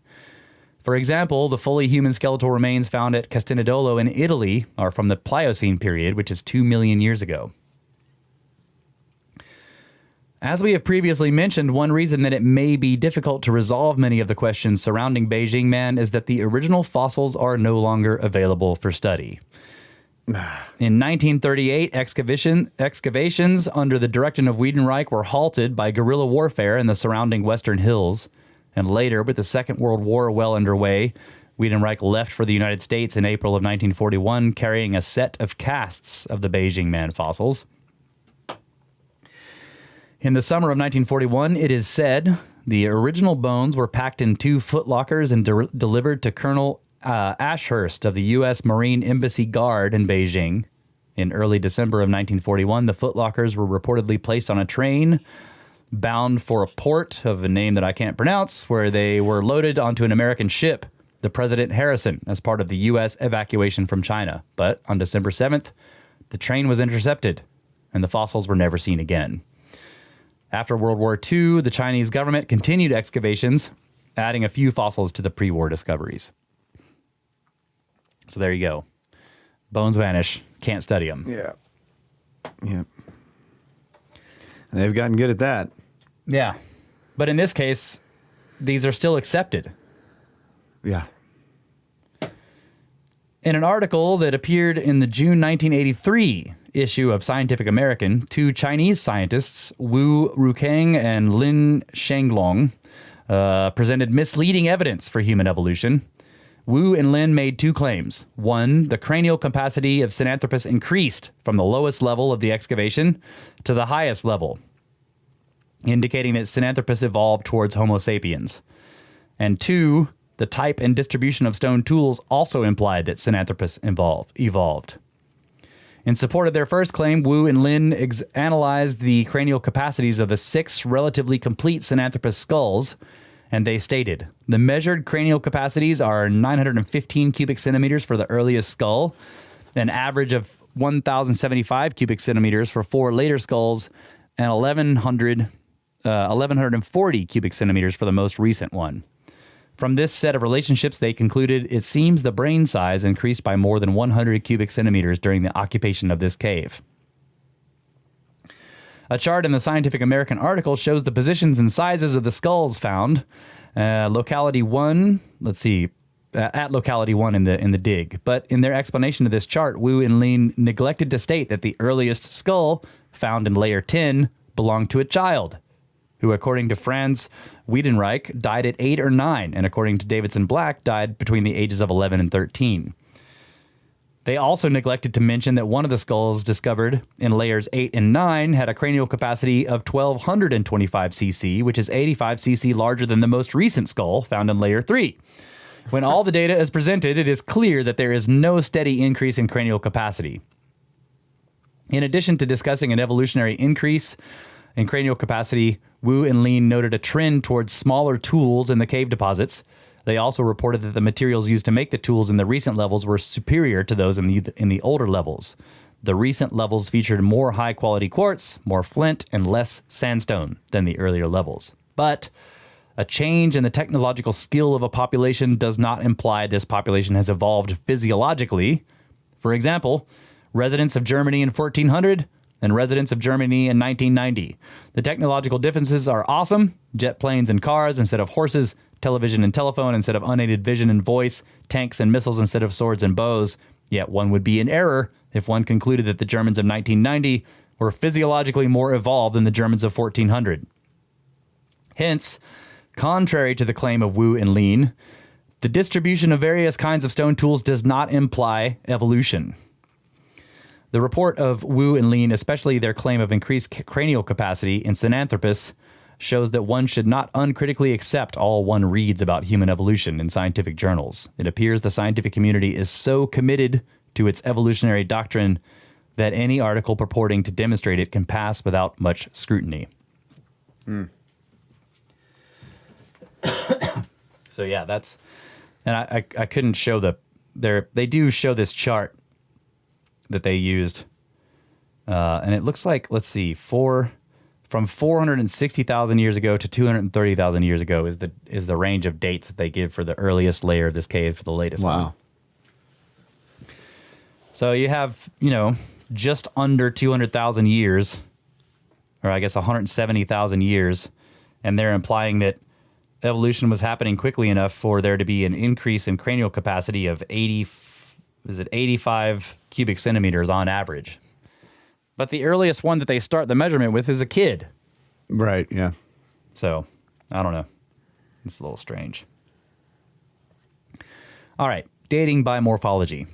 For example, the fully human skeletal remains found at Castenedolo in Italy are from the Pliocene period, which is 2 million years ago. As we have previously mentioned, one reason that it may be difficult to resolve many of the questions surrounding Beijing Man is that the original fossils are no longer available for study. In 1938, excavations under the direction of Wiedenreich were halted by guerrilla warfare in the surrounding western hills. And later, with the Second World War well underway, Wiedenreich left for the United States in April of 1941, carrying a set of casts of the Beijing Man fossils. In the summer of 1941, it is said the original bones were packed in 2 footlockers and delivered to Colonel Ashurst of the U.S. Marine Embassy Guard in Beijing. In early December of 1941, the footlockers were reportedly placed on a train bound for a port of a name that I can't pronounce, where they were loaded onto an American ship, the President Harrison, as part of the U.S. evacuation from China. But on December 7th, the train was intercepted, and the fossils were never seen again. After World War II, the Chinese government continued excavations, adding a few fossils to the pre-war discoveries. So there you go. Bones vanish. Can't study them. Yeah. Yeah. They've gotten good at that. Yeah. But in this case, these are still accepted. Yeah. In an article that appeared in the June 1983 issue of Scientific American, 2 Chinese scientists, Wu Rukang and Lin Shenglong, presented misleading evidence for human evolution. Wu and Lin made 2 claims. 1, the cranial capacity of Sinanthropus increased from the lowest level of the excavation to the highest level, indicating that Sinanthropus evolved towards Homo sapiens. And 2, the type and distribution of stone tools also implied that Sinanthropus evolved. In support of their first claim, Wu and Lin analyzed the cranial capacities of the 6 relatively complete Sinanthropus skulls, and they stated, the measured cranial capacities are 915 cubic centimeters for the earliest skull, an average of 1,075 cubic centimeters for 4 later skulls, and 1,140 cubic centimeters for the most recent one. From this set of relationships, they concluded it seems the brain size increased by more than 100 cubic centimeters during the occupation of this cave. A chart in the Scientific American article shows the positions and sizes of the skulls found. Locality 1, at locality 1 in the dig. But in their explanation of this chart, Wu and Lin neglected to state that the earliest skull found in layer 10 belonged to a child, who, according to Franz Wiedenreich, died at 8 or 9, and according to Davidson Black, died between the ages of 11 and 13. They also neglected to mention that one of the skulls discovered in layers 8 and 9 had a cranial capacity of 1,225 cc, which is 85 cc larger than the most recent skull found in layer 3. When all the data is presented, it is clear that there is no steady increase in cranial capacity. In addition to discussing an evolutionary increase in cranial capacity, Wu and Lin noted a trend towards smaller tools in the cave deposits. They also reported that the materials used to make the tools in the recent levels were superior to those in the older levels. The recent levels featured more high-quality quartz, more flint, and less sandstone than the earlier levels. But a change in the technological skill of a population does not imply this population has evolved physiologically. For example, residents of Germany in 1400 and residents of Germany in 1990. The technological differences are awesome. Jet planes and cars instead of horses, television and telephone instead of unaided vision and voice, tanks and missiles instead of swords and bows. Yet one would be in error if one concluded that the Germans of 1990 were physiologically more evolved than the Germans of 1400. Hence, contrary to the claim of Wu and Lin, the distribution of various kinds of stone tools does not imply evolution. The report of Wu and Lin, especially their claim of increased cranial capacity in Sinanthropus, shows that one should not uncritically accept all one reads about human evolution in scientific journals. It appears the scientific community is so committed to its evolutionary doctrine that any article purporting to demonstrate it can pass without much scrutiny. So yeah, that's, and I couldn't show they do show this chart that they used, and it looks like, let's see, from 460,000 years ago to 230,000 years ago is the range of dates that they give for the earliest layer of this cave for the latest one. Wow. So you have, just under 200,000 years or I guess 170,000 years. And they're implying that evolution was happening quickly enough for there to be an increase in cranial capacity of 85 cubic centimeters on average. But the earliest one that they start the measurement with is a kid. Right, yeah. So, I don't know. It's a little strange. All right, dating by morphology.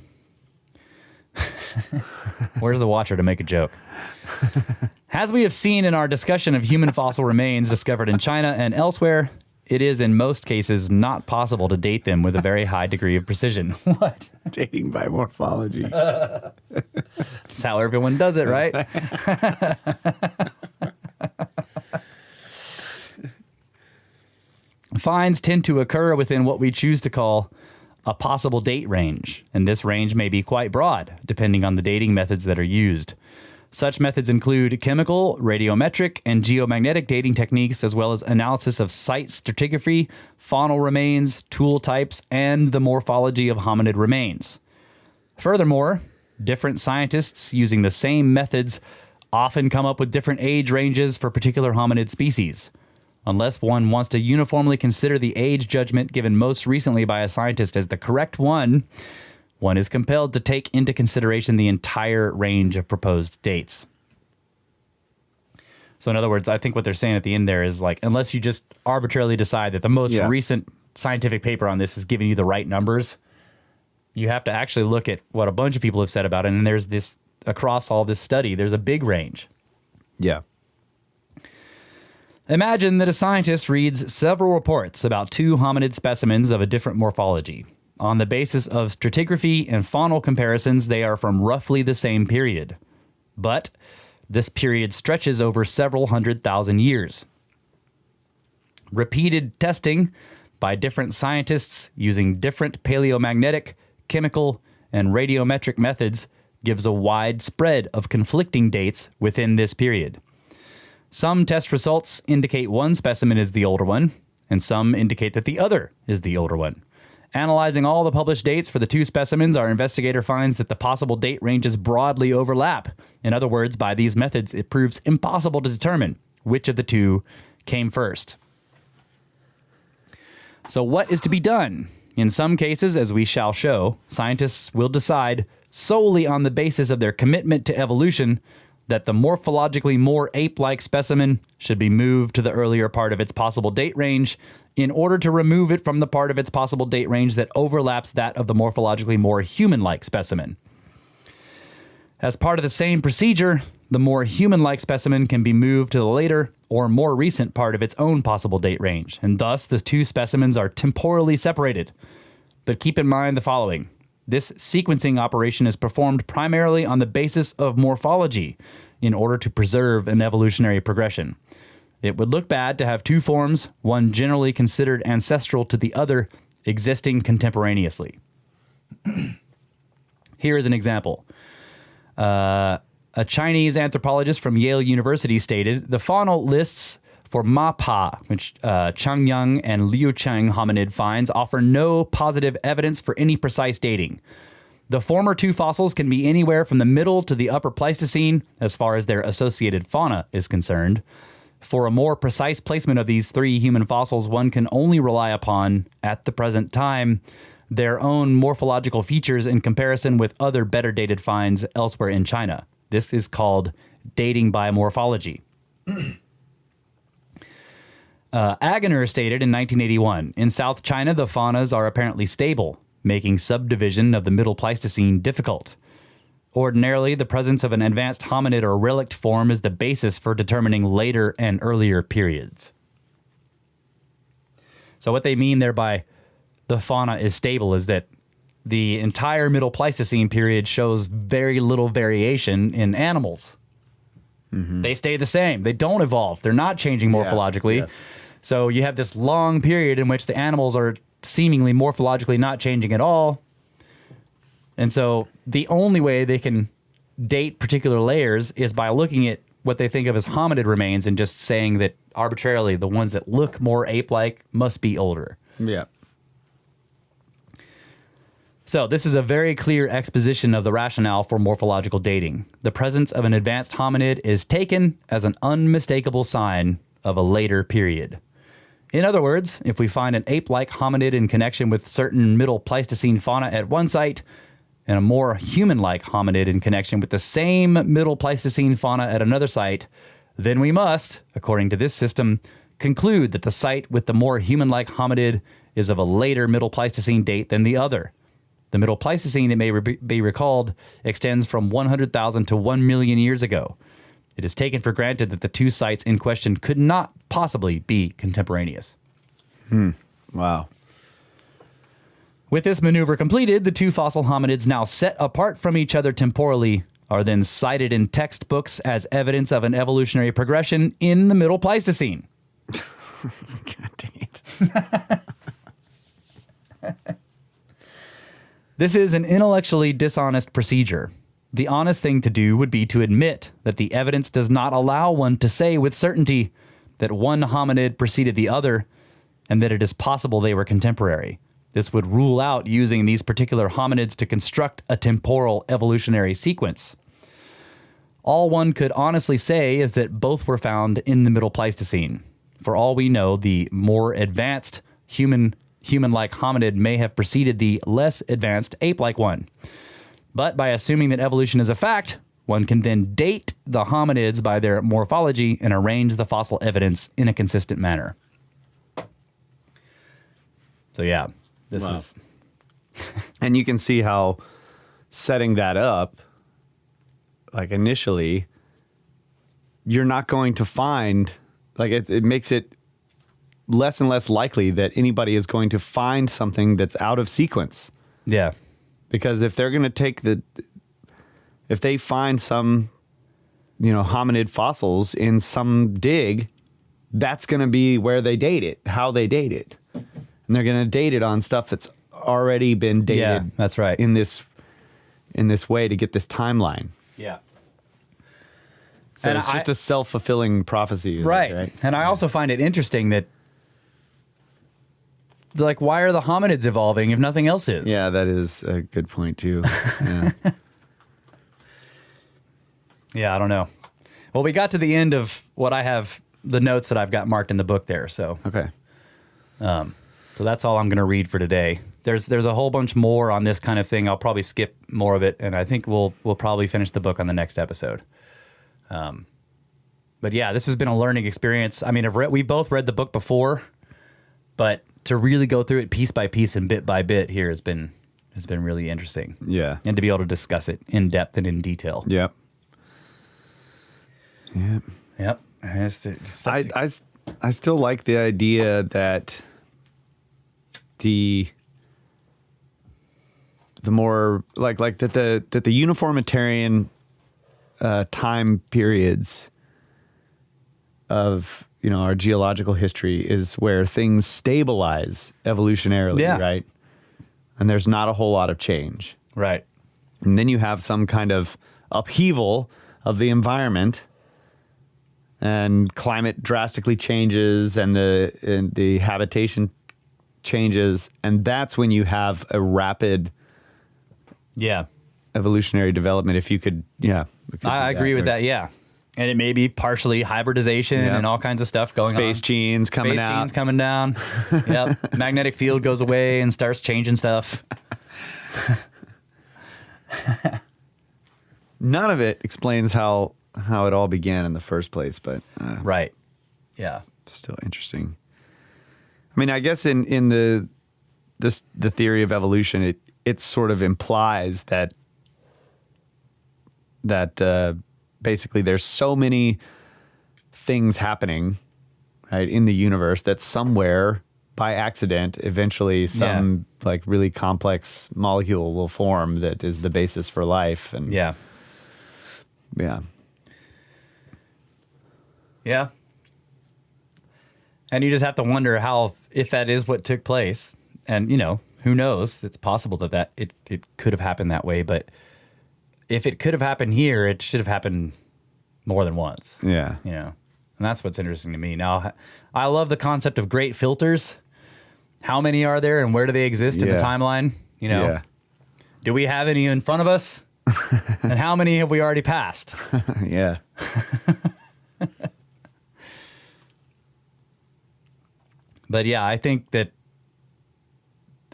Where's the watcher to make a joke? As we have seen in our discussion of human fossil remains discovered in China and elsewhere, it is in most cases not possible to date them with a very high degree of precision. What? Dating by morphology. That's how everyone does it, right? Finds tend to occur within what we choose to call a possible date range, and this range may be quite broad, depending on the dating methods that are used. Such methods include chemical, radiometric, and geomagnetic dating techniques, as well as analysis of site stratigraphy, faunal remains, tool types, and the morphology of hominid remains. Furthermore, different scientists using the same methods often come up with different age ranges for particular hominid species. Unless one wants to uniformly consider the age judgment given most recently by a scientist as the correct one is compelled to take into consideration the entire range of proposed dates. So in other words, I think what they're saying at the end there is like, unless you just arbitrarily decide that the most recent scientific paper on this is giving you the right numbers, you have to actually look at what a bunch of people have said about it. And there's this, across all this study, there's a big range. Yeah. Imagine that a scientist reads several reports about two hominid specimens of a different morphology. On the basis of stratigraphy and faunal comparisons, they are from roughly the same period. But this period stretches over several 100,000 years. Repeated testing by different scientists using different paleomagnetic, chemical, and radiometric methods gives a wide spread of conflicting dates within this period. Some test results indicate one specimen is the older one, and some indicate that the other is the older one. Analyzing all the published dates for the two specimens, our investigator finds that the possible date ranges broadly overlap. In other words, by these methods, it proves impossible to determine which of the two came first. So what is to be done? In some cases, as we shall show, scientists will decide solely on the basis of their commitment to evolution that the morphologically more ape-like specimen should be moved to the earlier part of its possible date range in order to remove it from the part of its possible date range that overlaps that of the morphologically more human-like specimen. As part of the same procedure, the more human-like specimen can be moved to the later or more recent part of its own possible date range, and thus the two specimens are temporally separated. But keep in mind the following. This sequencing operation is performed primarily on the basis of morphology in order to preserve an evolutionary progression. It would look bad to have two forms, one generally considered ancestral to the other, existing contemporaneously. Here is an example. A Chinese anthropologist from Yale University stated, the faunal lists for Mapa, which Changyang and Liucheng hominid finds, offer no positive evidence for any precise dating. The former two fossils can be anywhere from the middle to the upper Pleistocene as far as their associated fauna is concerned. For a more precise placement of these three human fossils, one can only rely upon, at the present time, their own morphological features in comparison with other better dated finds elsewhere in China. This is called dating by morphology. Agener stated in 1981, in South China, the faunas are apparently stable, making subdivision of the Middle Pleistocene difficult. Ordinarily, the presence of an advanced hominid or relict form is the basis for determining later and earlier periods. So what they mean there by the fauna is stable is that the entire Middle Pleistocene period shows very little variation in animals. Mm-hmm. They stay the same. They don't evolve. They're not changing morphologically. Yeah. So you have this long period in which the animals are seemingly morphologically not changing at all. And so the only way they can date particular layers is by looking at what they think of as hominid remains and just saying that arbitrarily the ones that look more ape-like must be older. Yeah. So this is a very clear exposition of the rationale for morphological dating. The presence of an advanced hominid is taken as an unmistakable sign of a later period. In other words, if we find an ape-like hominid in connection with certain Middle Pleistocene fauna at one site, and a more human-like hominid in connection with the same Middle Pleistocene fauna at another site, then we must, according to this system, conclude that the site with the more human-like hominid is of a later Middle Pleistocene date than the other. The Middle Pleistocene, it may be recalled, extends from 100,000 to 1 million years ago. It is taken for granted that the two sites in question could not possibly be contemporaneous. Wow. With this maneuver completed, the two fossil hominids now set apart from each other temporally are then cited in textbooks as evidence of an evolutionary progression in the Middle Pleistocene. God dang it. This is an intellectually dishonest procedure. The honest thing to do would be to admit that the evidence does not allow one to say with certainty that one hominid preceded the other and that it is possible they were contemporary. This would rule out using these particular hominids to construct a temporal evolutionary sequence. All one could honestly say is that both were found in the Middle Pleistocene. For all we know, the more advanced human-like hominid may have preceded the less advanced ape-like one. But by assuming that evolution is a fact, one can then date the hominids by their morphology and arrange the fossil evidence in a consistent manner. So yeah, this is... And you can see how setting that up, like initially, you're not going to find, like it makes it less and less likely that anybody is going to find something that's out of sequence. Yeah. Because if they're going to take if they find some, hominid fossils in some dig, that's going to be where they date it, how they date it. And they're going to date it on stuff that's already been dated. Yeah, that's right. In this way to get this timeline. Yeah. So it's just a self-fulfilling prophecy. Right. And I also find it interesting that, like, why are the hominids evolving if nothing else is? Yeah, that is a good point, too. Yeah. Yeah, I don't know. Well, we got to the end of what I have, the notes that I've got marked in the book there. So, okay. So that's all I'm going to read for today. There's a whole bunch more on this kind of thing. I'll probably skip more of it, and I think we'll probably finish the book on the next episode. But yeah, this has been a learning experience. I mean, we both read the book before, but to really go through it piece by piece and bit by bit here has been really interesting. Yeah. And to be able to discuss it in depth and in detail. Yep. Yep. I still like the idea that the more like that the uniformitarian time periods of our geological history is where things stabilize evolutionarily, right? And there's not a whole lot of change. Right. And then you have some kind of upheaval of the environment, and climate drastically changes, and the habitation changes, and that's when you have a rapid evolutionary development. If you could, I agree with that. Yeah. And it may be partially hybridization and all kinds of stuff going on. Space genes coming down. Yep. Magnetic field goes away and starts changing stuff. None of it explains how it all began in the first place, but right. Yeah. Still interesting. I mean, I guess in the theory of evolution, it sort of implies that basically there's so many things happening, right, in the universe that somewhere by accident eventually some like really complex molecule will form that is the basis for life. And yeah. And you just have to wonder if that is what took place. And who knows? It's possible that it could have happened that way, but if it could have happened here, it should have happened more than once. Yeah. And that's what's interesting to me. Now, I love the concept of great filters. How many are there and where do they exist in the timeline? Do we have any in front of us? And how many have we already passed? Yeah. But yeah, I think that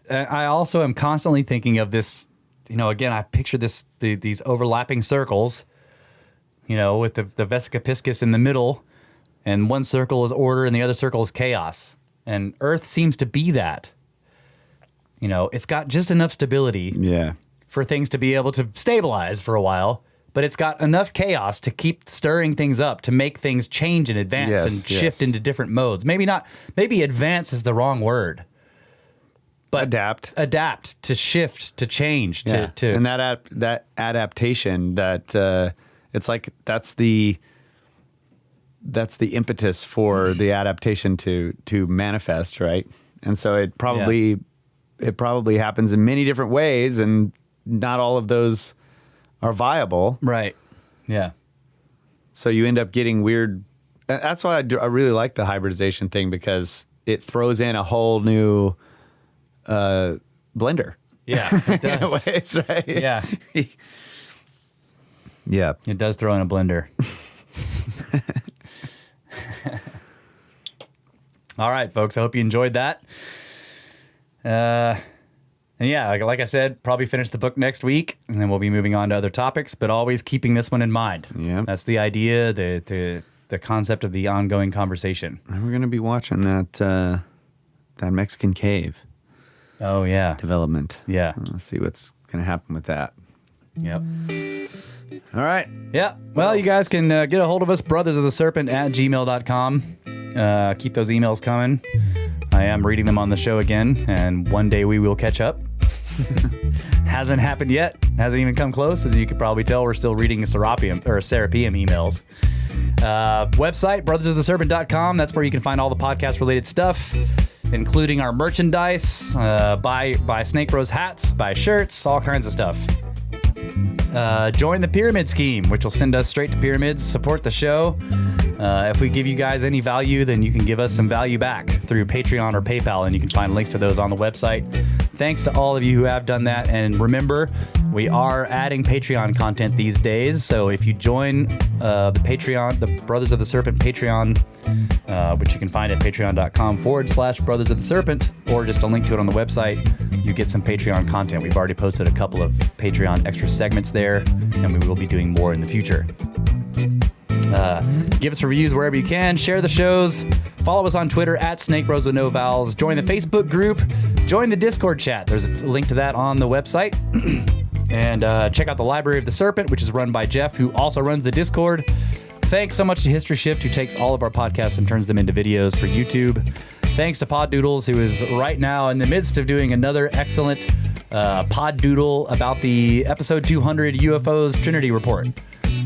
I also am constantly thinking of this, again, I picture these overlapping circles, with the vesica piscis in the middle, and one circle is order and the other circle is chaos. And Earth seems to be that. It's got just enough stability for things to be able to stabilize for a while, but it's got enough chaos to keep stirring things up, to make things change and advance and shift into different modes. Maybe advance is the wrong word. But adapt, to shift, to change, to and that adaptation, that it's like that's the impetus for the adaptation to manifest, right? And so it probably happens in many different ways, and not all of those are viable, right? Yeah. So you end up getting weird. That's why I really like the hybridization thing, because it throws in a whole new blender. Yeah, it does. In ways, right? Yeah. Yeah. It does throw in a blender. All right, folks. I hope you enjoyed that. And yeah, like I said, probably finish the book next week, and then we'll be moving on to other topics, but always keeping this one in mind. Yeah. That's the idea, the concept of the ongoing conversation. And we're going to be watching that Mexican cave. Oh, yeah. Development. Yeah. Let's see what's going to happen with that. Yep. All right. Yeah. Well, you guys can get a hold of us, brothersoftheserpent@gmail.com. Keep those emails coming. I am reading them on the show again, and one day we will catch up. Hasn't happened yet. Hasn't even come close. As you could probably tell, we're still reading Serapium emails. Website, brothersoftheserpent.com. That's where you can find all the podcast-related stuff, including our merchandise, buy Snake Bros hats, buy shirts, all kinds of stuff. Join the Pyramid Scheme, which will send us straight to pyramids. Support the show. If we give you guys any value, then you can give us some value back through Patreon or PayPal, and you can find links to those on the website. Thanks to all of you who have done that. And remember, we are adding Patreon content these days. So if you join the Patreon, the Brothers of the Serpent Patreon, which you can find at patreon.com/Brothers of the Serpent, or just a link to it on the website, you get some Patreon content. We've already posted a couple of Patreon extra segments there, and we will be doing more in the future. Give us reviews wherever you can. Share the shows. Follow us on Twitter @SnakeBros with no vowels. Join the Facebook group. Join the Discord chat. There's a link to that on the website. And check out the Library of the Serpent, which is run by Jeff, who also runs the Discord. Thanks so much to History Shift, who takes all of our podcasts and turns them into videos for YouTube. Thanks to Pod Doodles, who is right now in the midst of doing another excellent Pod Doodle about the episode 200 UFOs Trinity Report.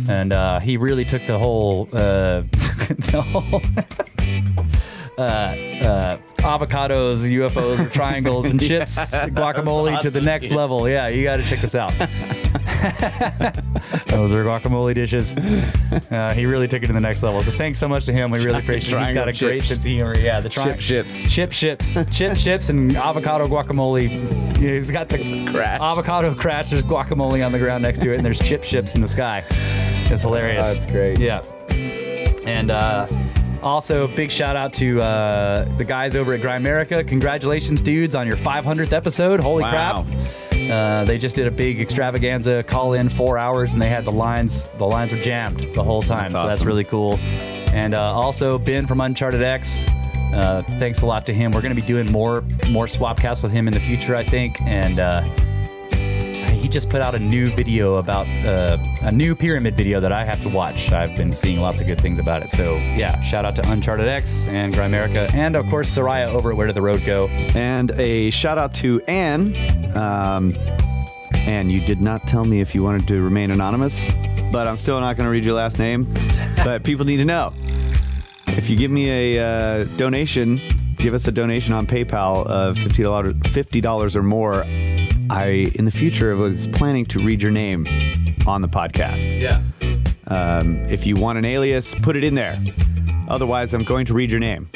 And he really took the whole avocados, UFOs, or triangles, and chips, guacamole awesome, to the next level. Yeah, you got to check this out. Those are guacamole dishes. He really took it to the next level. So thanks so much to him. We really appreciate it. He's got a great sense of humor. Yeah, the chip chips, and avocado guacamole. He's got the avocado crash. There's guacamole on the ground next to it, and there's chip chips in the sky. It's hilarious. Oh, that's great. Yeah. And also, big shout out to the guys over at Grimerica. Congratulations, dudes, on your 500th episode. Holy crap. They just did a big extravaganza, call in 4 hours, and they had the lines were jammed the whole time. That's awesome. That's really cool. And also, Ben from Uncharted X. Thanks a lot to him. We're going to be doing more Swapcasts with him in the future, I think. And he just put out a new video about a new pyramid video that I have to watch. I've been seeing lots of good things about it. So yeah, shout out to Uncharted X and Grimerica, and of course Soraya over at Where Did the Road Go? And a shout out to Anne. Anne, you did not tell me if you wanted to remain anonymous, but I'm still not going to read your last name. But people need to know. If you give me a donation, give us a donation on PayPal of $50 or more. I, in the future, was planning to read your name on the podcast. Yeah. If you want an alias, put it in there. Otherwise, I'm going to read your name.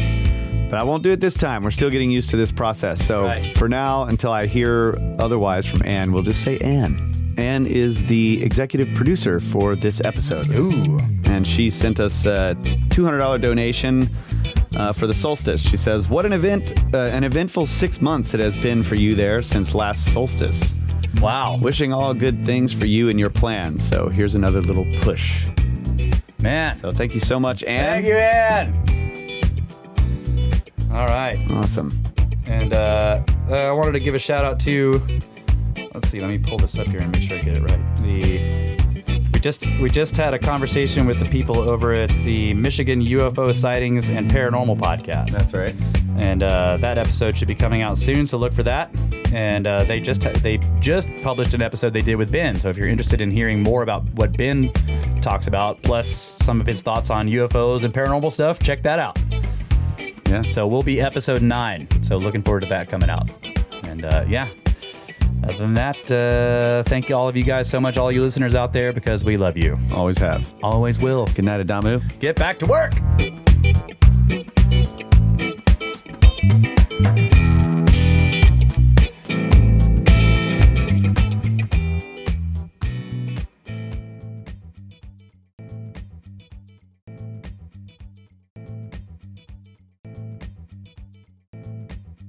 But I won't do it this time. We're still getting used to this process. So for now, until I hear otherwise from Ann, we'll just say Ann. Ann is the executive producer for this episode. Ooh. And she sent us a $200 donation for the solstice. She says, what an eventful 6 months it has been for you there since last solstice. Wow. Wishing all good things for you and your plans. So here's another little push. Man. So thank you so much, Ann. Thank you, Ann. All right. Awesome. And I wanted to give a shout out to, let's see, let me pull this up here and make sure I get it right. We just had a conversation with the people over at the Michigan UFO Sightings and Paranormal podcast. That's right. And that episode should be coming out soon, so look for that. And they just published an episode they did with Ben. So if you're interested in hearing more about what Ben talks about, plus some of his thoughts on UFOs and paranormal stuff, check that out. Yeah. So we'll be episode 9. So looking forward to that coming out. And yeah. Other than that, thank all of you guys so much, all you listeners out there, because we love you. Always have. Always will. Good night, Adamu. Get back to work.